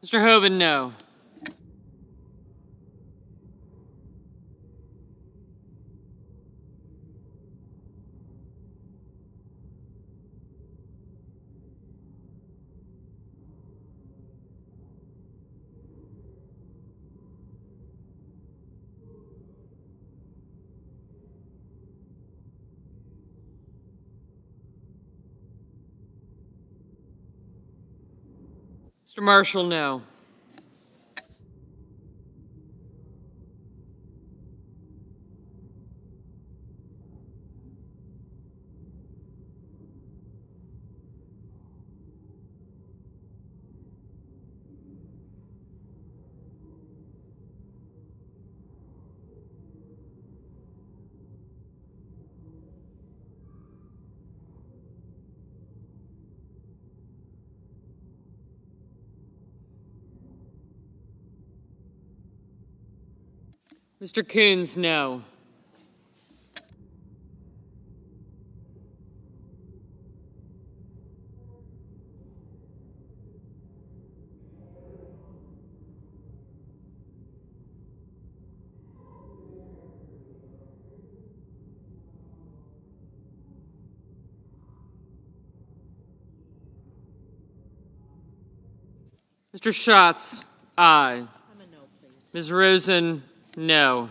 Mr. Hoven, no. Mr. Marshall, no. Mr. Coons, no. Mr. Schatz, aye. Ms. Rosen, no.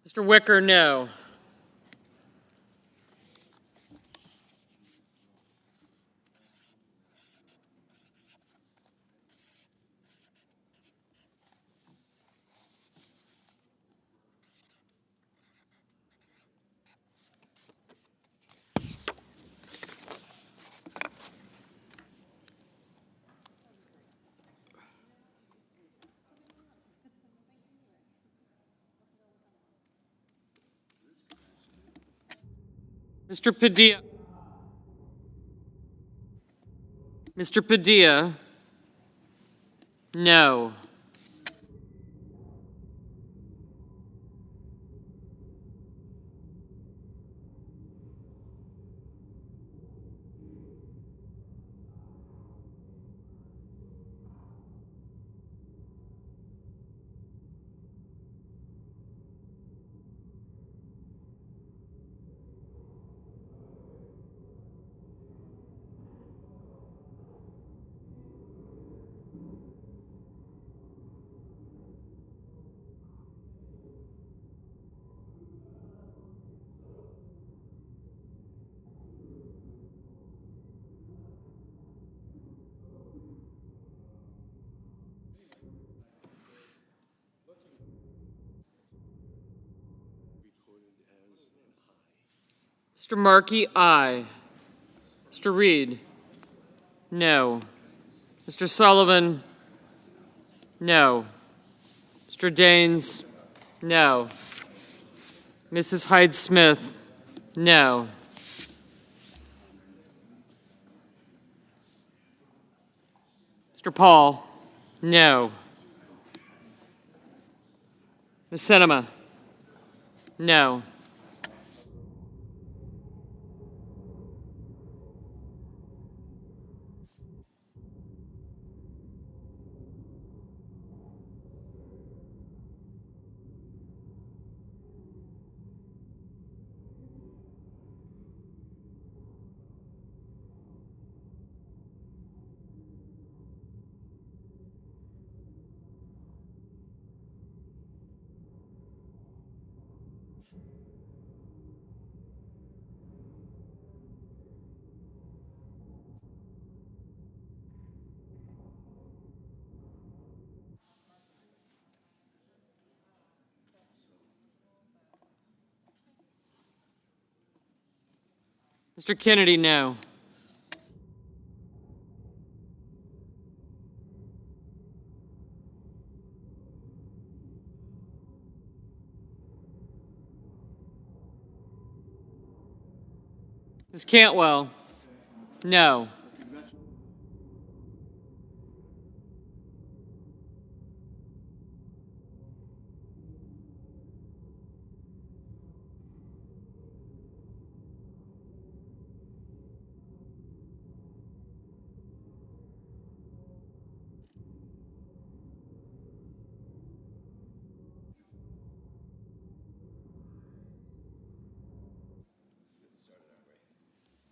Mr. Wicker, no. Mr. Padilla. Mr. Padilla, no. Mr. Markey, aye. Mr. Reed? No. Mr. Sullivan? No. Mr. Daines? No. Mrs. Hyde-Smith? No. Mr. Paul? No. Ms. Sinema? No. Mr. Kennedy, no. Ms. Cantwell? No.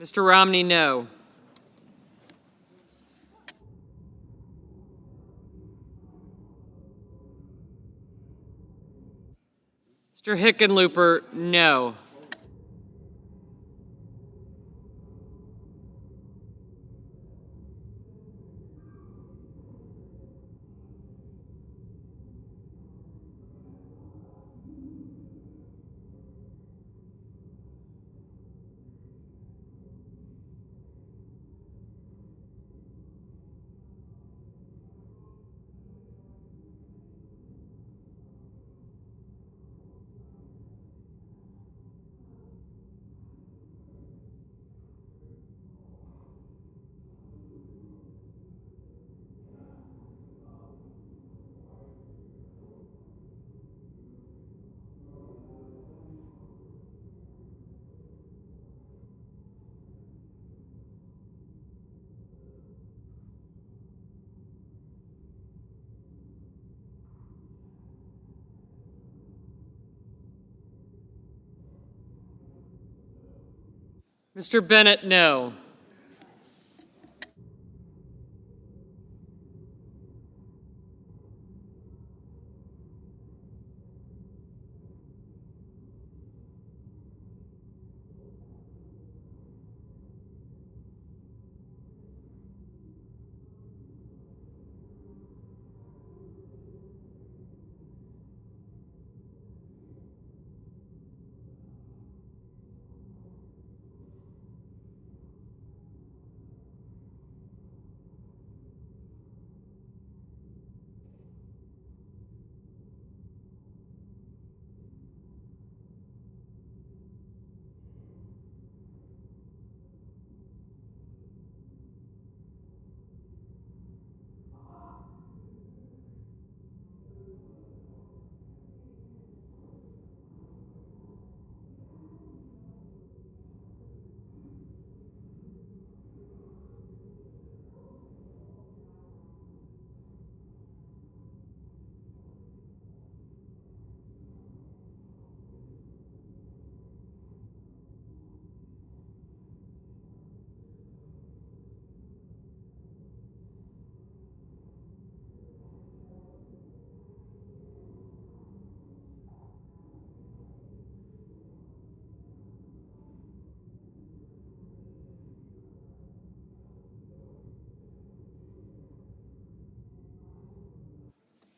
Mr. Romney, no. Mr. Hickenlooper, no. Mr. Bennett, no.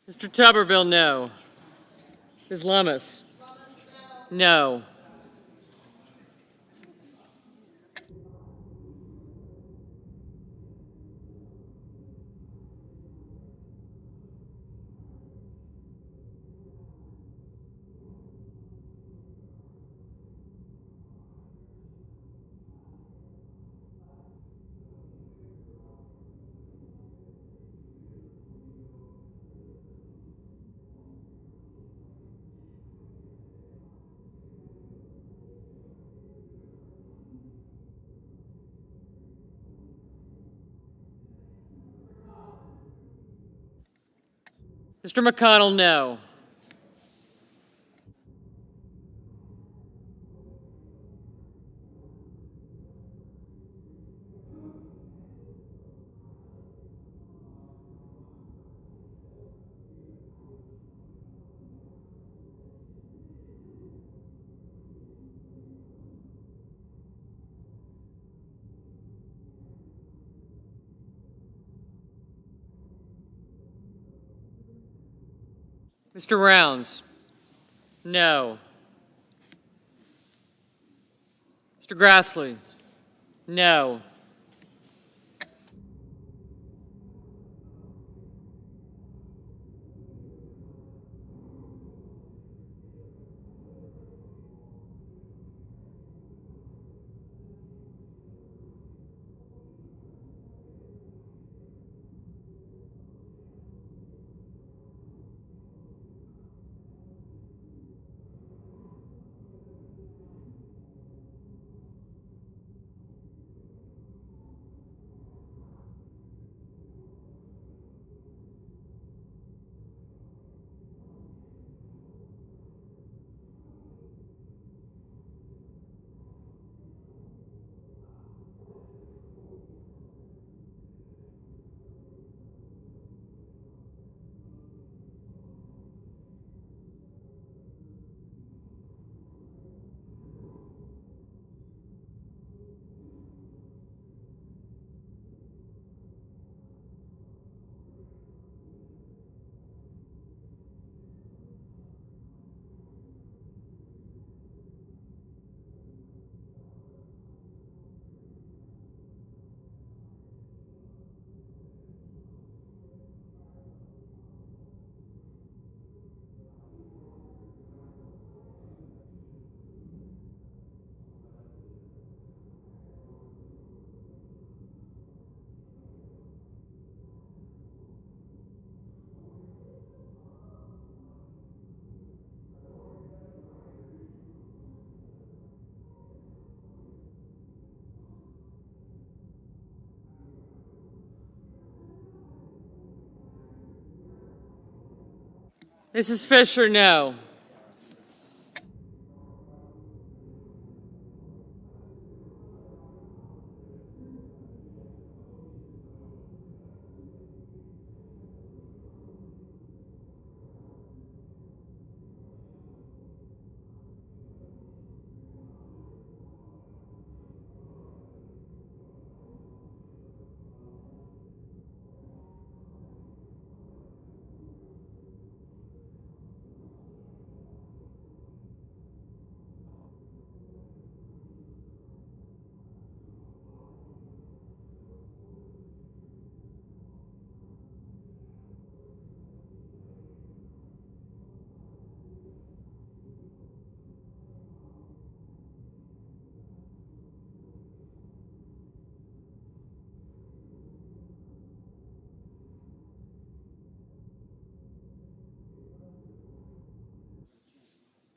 Mr. Tuberville, no. Ms. Lummis? No. Mr. McConnell, no. Mr. Rounds, no. Mr. Grassley, no. Mrs. Fisher, no.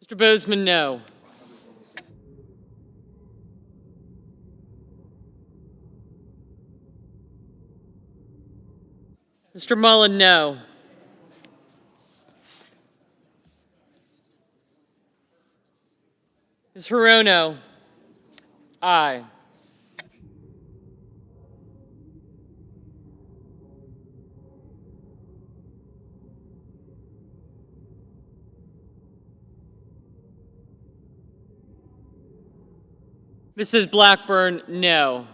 Mr. Bozeman, no. Mr. Mullen, no. Ms. Hirono, aye. Mrs. Blackburn, no.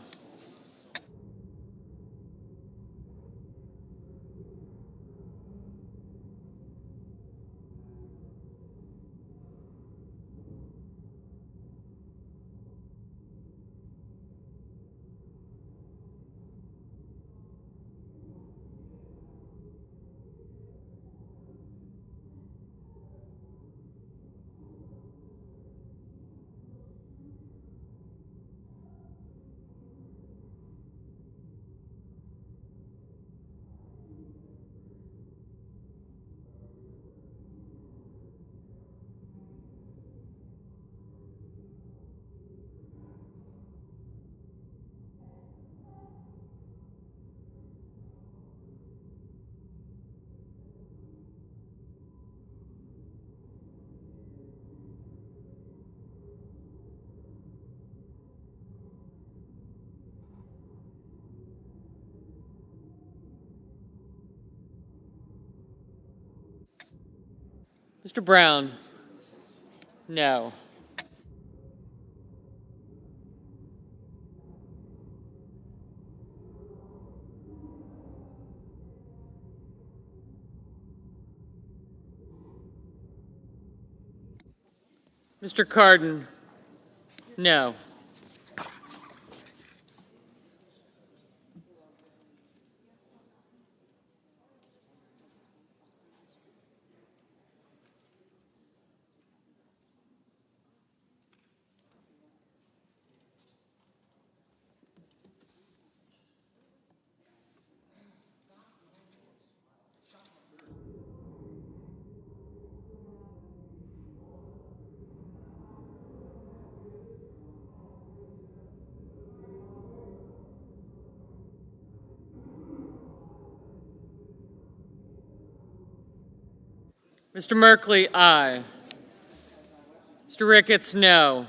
Mr. Brown? No. Mr. Cardin? No. Mr. Merkley, aye. Mr. Ricketts, no.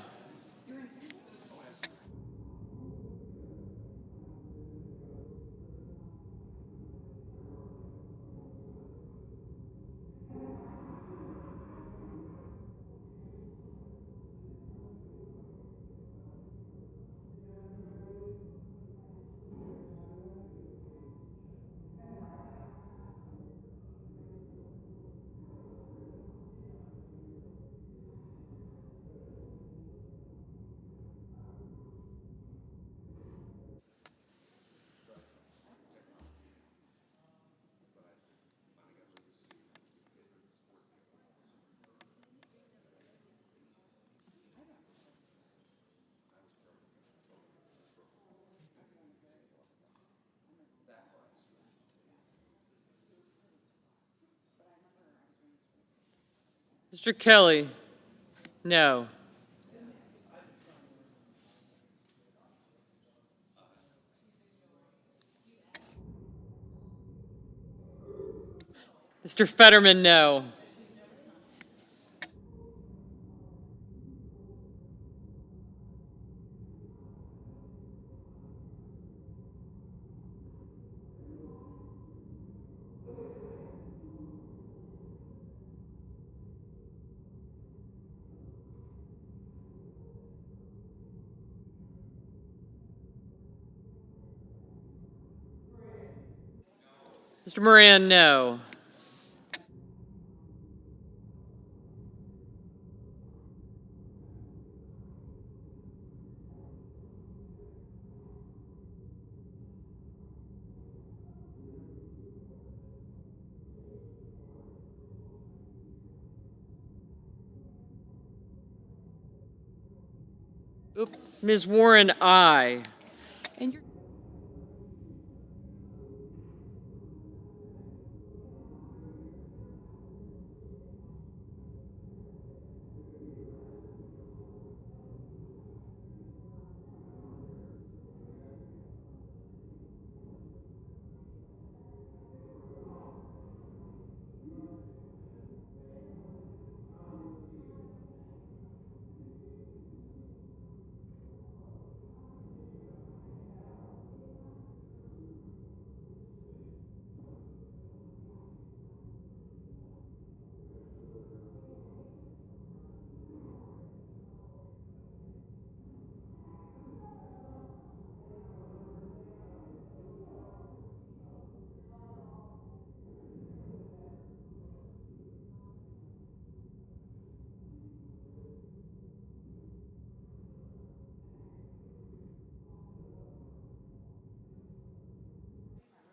Mr. Kelly, no. Mr. Fetterman, no. Mr. Moran, no. Oop. Ms. Warren, aye. And you're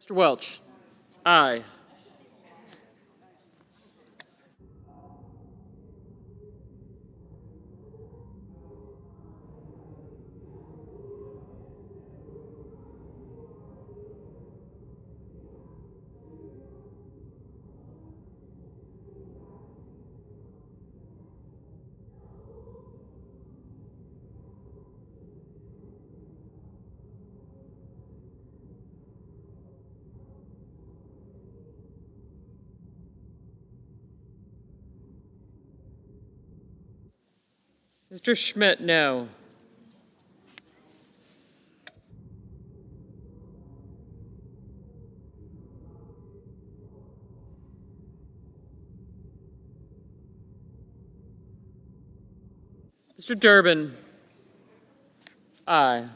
Mr. Welch, aye. Mr. Schmidt, no. Mr. Durbin? Aye.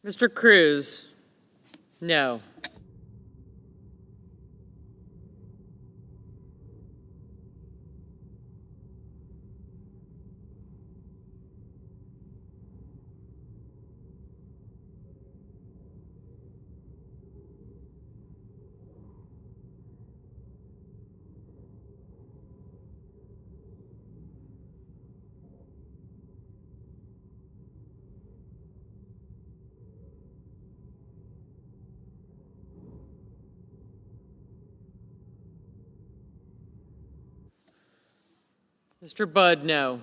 Mr. Cruz? No. Mr. Budd? No.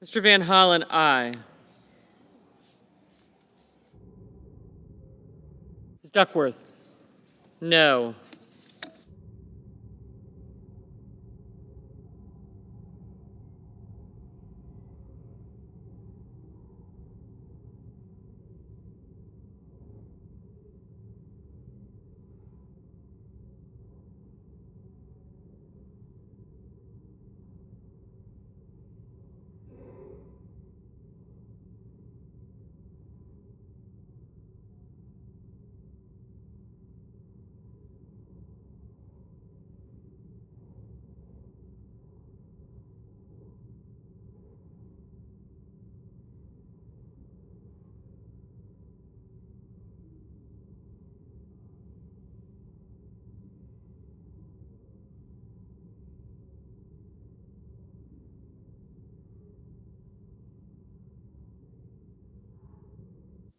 Mr. Van Hollen? Aye. Ms. Duckworth? No.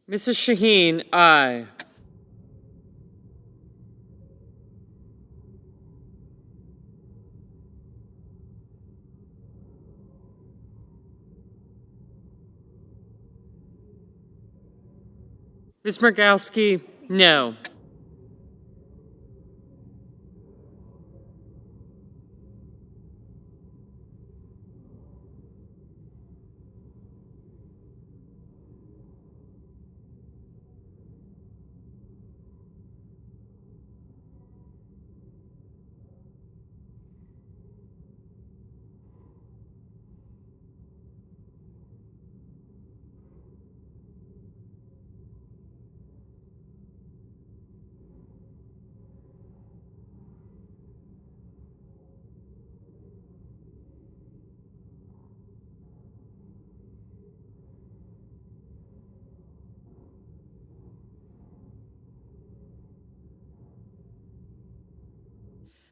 Mrs. Shaheen? Aye. Ms. Murkowski? No.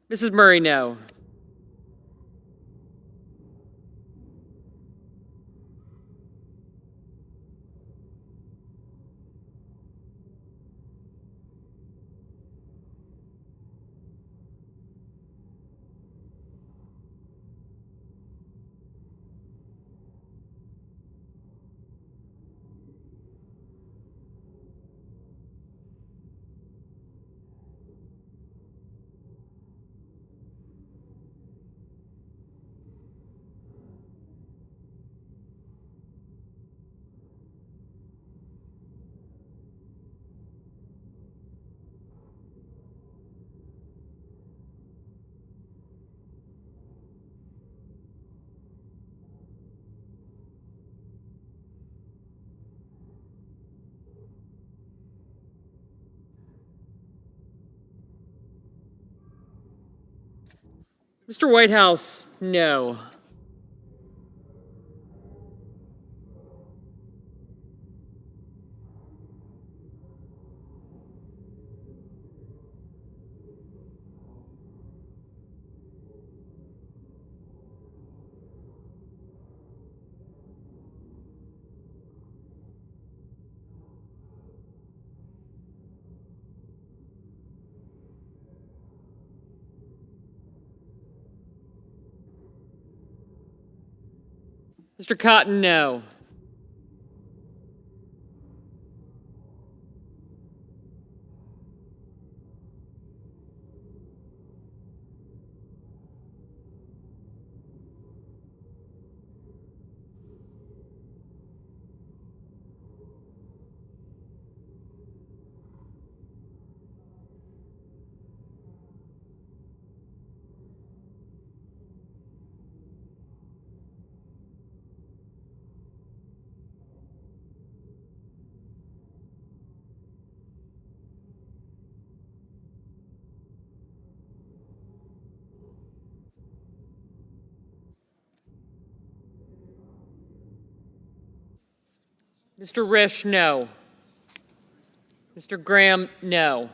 Mrs. Murray? No. Mr. Whitehouse, no. Mr. Cotton, no. Mr. Risch, no. Mr. Graham, no.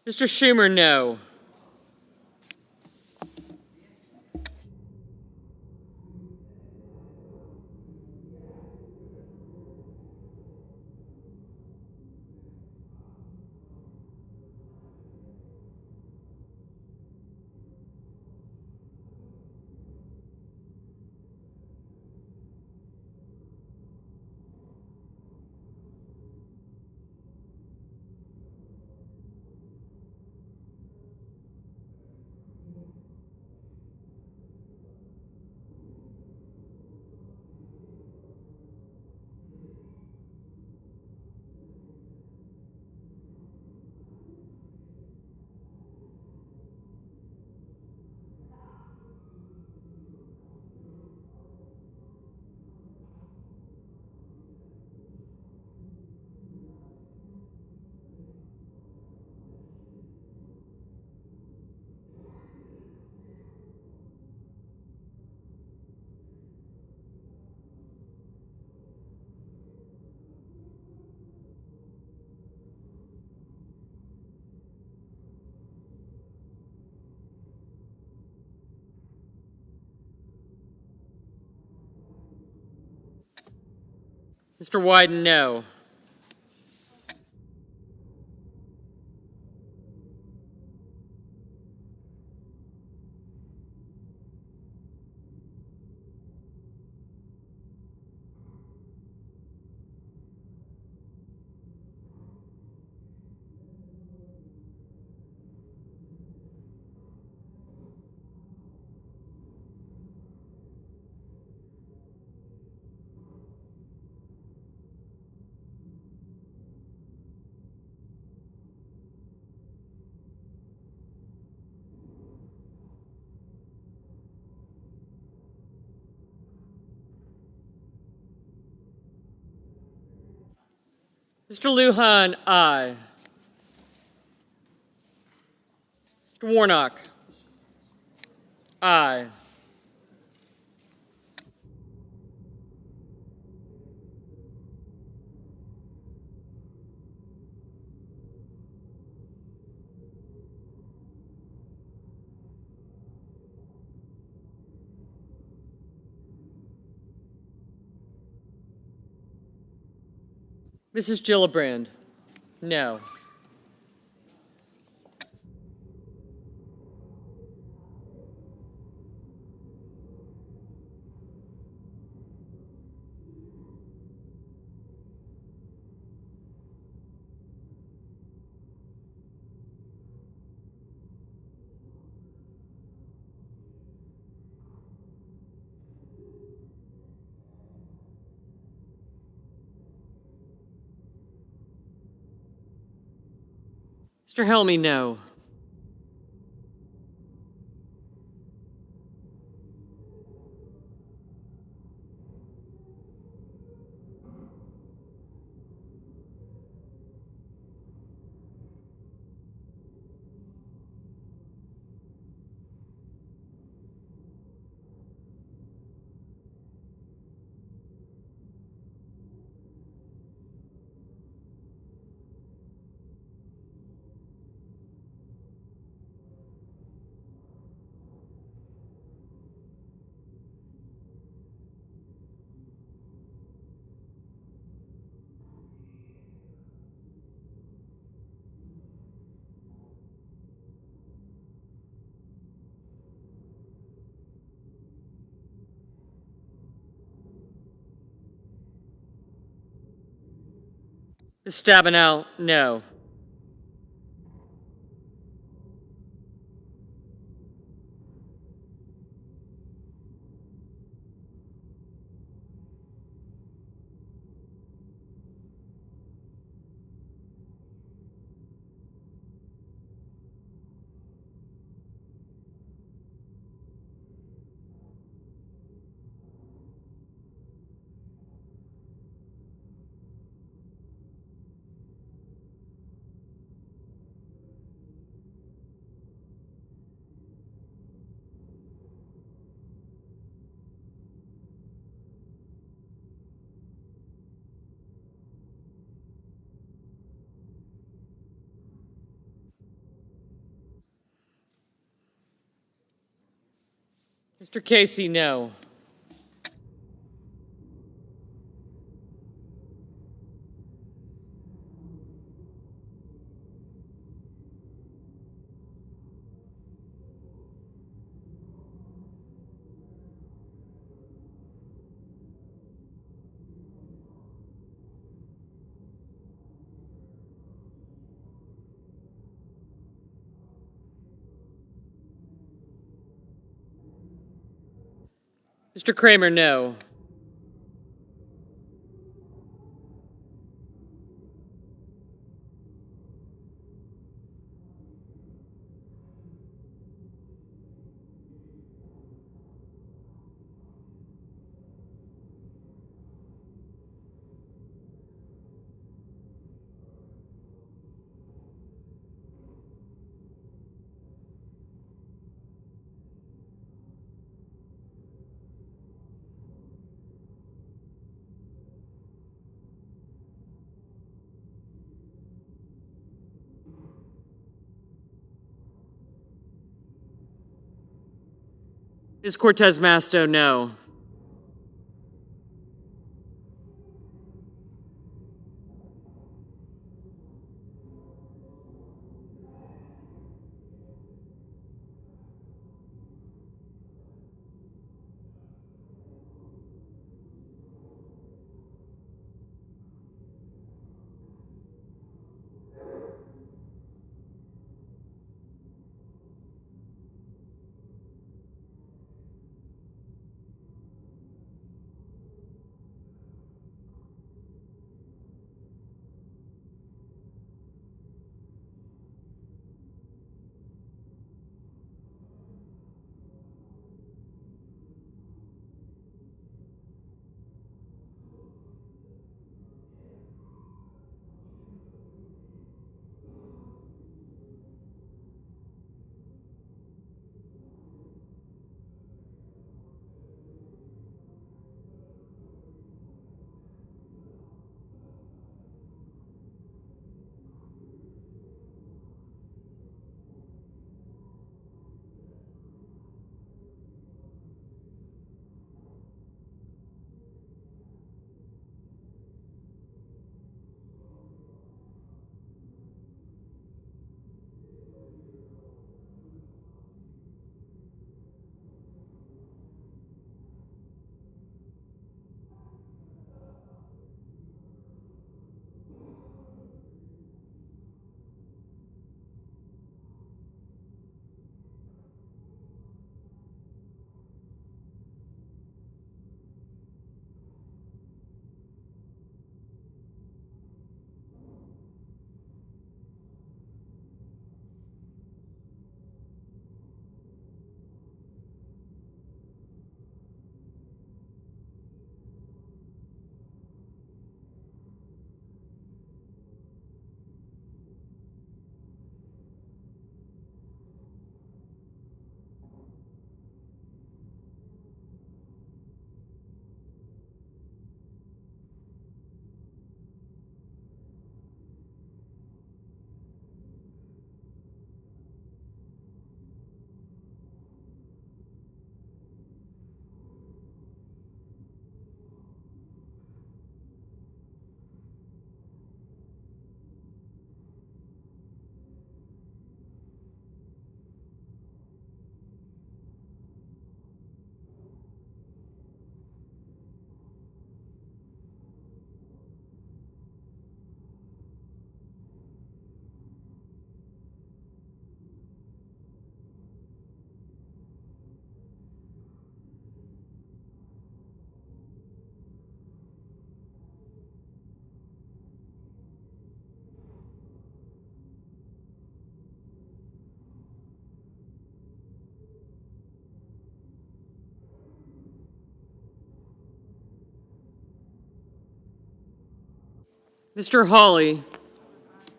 Mr. Schumer, no. Mr. Wyden, no. Mr. Lujan, aye. Mr. Warnock. Aye. Mrs. Gillibrand, no. Mr. Helmy, no. Ms. Stabenow, no. Mr. Casey, no. Mr. Kramer, no. Ms. Cortez Masto, no. Mr. Hawley,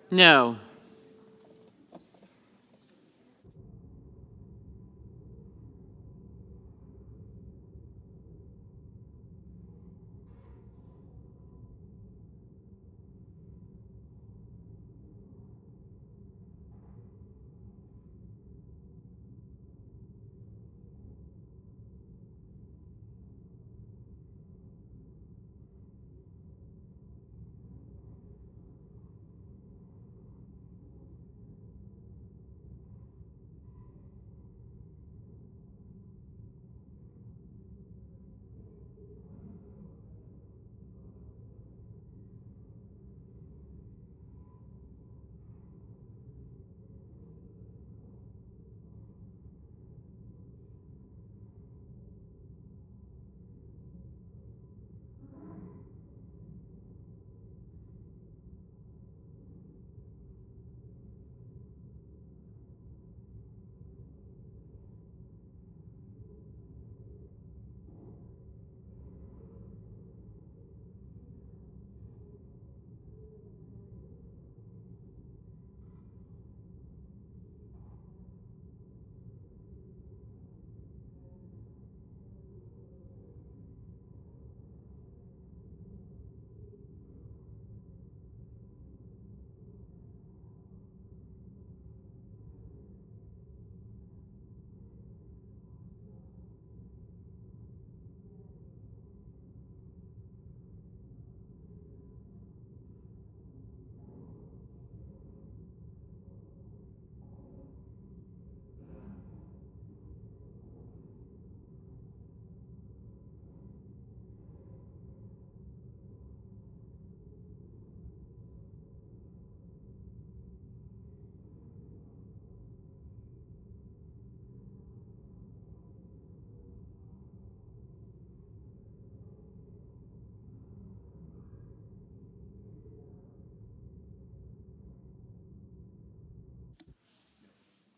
no.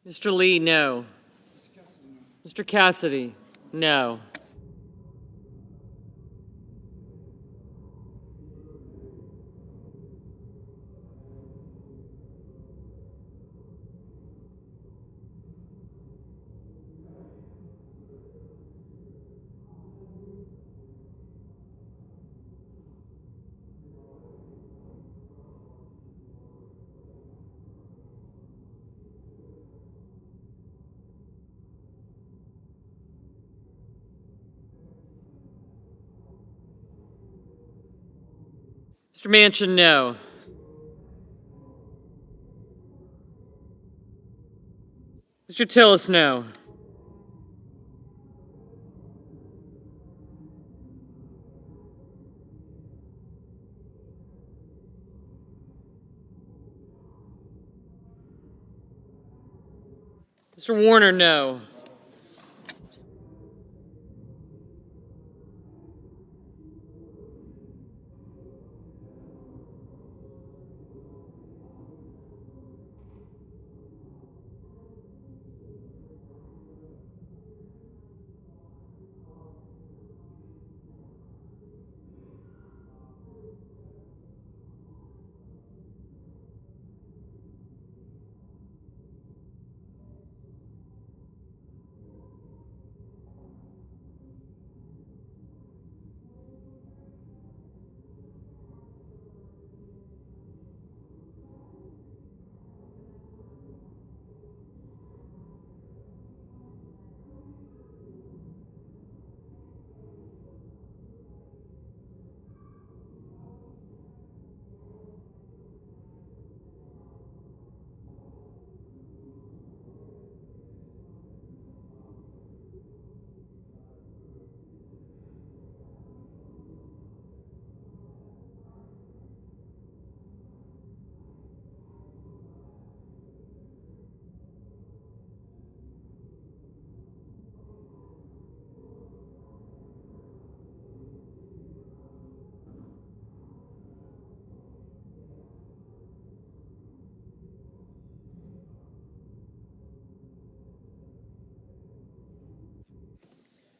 Mr. Lee, no. Mr. Cassidy, no. Mr. Manchin, no. Mr. Tillis, no. Mr. Warner, no.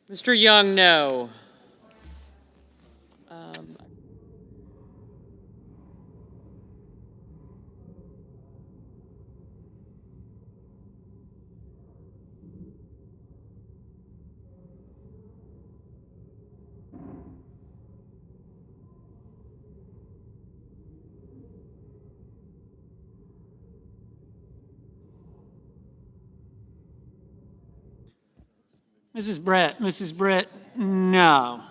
Mr. Young, no. Mrs. Brett, no.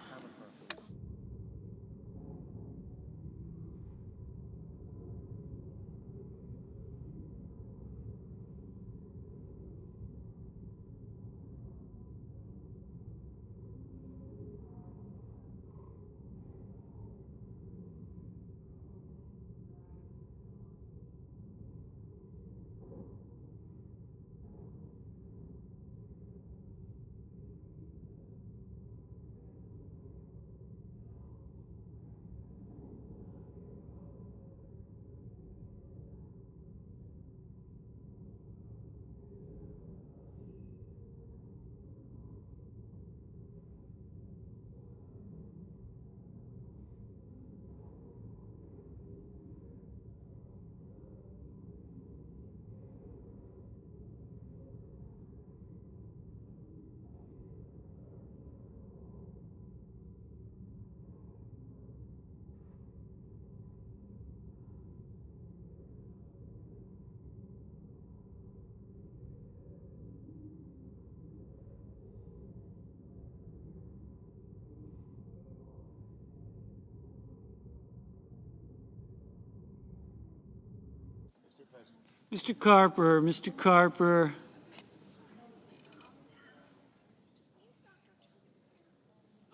Mr. Carper.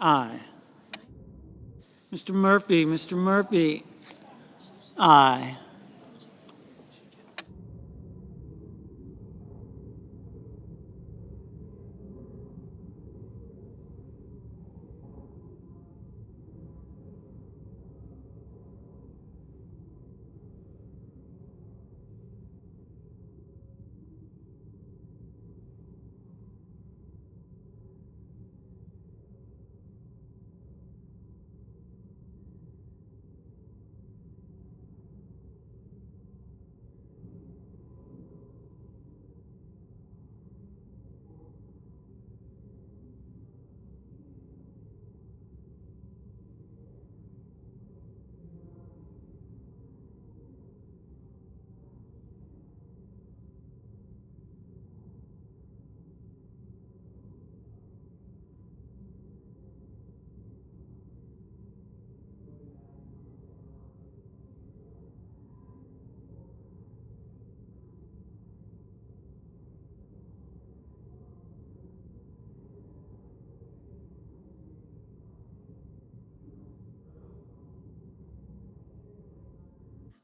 Aye. Mr. Murphy. Aye.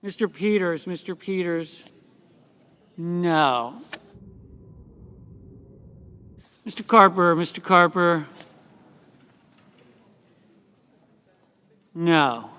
Mr. Peters. No. Mr. Carper. No.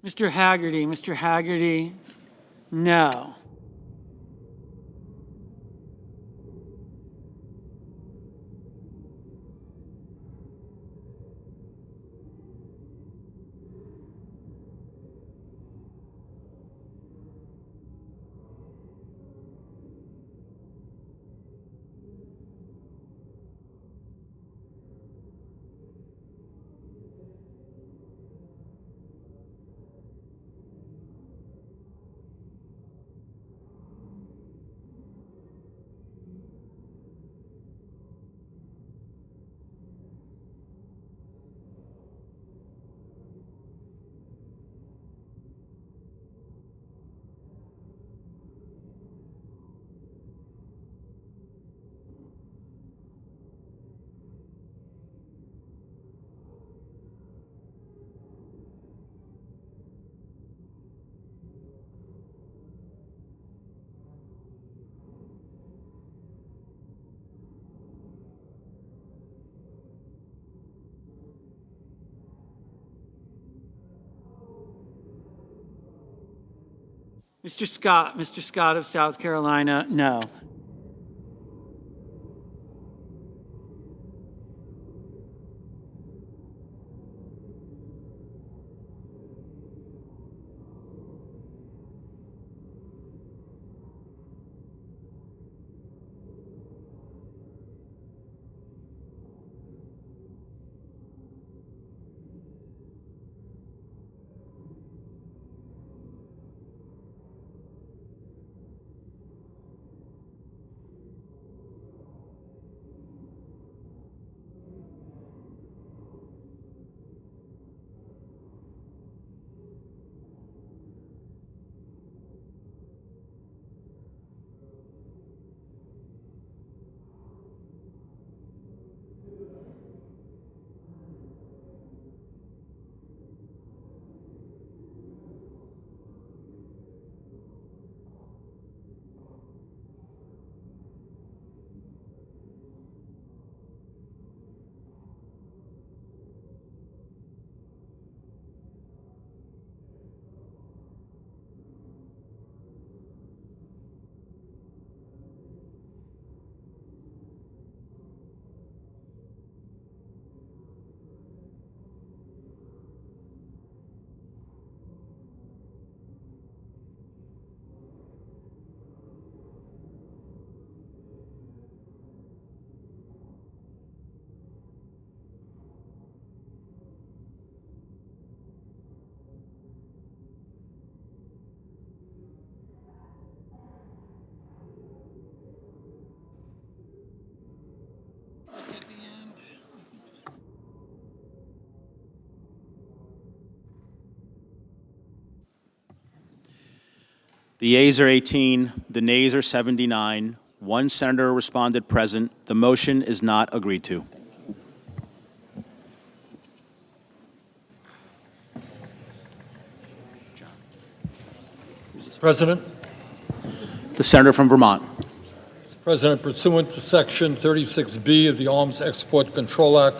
Mr. Haggerty. No. Mr. Scott of South Carolina, no. The yeas are 18, the nays are 79. One senator responded present. The motion is not agreed to. Mr. President. The senator from Vermont. Mr. President, pursuant to Section 36B of the Arms Export Control Act,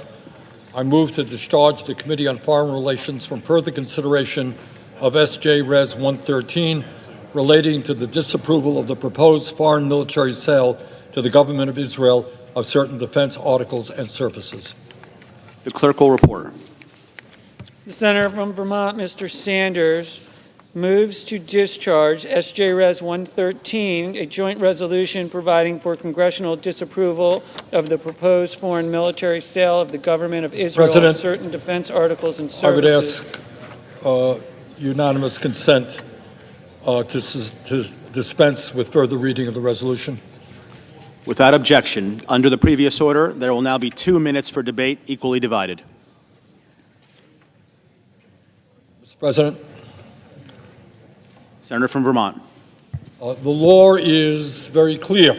I move to discharge the Committee on Foreign Relations from further consideration of S.J. Res. 113 relating to the disapproval of the proposed foreign military sale to the government of Israel of certain defense articles and services. The clerk will report. The senator from Vermont, Mr. Sanders, moves to discharge S.J. Res. 113, a joint resolution providing for congressional disapproval of the proposed foreign military sale of the government of Israel President, of certain defense articles and I would services. ask unanimous consent to dispense with further reading of the resolution. Without objection, under the previous order, there will now be 2 minutes for debate, equally divided. Mr. President. Senator from Vermont. The law is very clear.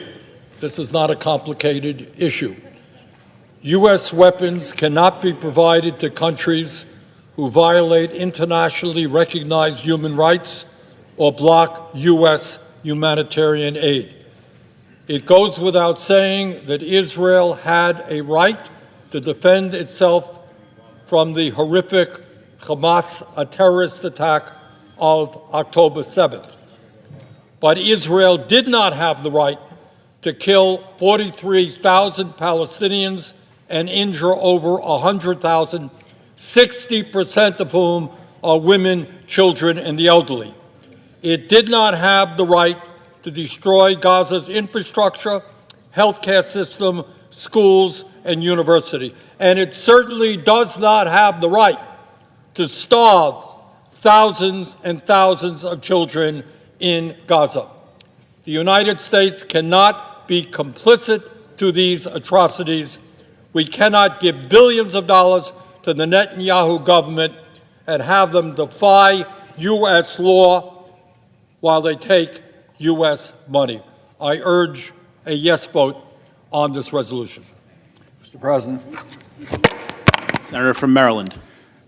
This is not a complicated issue. U.S. weapons cannot be provided to countries who violate internationally recognized human rights or block U.S. humanitarian aid. It goes without saying that Israel had a right to defend itself from the horrific Hamas terrorist attack of October 7th. But Israel did not have the right to kill 43,000 Palestinians and injure over 100,000, 60% of whom are women, children, and the elderly. It did not have the right to destroy Gaza's infrastructure, healthcare system, schools, and university. And it certainly does not have the right to starve thousands and thousands of children in Gaza. The United States cannot be complicit to these atrocities. We cannot give billions of dollars to the Netanyahu government and have them defy U.S. law while they take U.S. money. I urge a yes vote on this resolution. Mr. President. Senator from Maryland.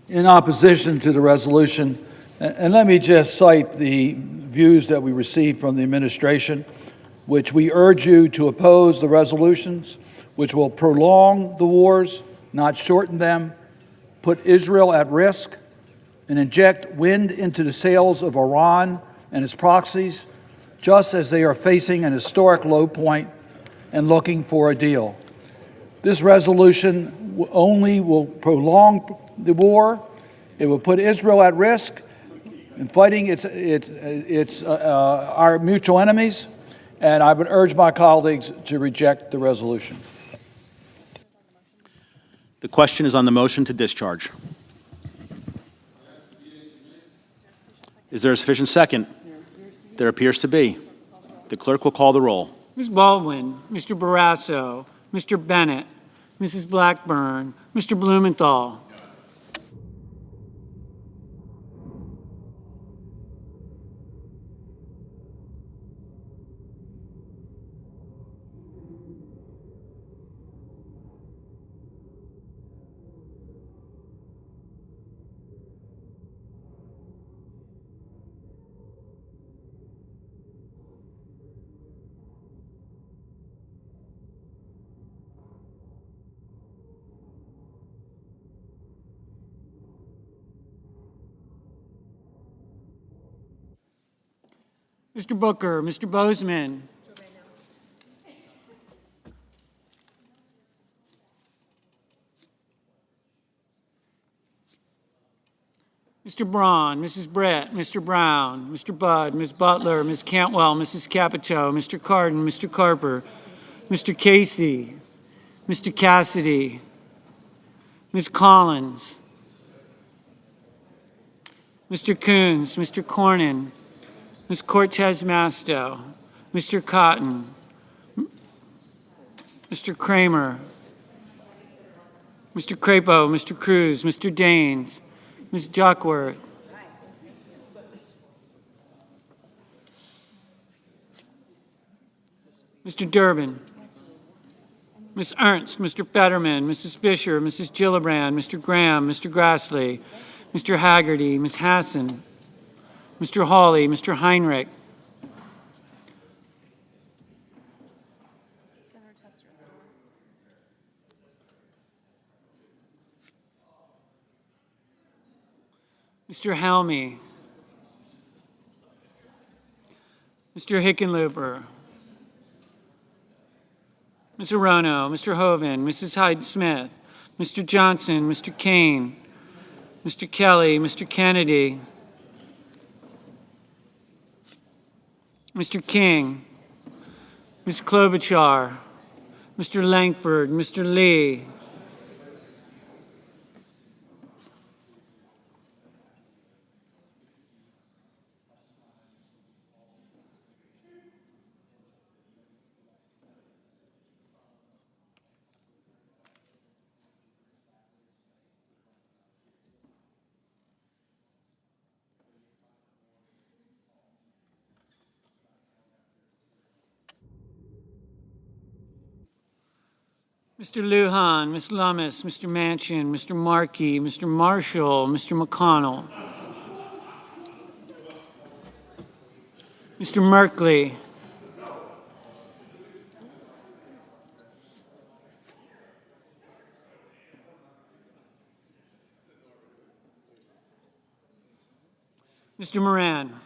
In opposition to the resolution, and let me just cite the views that we received from the administration, which we urge you to oppose the resolutions, which will prolong the wars, not shorten them, put Israel at risk, and inject wind into the sails of Iran and its proxies, just as they are facing an historic low point and looking for a deal. This resolution only will prolong the war. It will put Israel at risk in fighting our mutual enemies, and I would urge my colleagues to reject the resolution. The question is on the motion to discharge. Is there a sufficient second? There appears to be. The clerk will call the roll. Ms. Baldwin, Mr. Barrasso, Mr. Bennett, Mrs. Blackburn, Mr. Blumenthal. Mr. Booker, Mr. Bozeman. Mr. Braun, Mrs. Brett, Mr. Brown, Mr. Budd, Ms. Butler, Ms. Cantwell, Mrs. Capito, Mr. Cardin, Mr. Carper, Mr. Casey, Mr. Cassidy, Ms. Collins, Mr. Coons, Mr. Cornyn, Ms. Cortez Masto, Mr. Cotton, Mr. Kramer, Mr. Crapo, Mr. Cruz, Mr. Daines, Ms. Duckworth, Mr. Durbin, Ms. Ernst, Mr. Fetterman, Mrs. Fisher, Mrs. Gillibrand, Mr. Graham, Mr. Grassley, Mr. Haggerty, Ms. Hassan, Mr. Hawley, Mr. Heinrich, Mr. Helmy, Mr. Hickenlooper, Ms. Arono, Mr. Hoven, Mrs. Hyde-Smith, Mr. Johnson, Mr. Kane, Mr. Kelly, Mr. Kennedy, Mr. King, Ms. Klobuchar, Mr. Langford, Mr. Lee, Mr. Lujan, Ms. Lummis, Mr. Manchin, Mr. Markey, Mr. Marshall, Mr. McConnell, Mr. Merkley, Mr. Moran,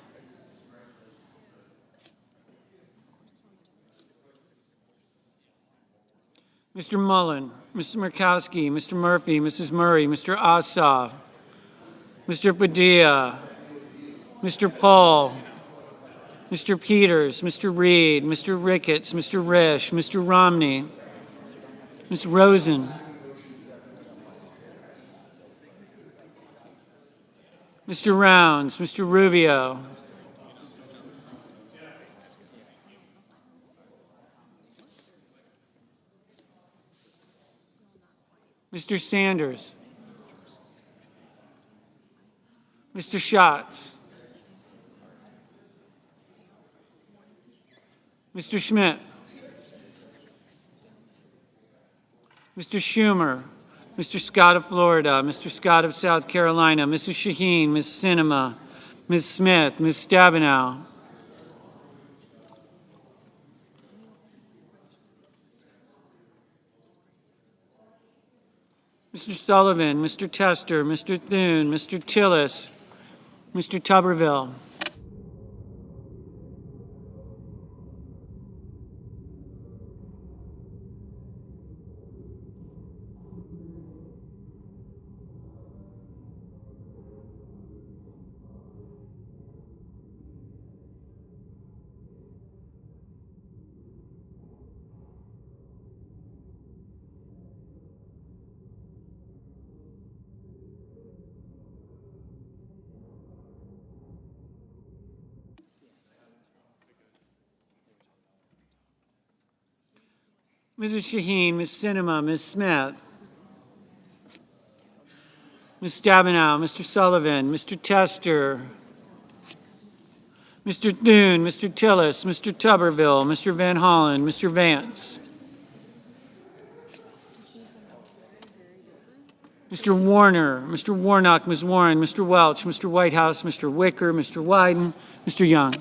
Mr. Mullen, Mr. Murkowski, Mr. Murphy, Mrs. Murray, Mr. Ossoff, Mr. Padilla, Mr. Paul, Mr. Peters, Mr. Reed, Mr. Ricketts, Mr. Risch, Mr. Romney, Ms. Rosen, Mr. Rounds, Mr. Rubio, Mr. Sanders, Mr. Schatz, Mr. Schmidt, Mr. Schumer, Mr. Scott of Florida, Mr. Scott of South Carolina, Mrs. Shaheen, Ms. Sinema, Ms. Smith, Ms. Stabenow, Mr. Sullivan, Mr. Tester, Mr. Thune, Mr. Tillis, Mr. Tuberville, Mrs. Shaheen, Ms. Sinema, Ms. Smith, Ms. Stabenow, Mr. Sullivan, Mr. Tester, Mr. Thune, Mr. Tillis, Mr. Tuberville, Mr. Van Hollen, Mr. Vance, Mr. Warner, Mr. Warnock, Ms. Warren, Mr. Welch, Mr. Whitehouse, Mr. Wicker, Mr. Wyden, Mr. Young.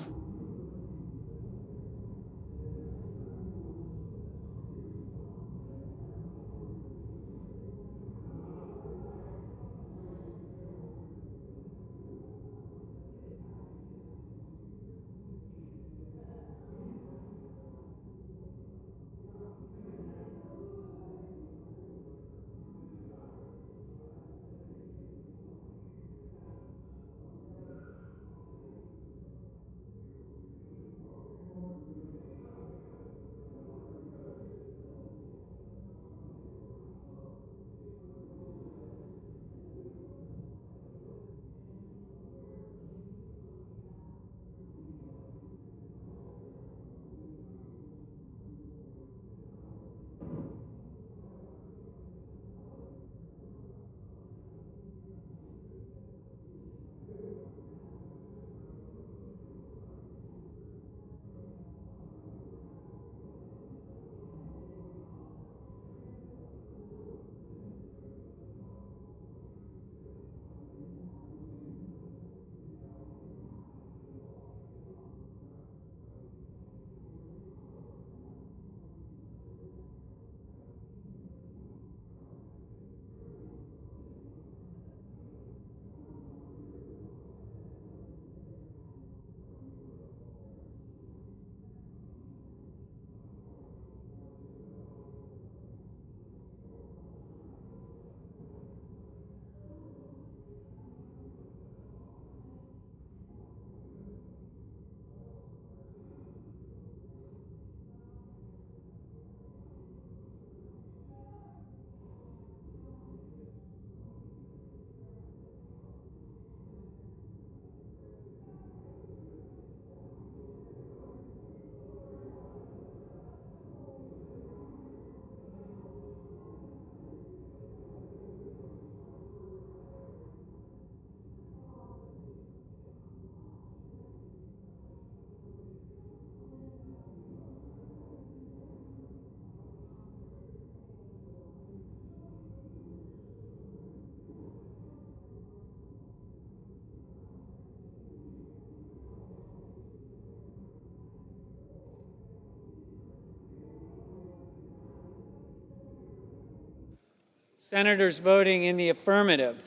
Senators voting in the affirmative: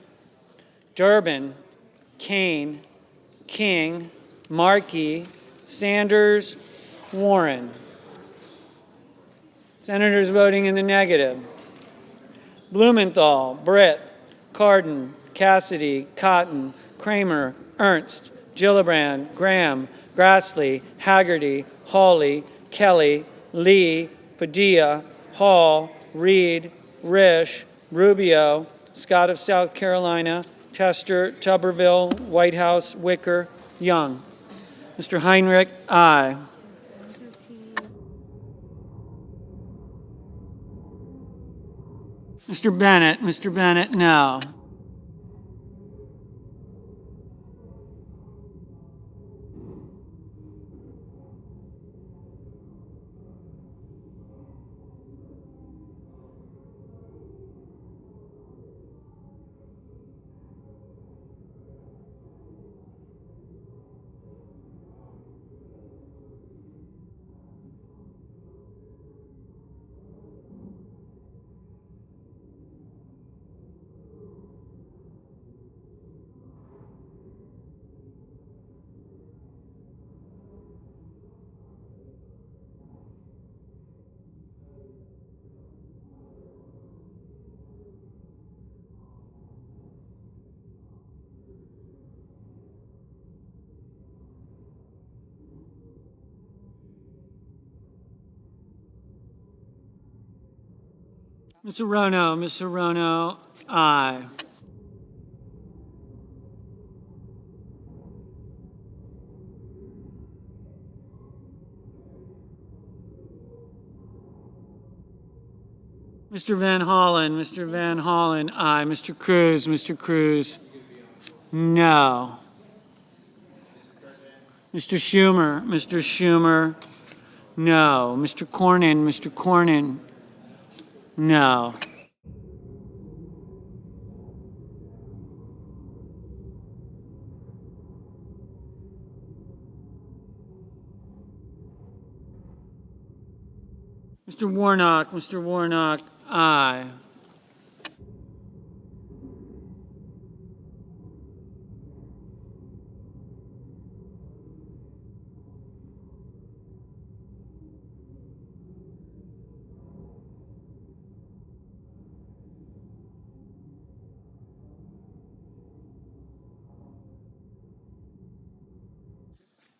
Durbin, Kane, King, Markey, Sanders, Warren. Senators voting in the negative: Blumenthal, Britt, Cardin, Cassidy, Cotton, Kramer, Ernst, Gillibrand, Graham, Grassley, Haggerty, Hawley, Kelly, Lee, Padilla, Hall, Reed, Risch, Rubio, Scott of South Carolina, Tester, Tuberville, Whitehouse, Wicker, Young. Mr. Heinrich, aye. Mr. Bennett, no. Mr. Rono, aye. Mr. Van Hollen, aye. Mr. Cruz, no. Mr. Schumer, no. Mr. Cornyn, no. Mr. Warnock, aye.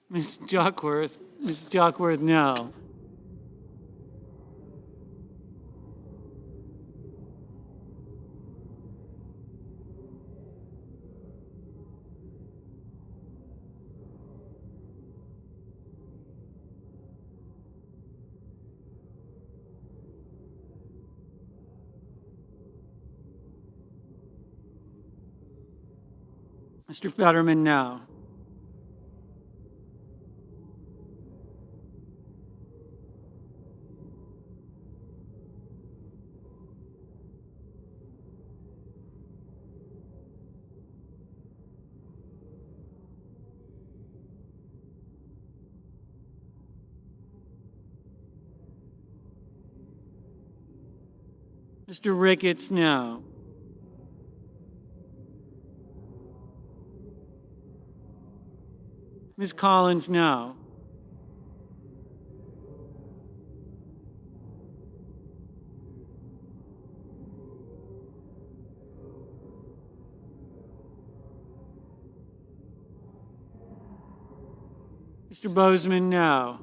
Ms. Duckworth, no. Mr. Fetterman, no. Mr. Ricketts, no. Ms. Collins, no. Mr. Bozeman, no.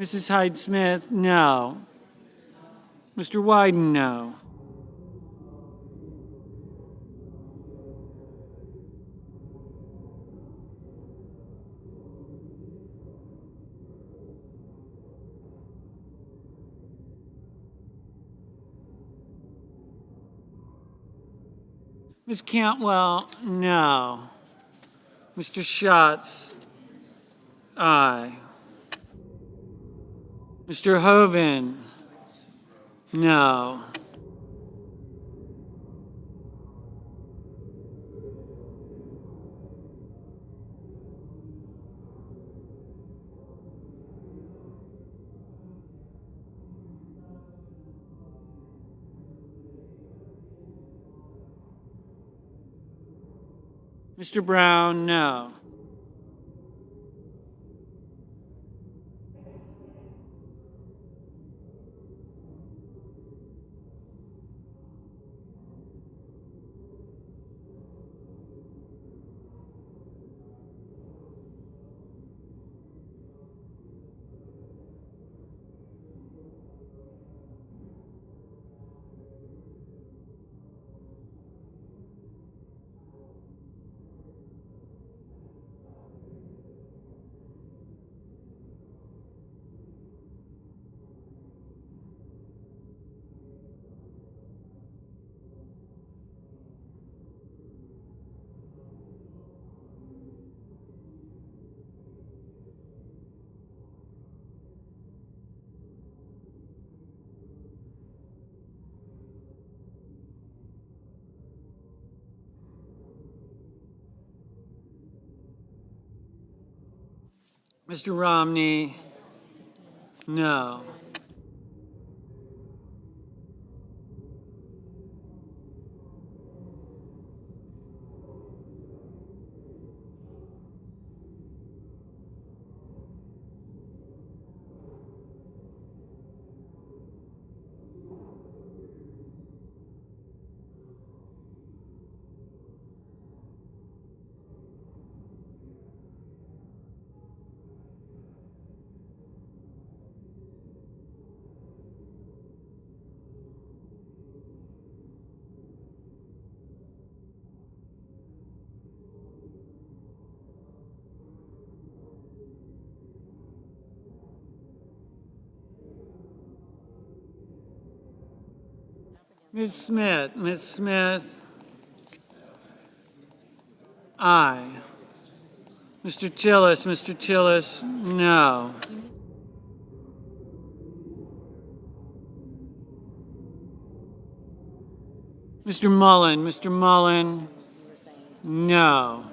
Mrs. Hyde-Smith, no. Mr. Wyden, no. Ms. Cantwell, no. Mr. Schatz, aye. Mr. Hoven, no. Mr. Brown, no. Mr. Romney, no. Ms. Smith, Ms. Smith. Aye. Mr. Tillis, no. Mr. Mullen, no.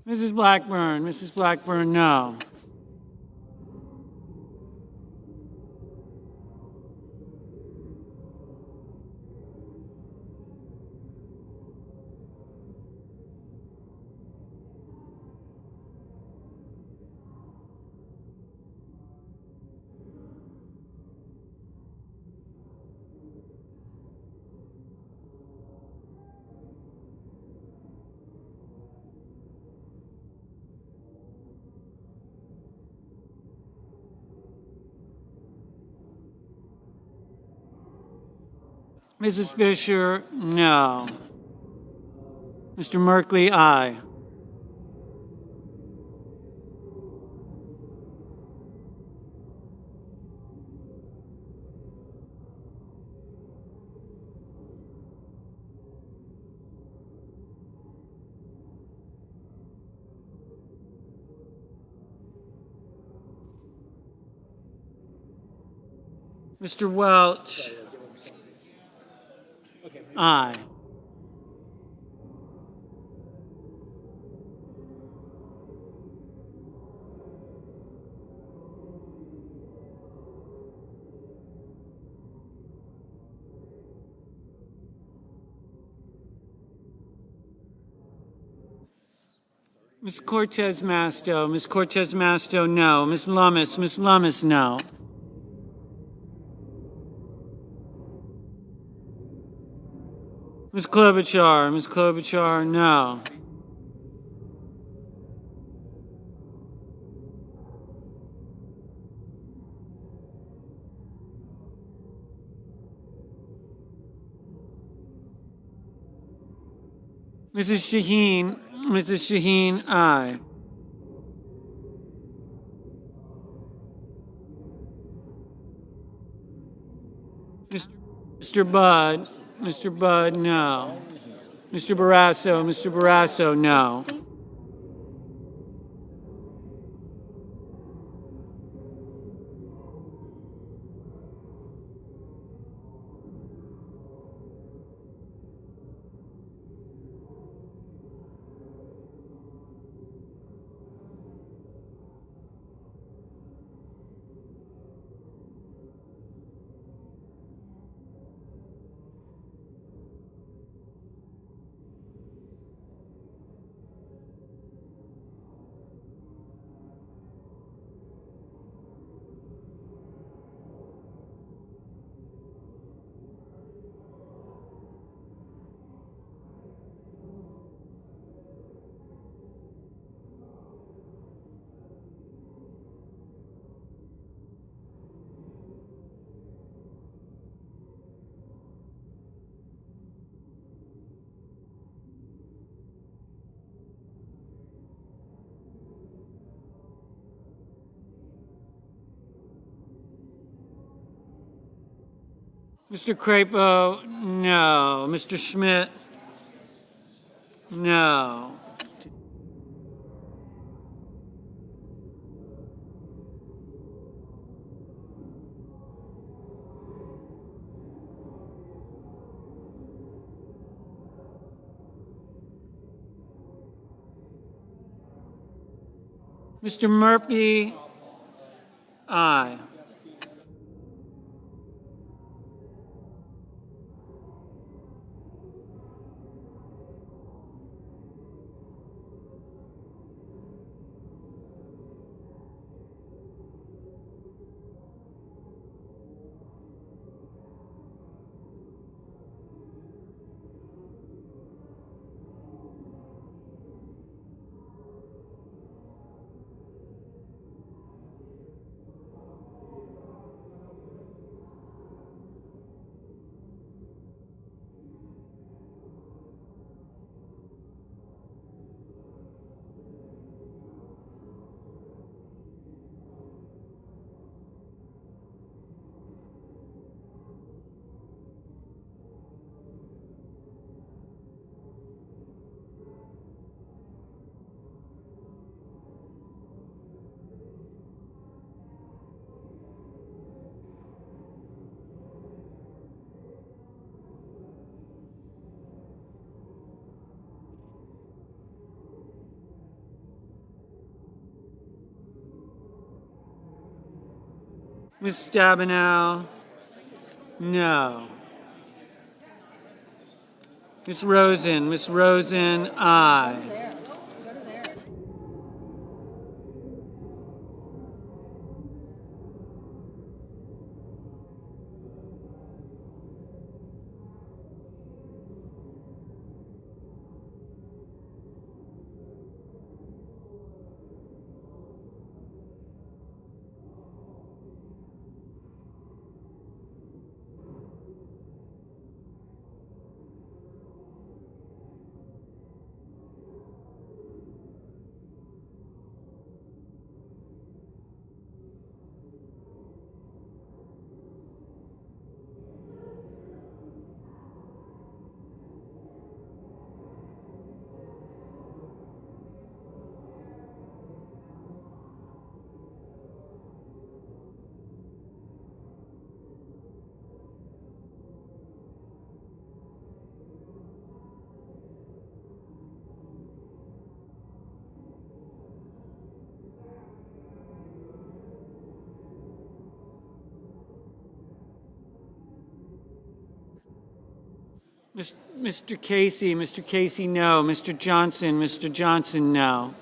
Mrs. Blackburn, no. Mrs. Fisher, no. Mr. Merkley, aye. Mr. Welch, aye. Ms. Cortez Masto, no. Ms. Lummis, no. Ms. Klobuchar, no. Mrs. Shaheen, aye. Mr. Budd, no. Mr. Barrasso, no. Mr. Crapo, no. Mr. Schmidt, no. Mr. Murphy, aye. Ms. Stabenow? No. Ms. Rosen, aye. Mr. Casey, no. Mr. Johnson, no.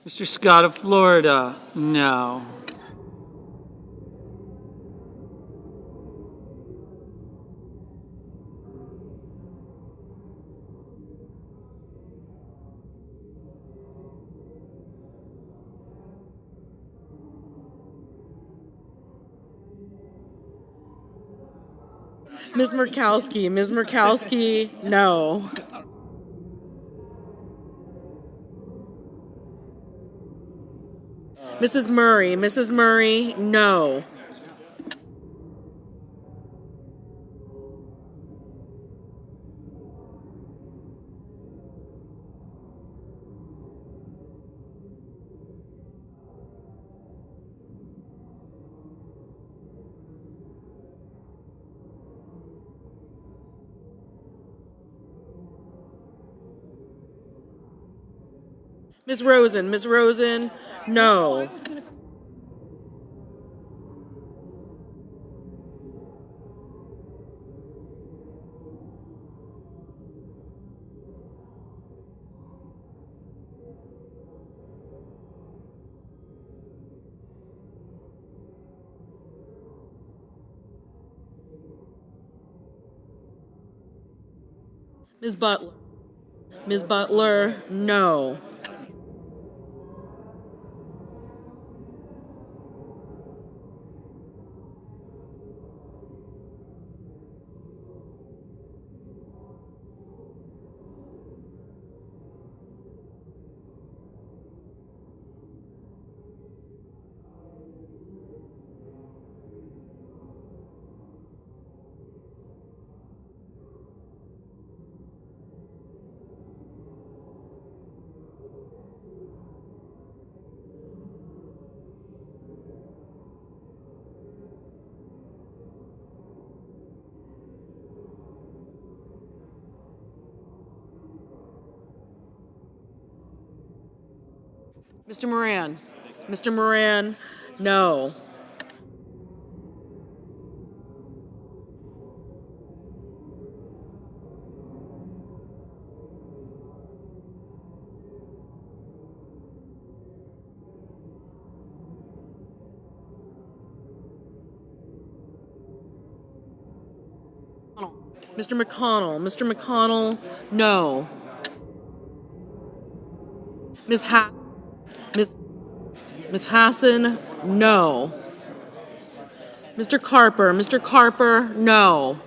Mr. Scott of Florida, no. Ms. Murkowski, no. Mrs. Murray, no. Ms. Rosen, no. Ms. Butler, no. Mr. Moran, no. Mr. McConnell, no. Ms. Hassan, no. Mr. Carper, no.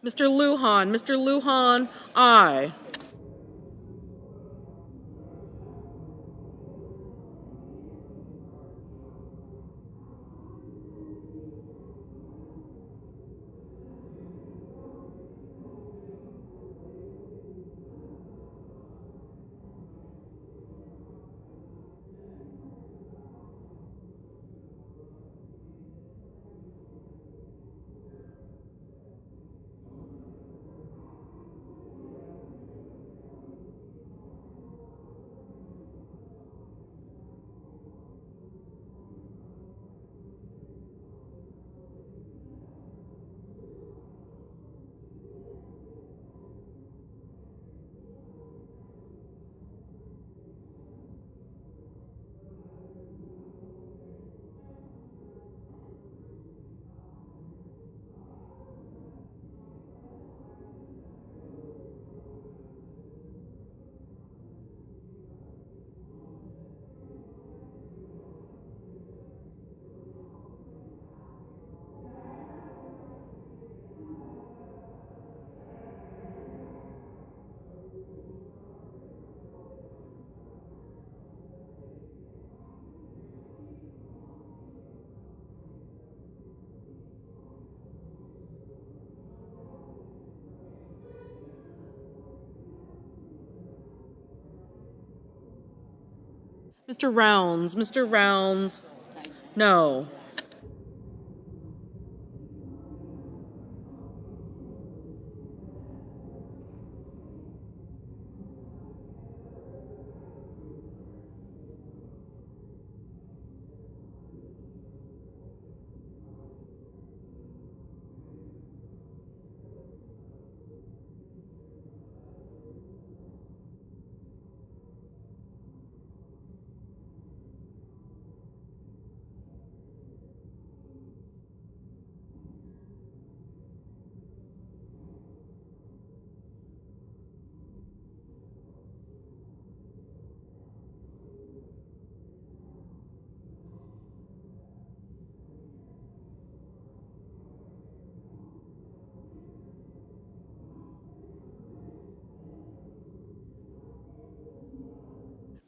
Mr. Lujan, aye. Mr. Rounds. Mr. Rounds, no.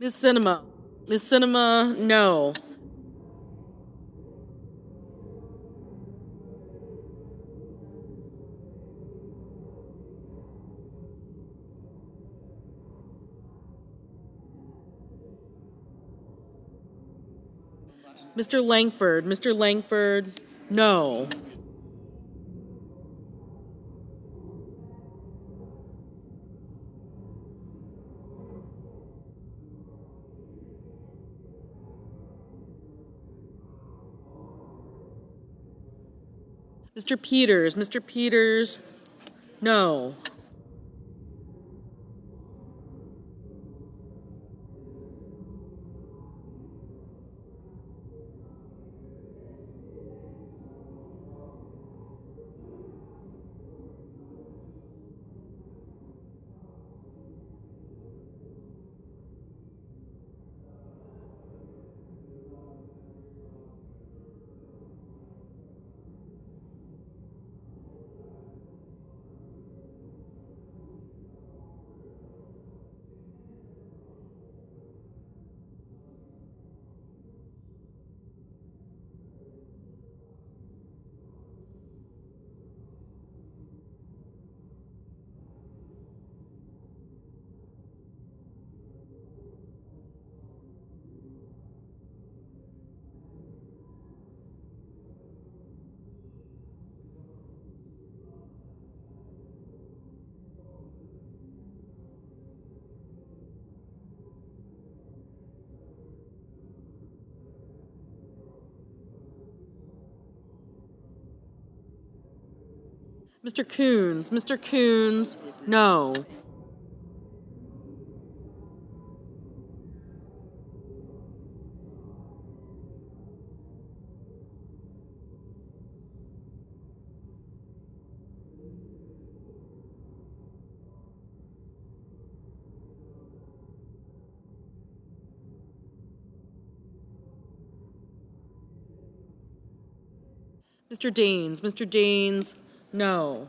Ms. Cinema. Ms. Cinema, no. Mr. Langford. Mr. Langford, no. Mr. Peters. Mr. Peters, no. Mr. Coons. Mr. Coons, no. Mr. Daines. Mr. Daines, no.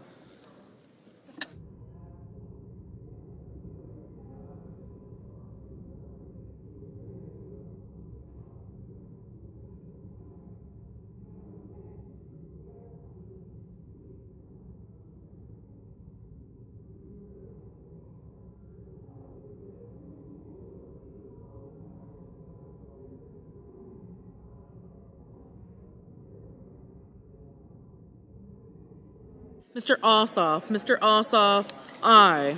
Mr. Ossoff. Mr. Ossoff, aye.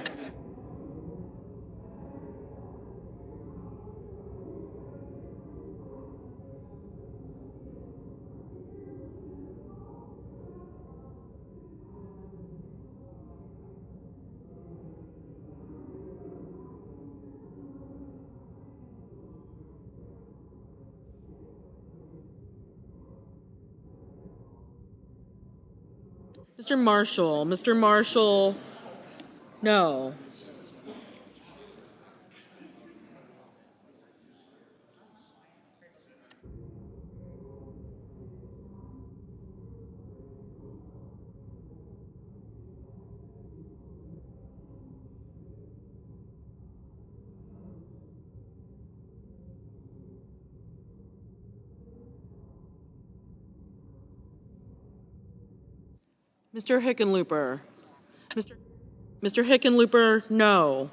Mr. Marshall. Mr. Marshall, no. Mr. Hickenlooper. Mr. Hickenlooper, no.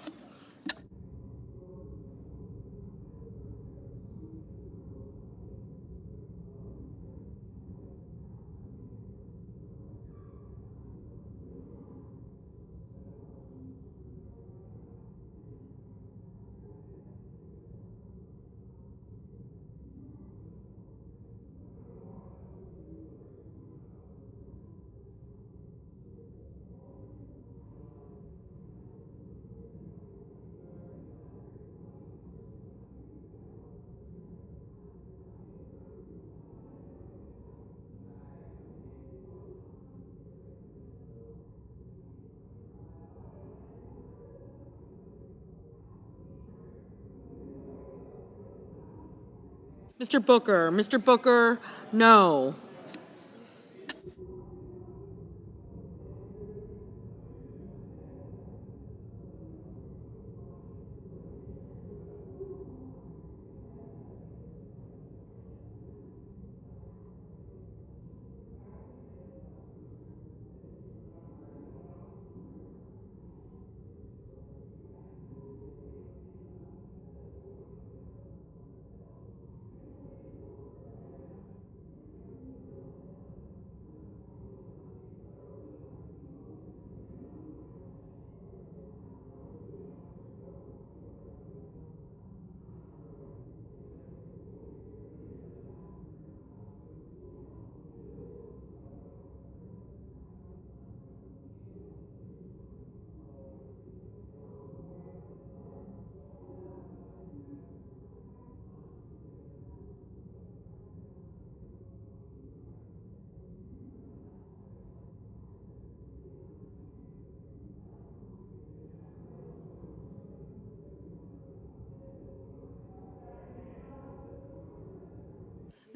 Mr. Booker. Mr. Booker, no.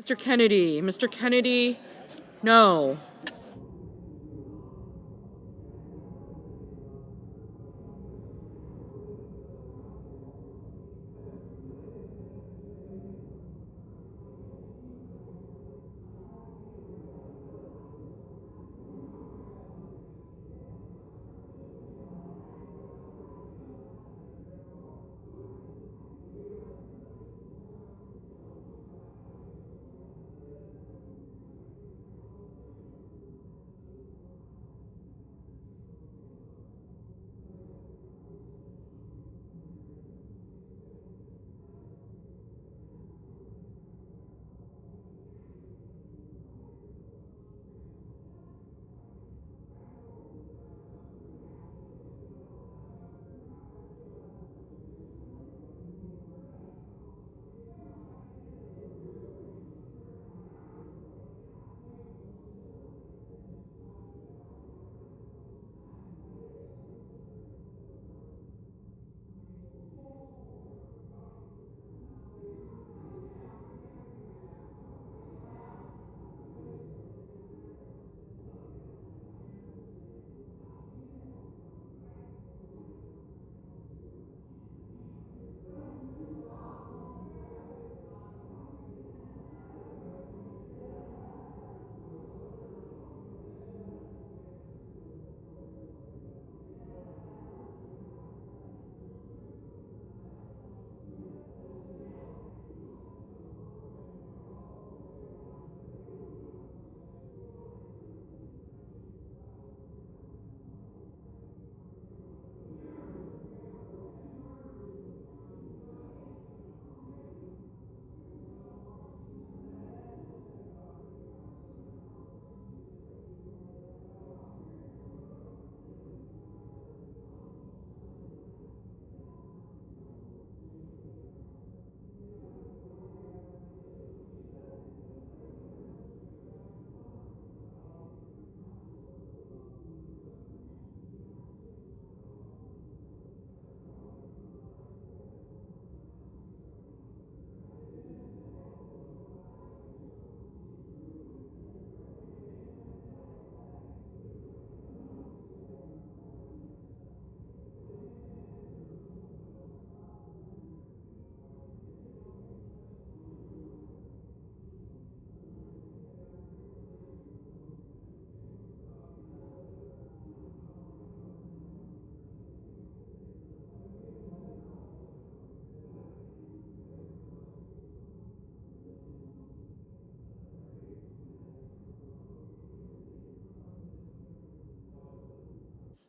Mr. Kennedy. Mr. Kennedy, no.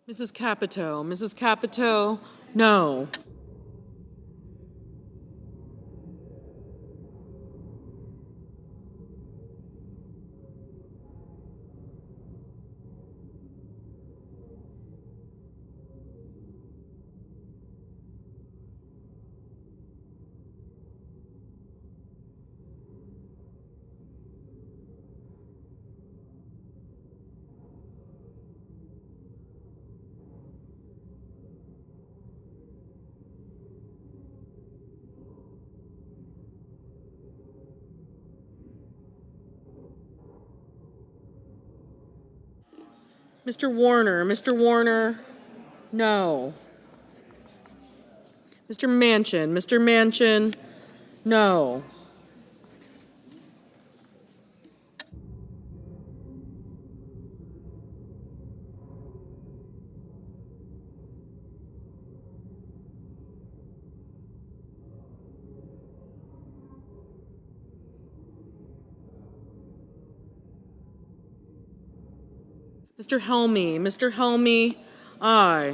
Mrs. Capito. Mrs. Capito, no. Mr. Warner, no. Mr. Manchin, no. Mr. Helmy, aye.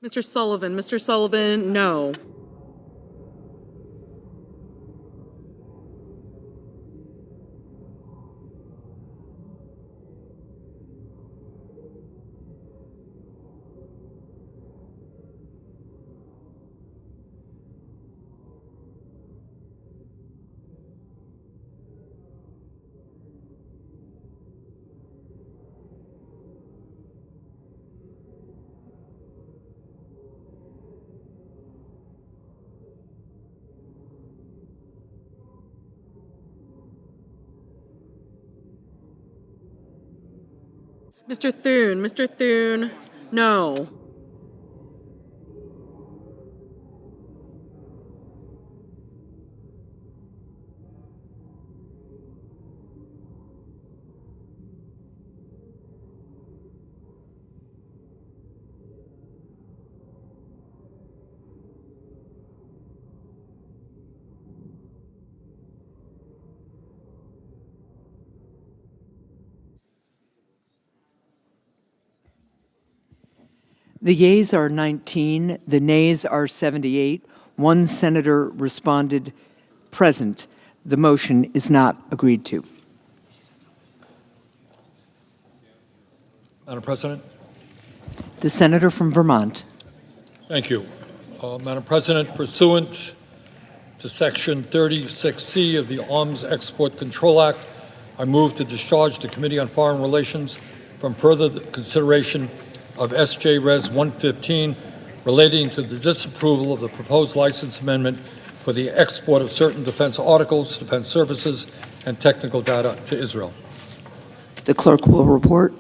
Mr. Sullivan, no. Mr. Thune, no. The yeas are 19, the nays are 78. One senator responded present. The motion is not agreed to. Madam President. The senator from Vermont. Thank you. Madam President, pursuant to Section 36C of the Arms Export Control Act, I move to discharge the Committee on Foreign Relations from further consideration of S.J. Res. 115 relating to the disapproval of the proposed license amendment for the export of certain defense articles, defense services, and technical data to Israel. The clerk will report.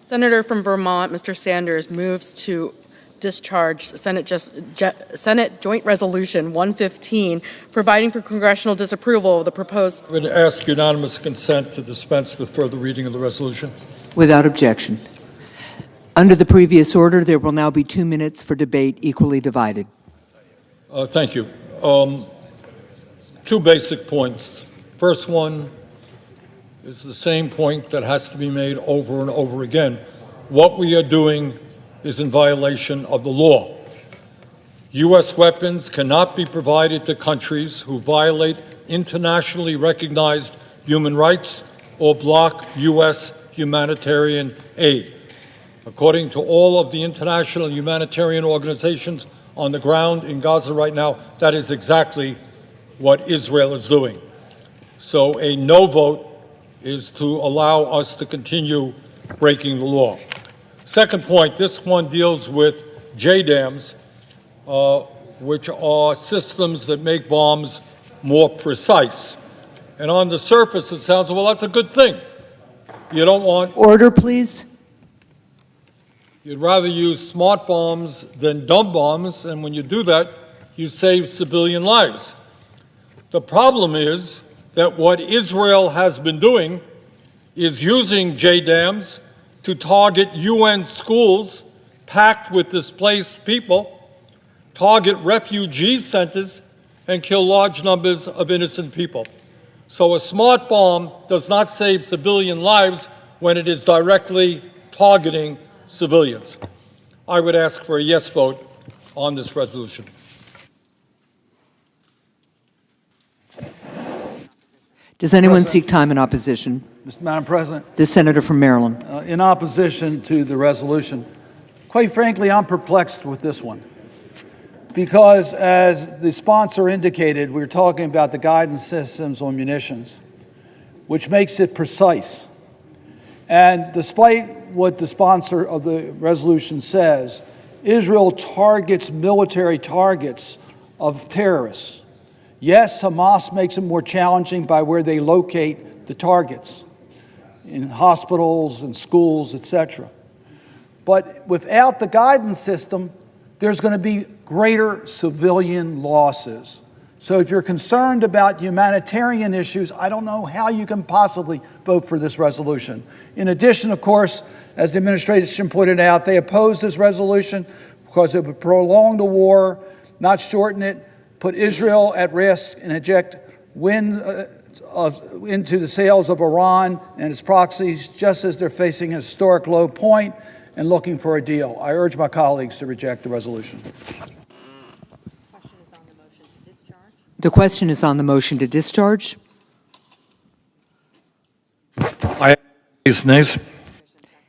Senator from Vermont, Mr. Sanders, moves to discharge Senate Joint Resolution 115, providing for congressional disapproval of the proposed. I would ask unanimous consent to dispense with further reading of the resolution. Without objection. Under the previous order, there will now be 2 minutes for debate equally divided. Thank you. 2 basic points. First one is the same point that has to be made over and over again. What we are doing is in violation of the law. U.S. weapons cannot be provided to countries who violate internationally recognized human rights or block U.S. humanitarian aid. According to all of the international humanitarian organizations on the ground in Gaza right now, that is exactly what Israel is doing. So a no vote is to allow us to continue breaking the law. Second point, this one deals with JDAMs, which are systems that make bombs more precise. And on the surface, it sounds, well, that's a good thing. You don't want... Order, please. You'd rather use smart bombs than dumb bombs, and when you do that, you save civilian lives. The problem is that what Israel has been doing is using JDAMs to target UN schools packed with displaced people, target refugee centers, and kill large numbers of innocent people. So a smart bomb does not save civilian lives when it is directly targeting civilians. I would ask for a yes vote on this resolution. Does anyone seek time in opposition? Madam President. The senator from Maryland. In opposition to the resolution, quite frankly, I'm perplexed with this one. Because as the sponsor indicated, we're talking about the guidance systems on munitions, which makes it precise. And despite what the sponsor of the resolution says, Israel targets military targets of terrorists. Yes, Hamas makes it more challenging by where they locate the targets, in hospitals and schools, etc. But without the guidance system, there's going to be greater civilian losses. So if you're concerned about humanitarian issues, I don't know how you can possibly vote for this resolution. In addition, of course, as the administration pointed out, they oppose this resolution because it would prolong the war, not shorten it, put Israel at risk, and inject wind into the sails of Iran and its proxies, just as they're facing a historic low point. and looking for a deal. I urge my colleagues to reject the resolution. The question is on the motion to discharge. Nays.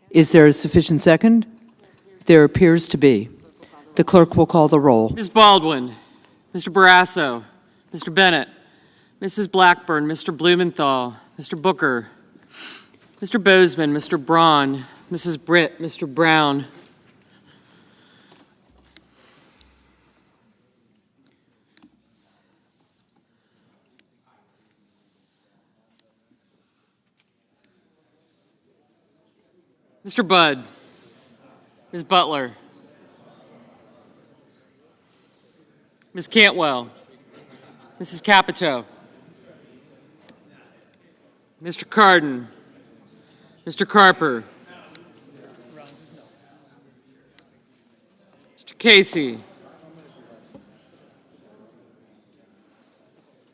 Is there a sufficient second? There appears to be. The clerk will call the roll. Ms. Baldwin, Mr. Barrasso, Mr. Bennett, Mrs. Blackburn, Mr. Blumenthal, Mr. Booker, Mr. Bozeman, Mr. Braun, Mrs. Britt, Mr. Brown, Mr. Budd, Ms. Butler, Ms. Cantwell, Mrs. Capito, Mr. Cardin, Mr. Carper, Mr. Casey,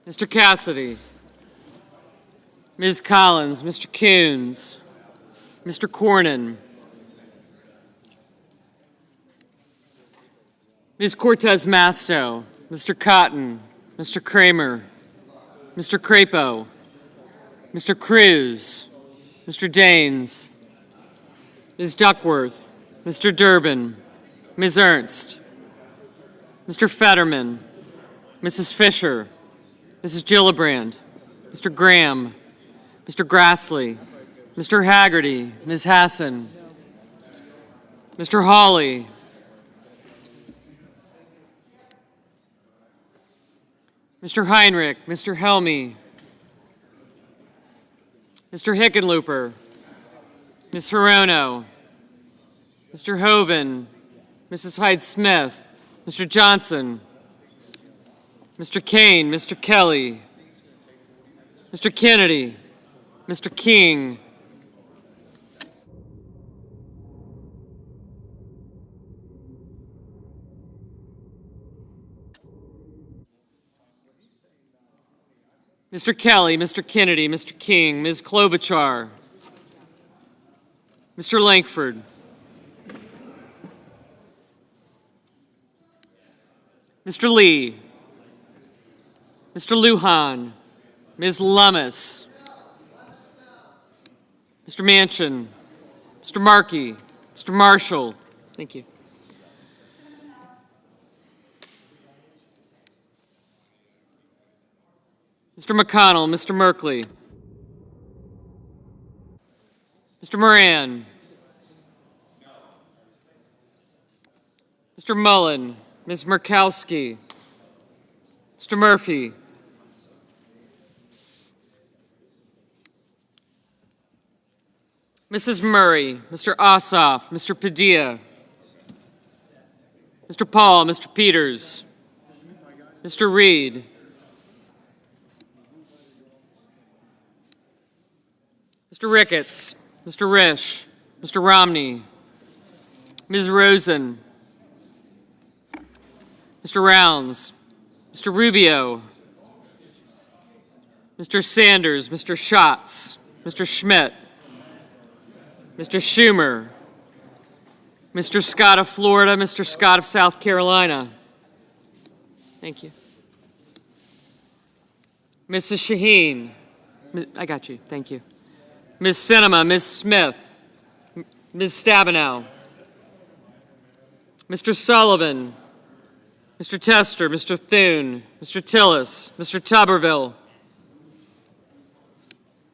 Mr. Cassidy, Ms. Collins, Mr. Coons, Mr. Cornyn, Ms. Cortez Masto, Mr. Cotton, Mr. Kramer, Mr. Crapo, Mr. Cruz, Mr. Daines, Ms. Duckworth, Mr. Durbin, Ms. Ernst, Mr. Fetterman, Mrs. Fisher, Mrs. Gillibrand, Mr. Graham, Mr. Grassley, Mr. Haggerty, Ms. Hassan, Mr. Hawley, Mr. Heinrich, Mr. Helmy, Mr. Hickenlooper, Ms. Hirono, Mr. Hoven, Mrs. Hyde-Smith, Mr. Johnson, Mr. Kane, Mr. Kelly, Mr. Kennedy, Mr. King, Mr. Kelly, Mr. Kennedy, Mr. King, Ms. Klobuchar, Mr. Lankford, Mr. Lee, Mr. Lujan, Ms. Lummis, Mr. Manchin, Mr. Markey, Mr. Marshall. Thank you. Mr. McConnell, Mr. Merkley, Mr. Moran, Mr. Mullen, Ms. Murkowski, Mr. Murphy, Mrs. Murray, Mr. Ossoff, Mr. Padilla, Mr. Paul, Mr. Peters, Mr. Reed, Mr. Ricketts, Mr. Risch, Mr. Romney, Ms. Rosen, Mr. Rounds, Mr. Rubio, Mr. Sanders, Mr. Schatz, Mr. Schmidt, Mr. Schumer, Mr. Scott of Florida, Mr. Scott of South Carolina. Thank you. Mrs. Shaheen. I got you. Thank you. Ms. Sinema, Ms. Smith, Ms. Stabenow, Mr. Sullivan, Mr. Tester, Mr. Thune, Mr. Tillis, Mr. Tuberville,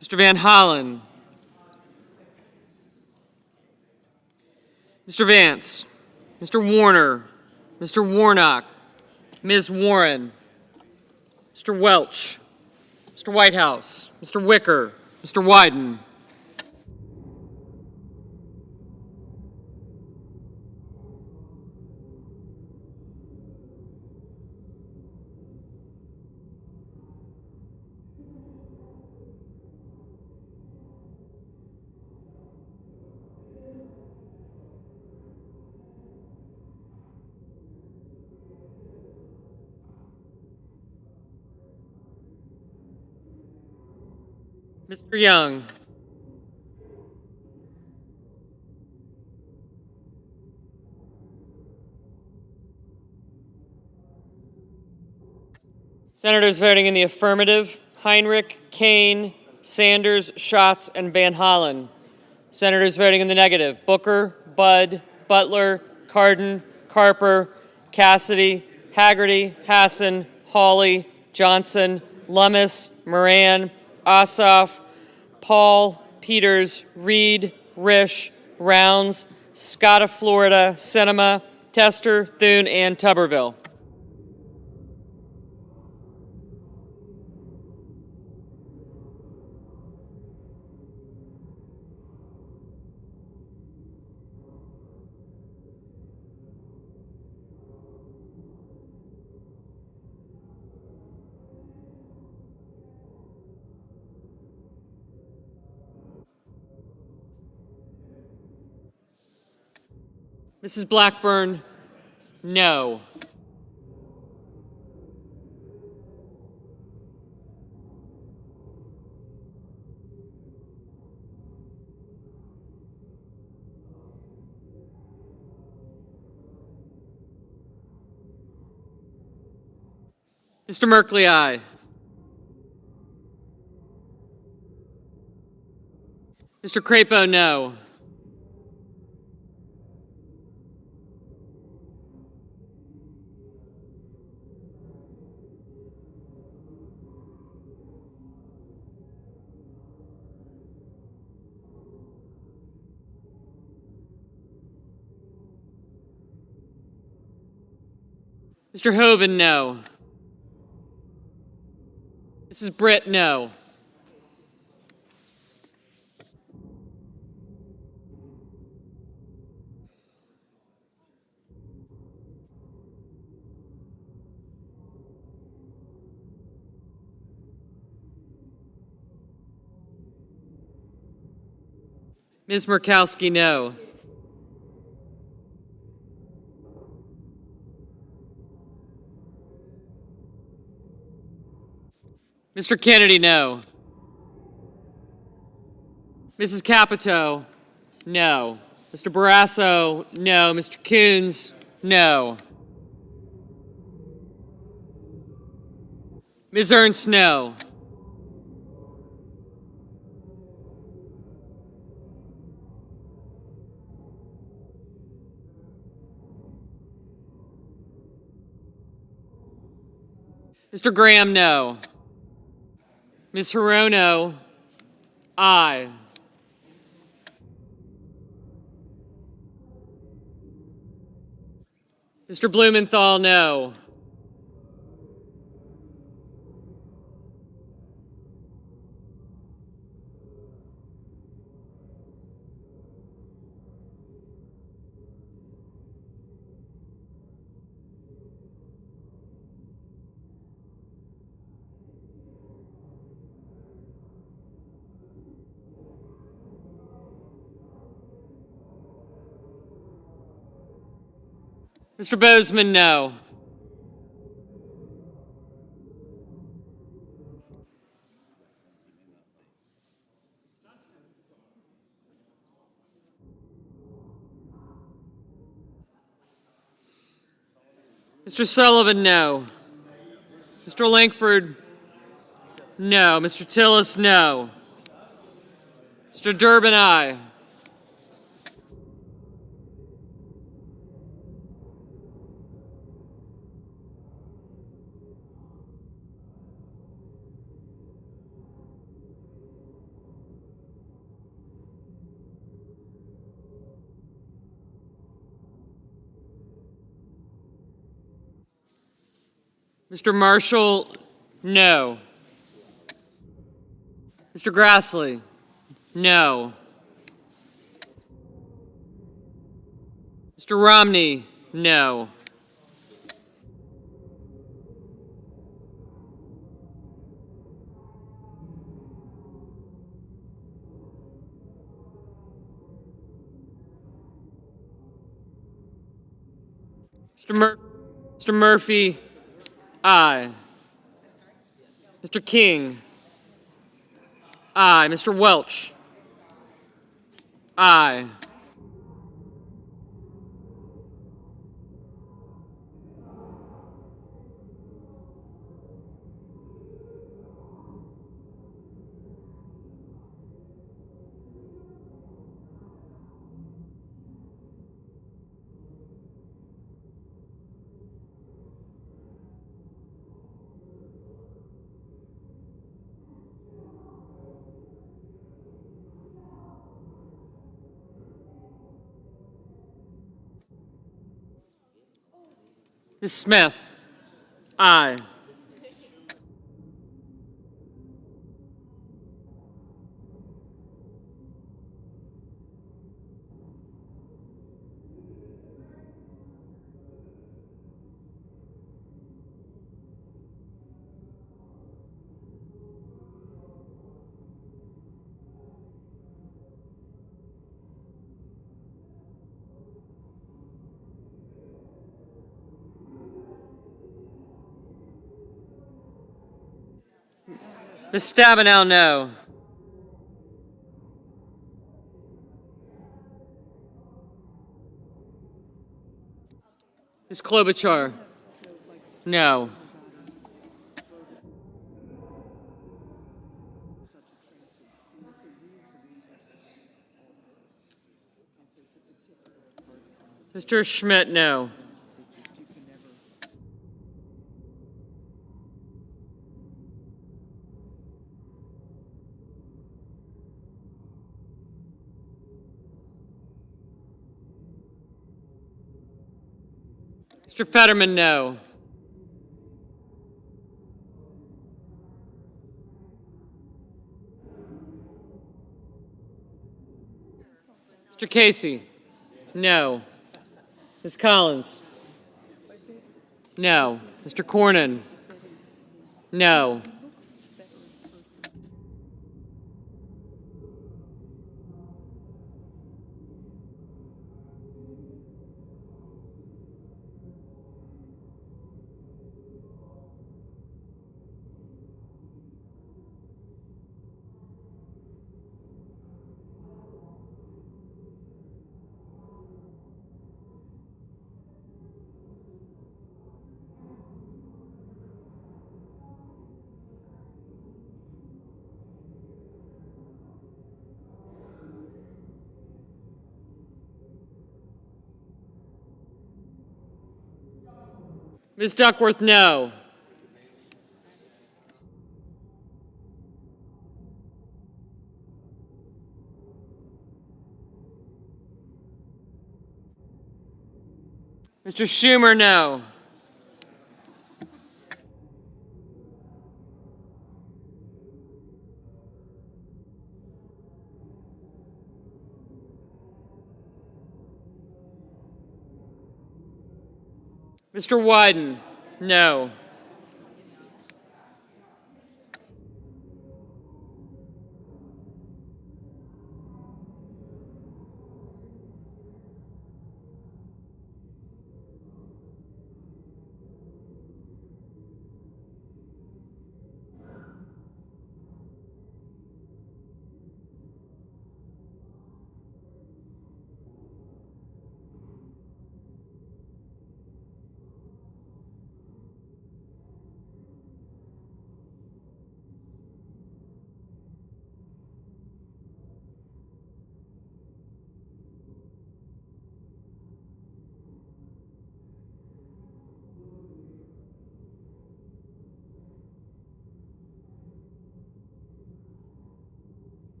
Mr. Van Hollen, Mr. Vance, Mr. Warner, Mr. Warnock, Ms. Warren, Mr. Welch, Mr. Whitehouse, Mr. Wicker, Mr. Wyden, Mr. Young, Senators voting in the affirmative: Heinrich, Kane, Sanders, Schatz, and Van Hollen. Senators voting in the negative: Booker, Budd, Butler, Cardin, Carper, Cassidy, Haggerty, Hassan, Hawley, Johnson, Lummis, Moran, Ossoff, Paul, Peters, Reed, Risch, Rounds, Scott of Florida, Sinema, Tester, Thune, and Tuberville. Mrs. Blackburn, no. Mr. Merkley, aye. Mr. Crapo, no. Mr. Hoven, no. Mrs. Britt, no. Ms. Murkowski, no. Mr. Kennedy, no. Mrs. Capito, no. Mr. Barrasso, no. Mr. Coons, no. Ms. Ernst, no. Mr. Graham, no. Ms. Hirono, aye. Mr. Blumenthal, no. Mr. Bozeman, no. Mr. Sullivan, no. Mr. Langford, no. Mr. Tillis, no. Mr. Durbin, aye. Mr. Marshall, no. Mr. Grassley, no. Mr. Romney, no. Mr. Murphy, aye. Mr. King, aye. Mr. Welch, aye. Ms. Smith? Aye. Ms. Stabenow, no. Ms. Klobuchar? No. Mr. Schmidt, no. Mr. Fetterman, no. Mr. Casey? No. Ms. Collins? No. Mr. Cornyn? No. Ms. Duckworth, no. Mr. Schumer, no. Mr. Wyden, no.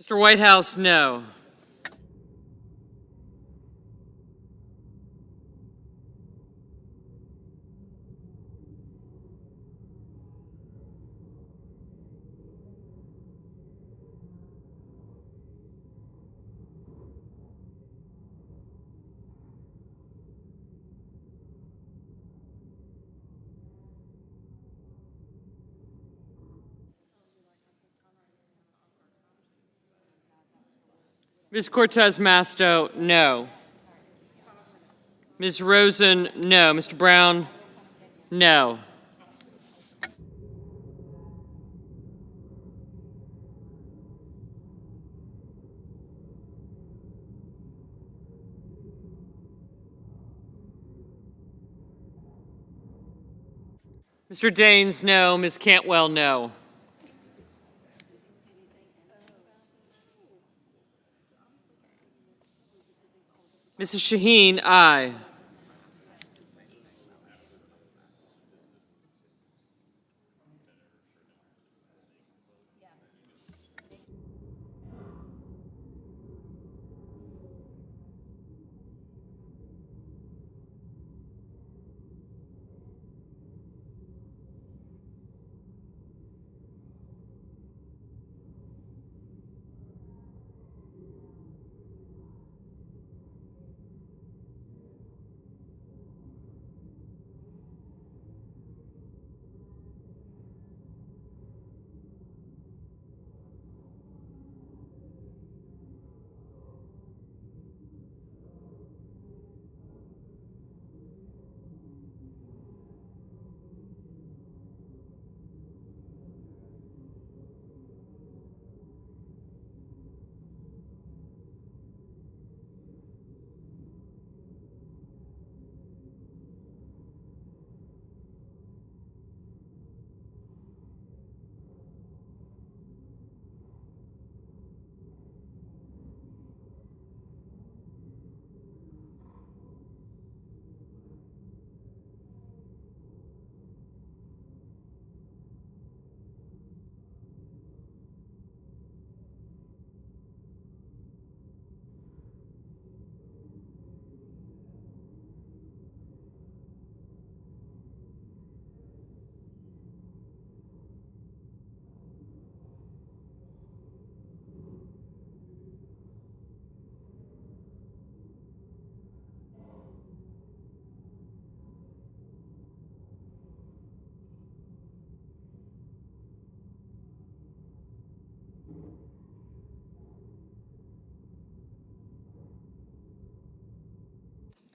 Mr. Whitehouse, no. Ms. Cortez Masto, no. Ms. Rosen, no. Mr. Brown, no. Mr. Daines, no. Ms. Cantwell, no. Mrs. Shaheen, aye.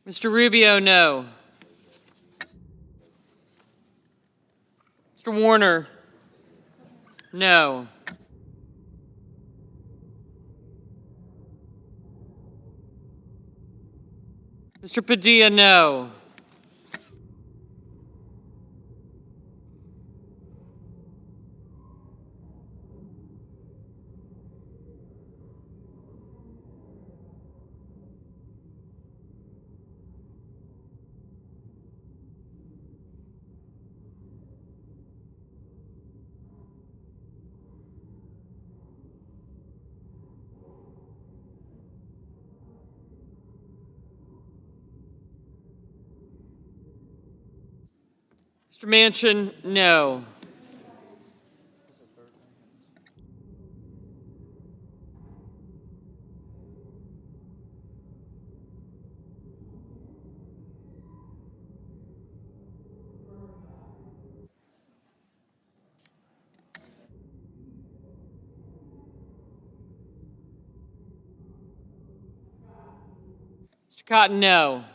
Mr. Rubio, no. Mr. Warner, no. Mr. Padilla, no. Mr. Manchin, no. Mr. Cotton, no.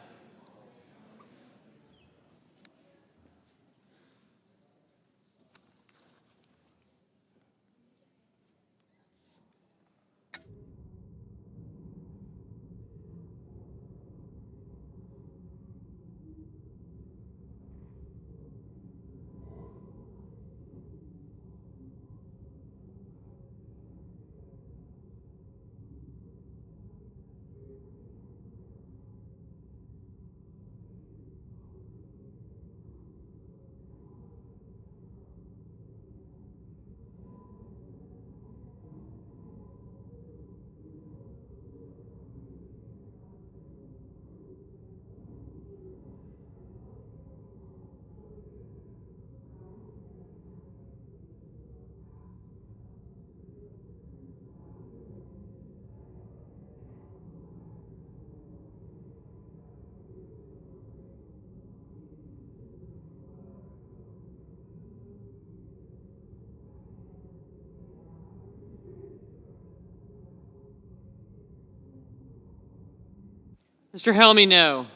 Mr. Helmy, no.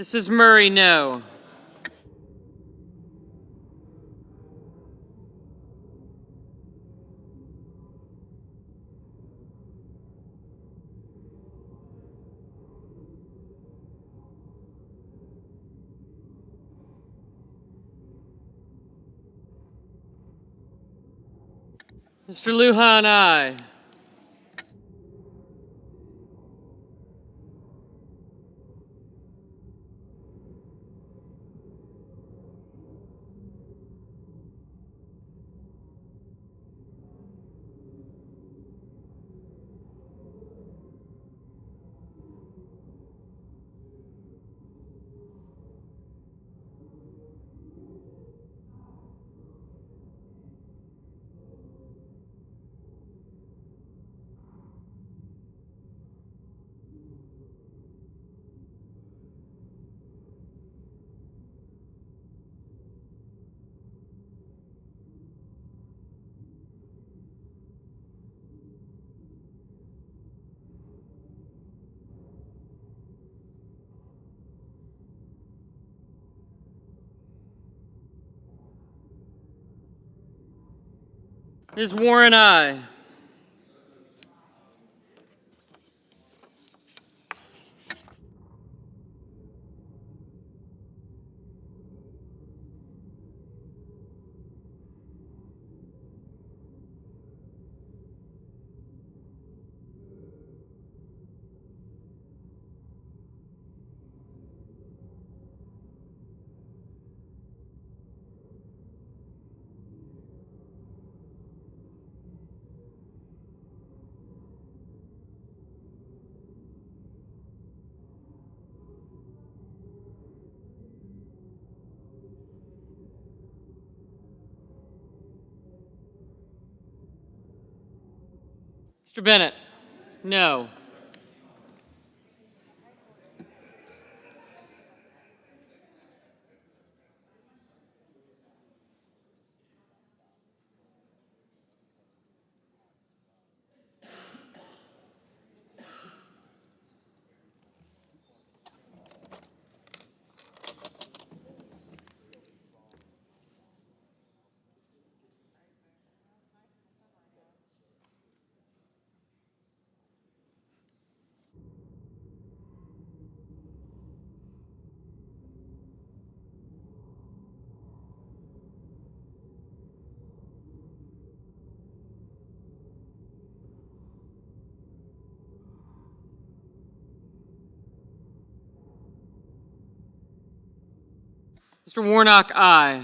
Mrs. Murray, no. Mr. Lujan, aye. Ms. Warren, aye. Mr. Bennett, no. Mr. Warnock, aye.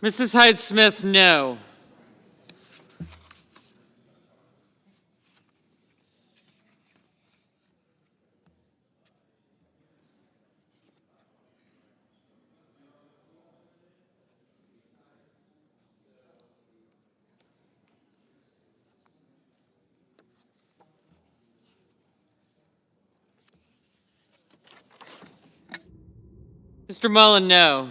Mrs. Hyde-Smith, no. Mr. Mullen, no.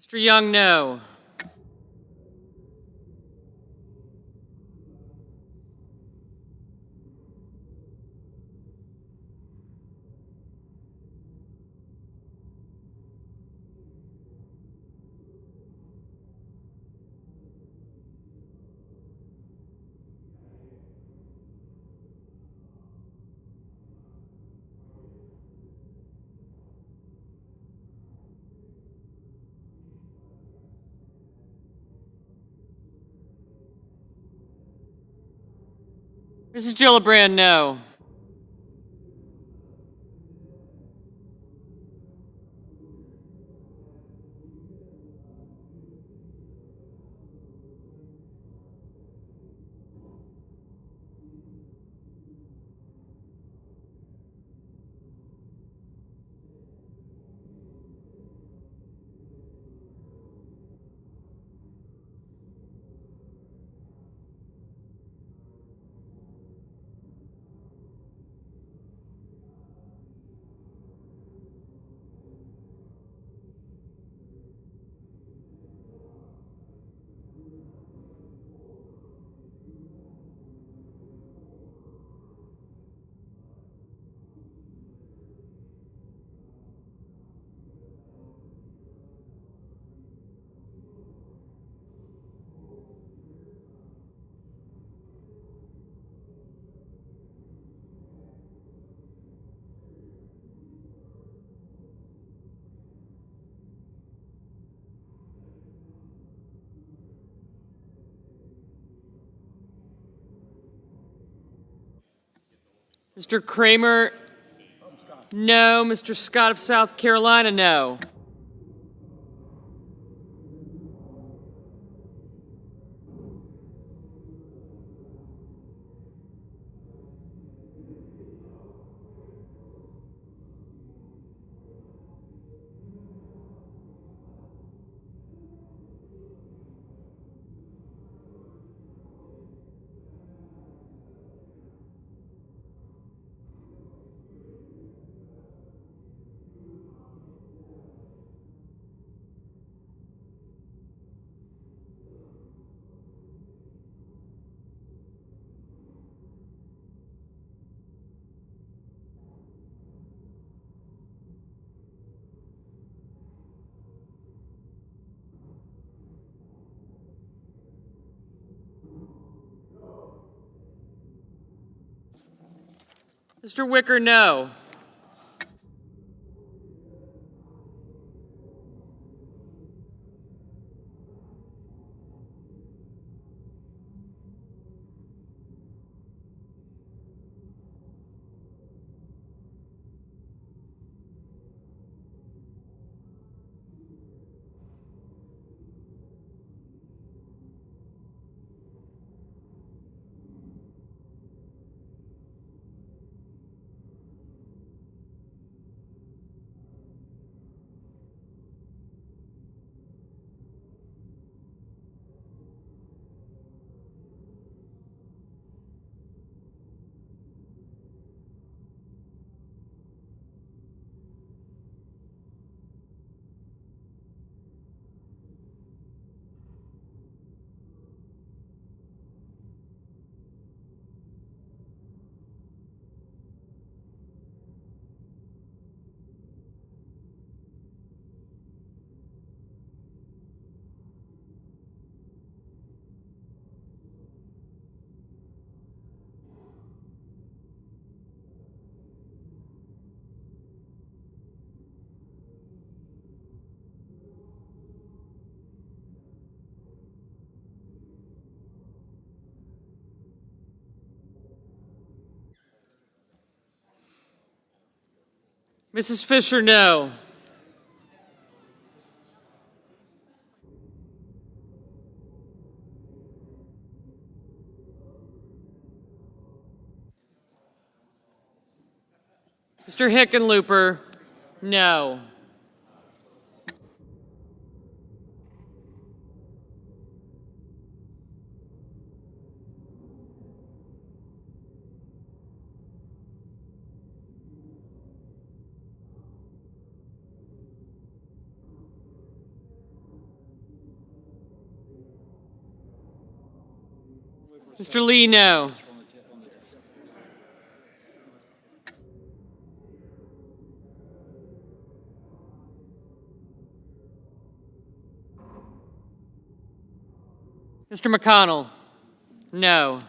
Mr. Young, no. Mrs. Gillibrand, no. Mr. Kramer, no. Mr. Scott of South Carolina, no. Mr. Wicker, no. Mrs. Fisher, no. Mr. Hickenlooper, no. Mr. Lee, no. Mr. McConnell, no.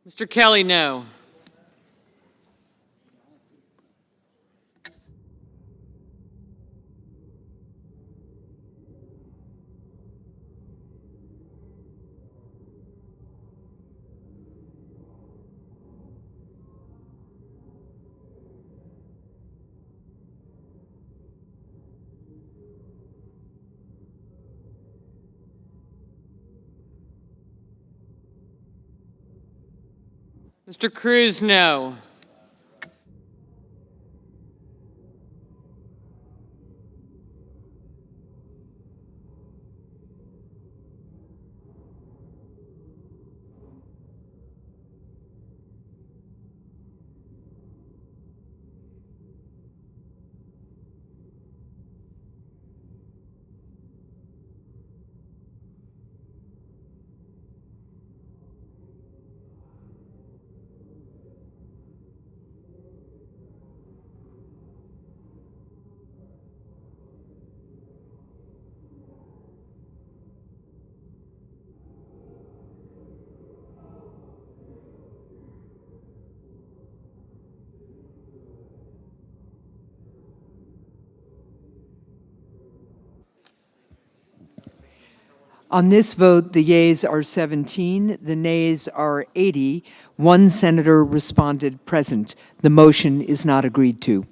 Mr. Kelly, no. Mr. Cruz, no. On this vote, the yeas are 17, the nays are 80. One senator responded present. The motion is not agreed to.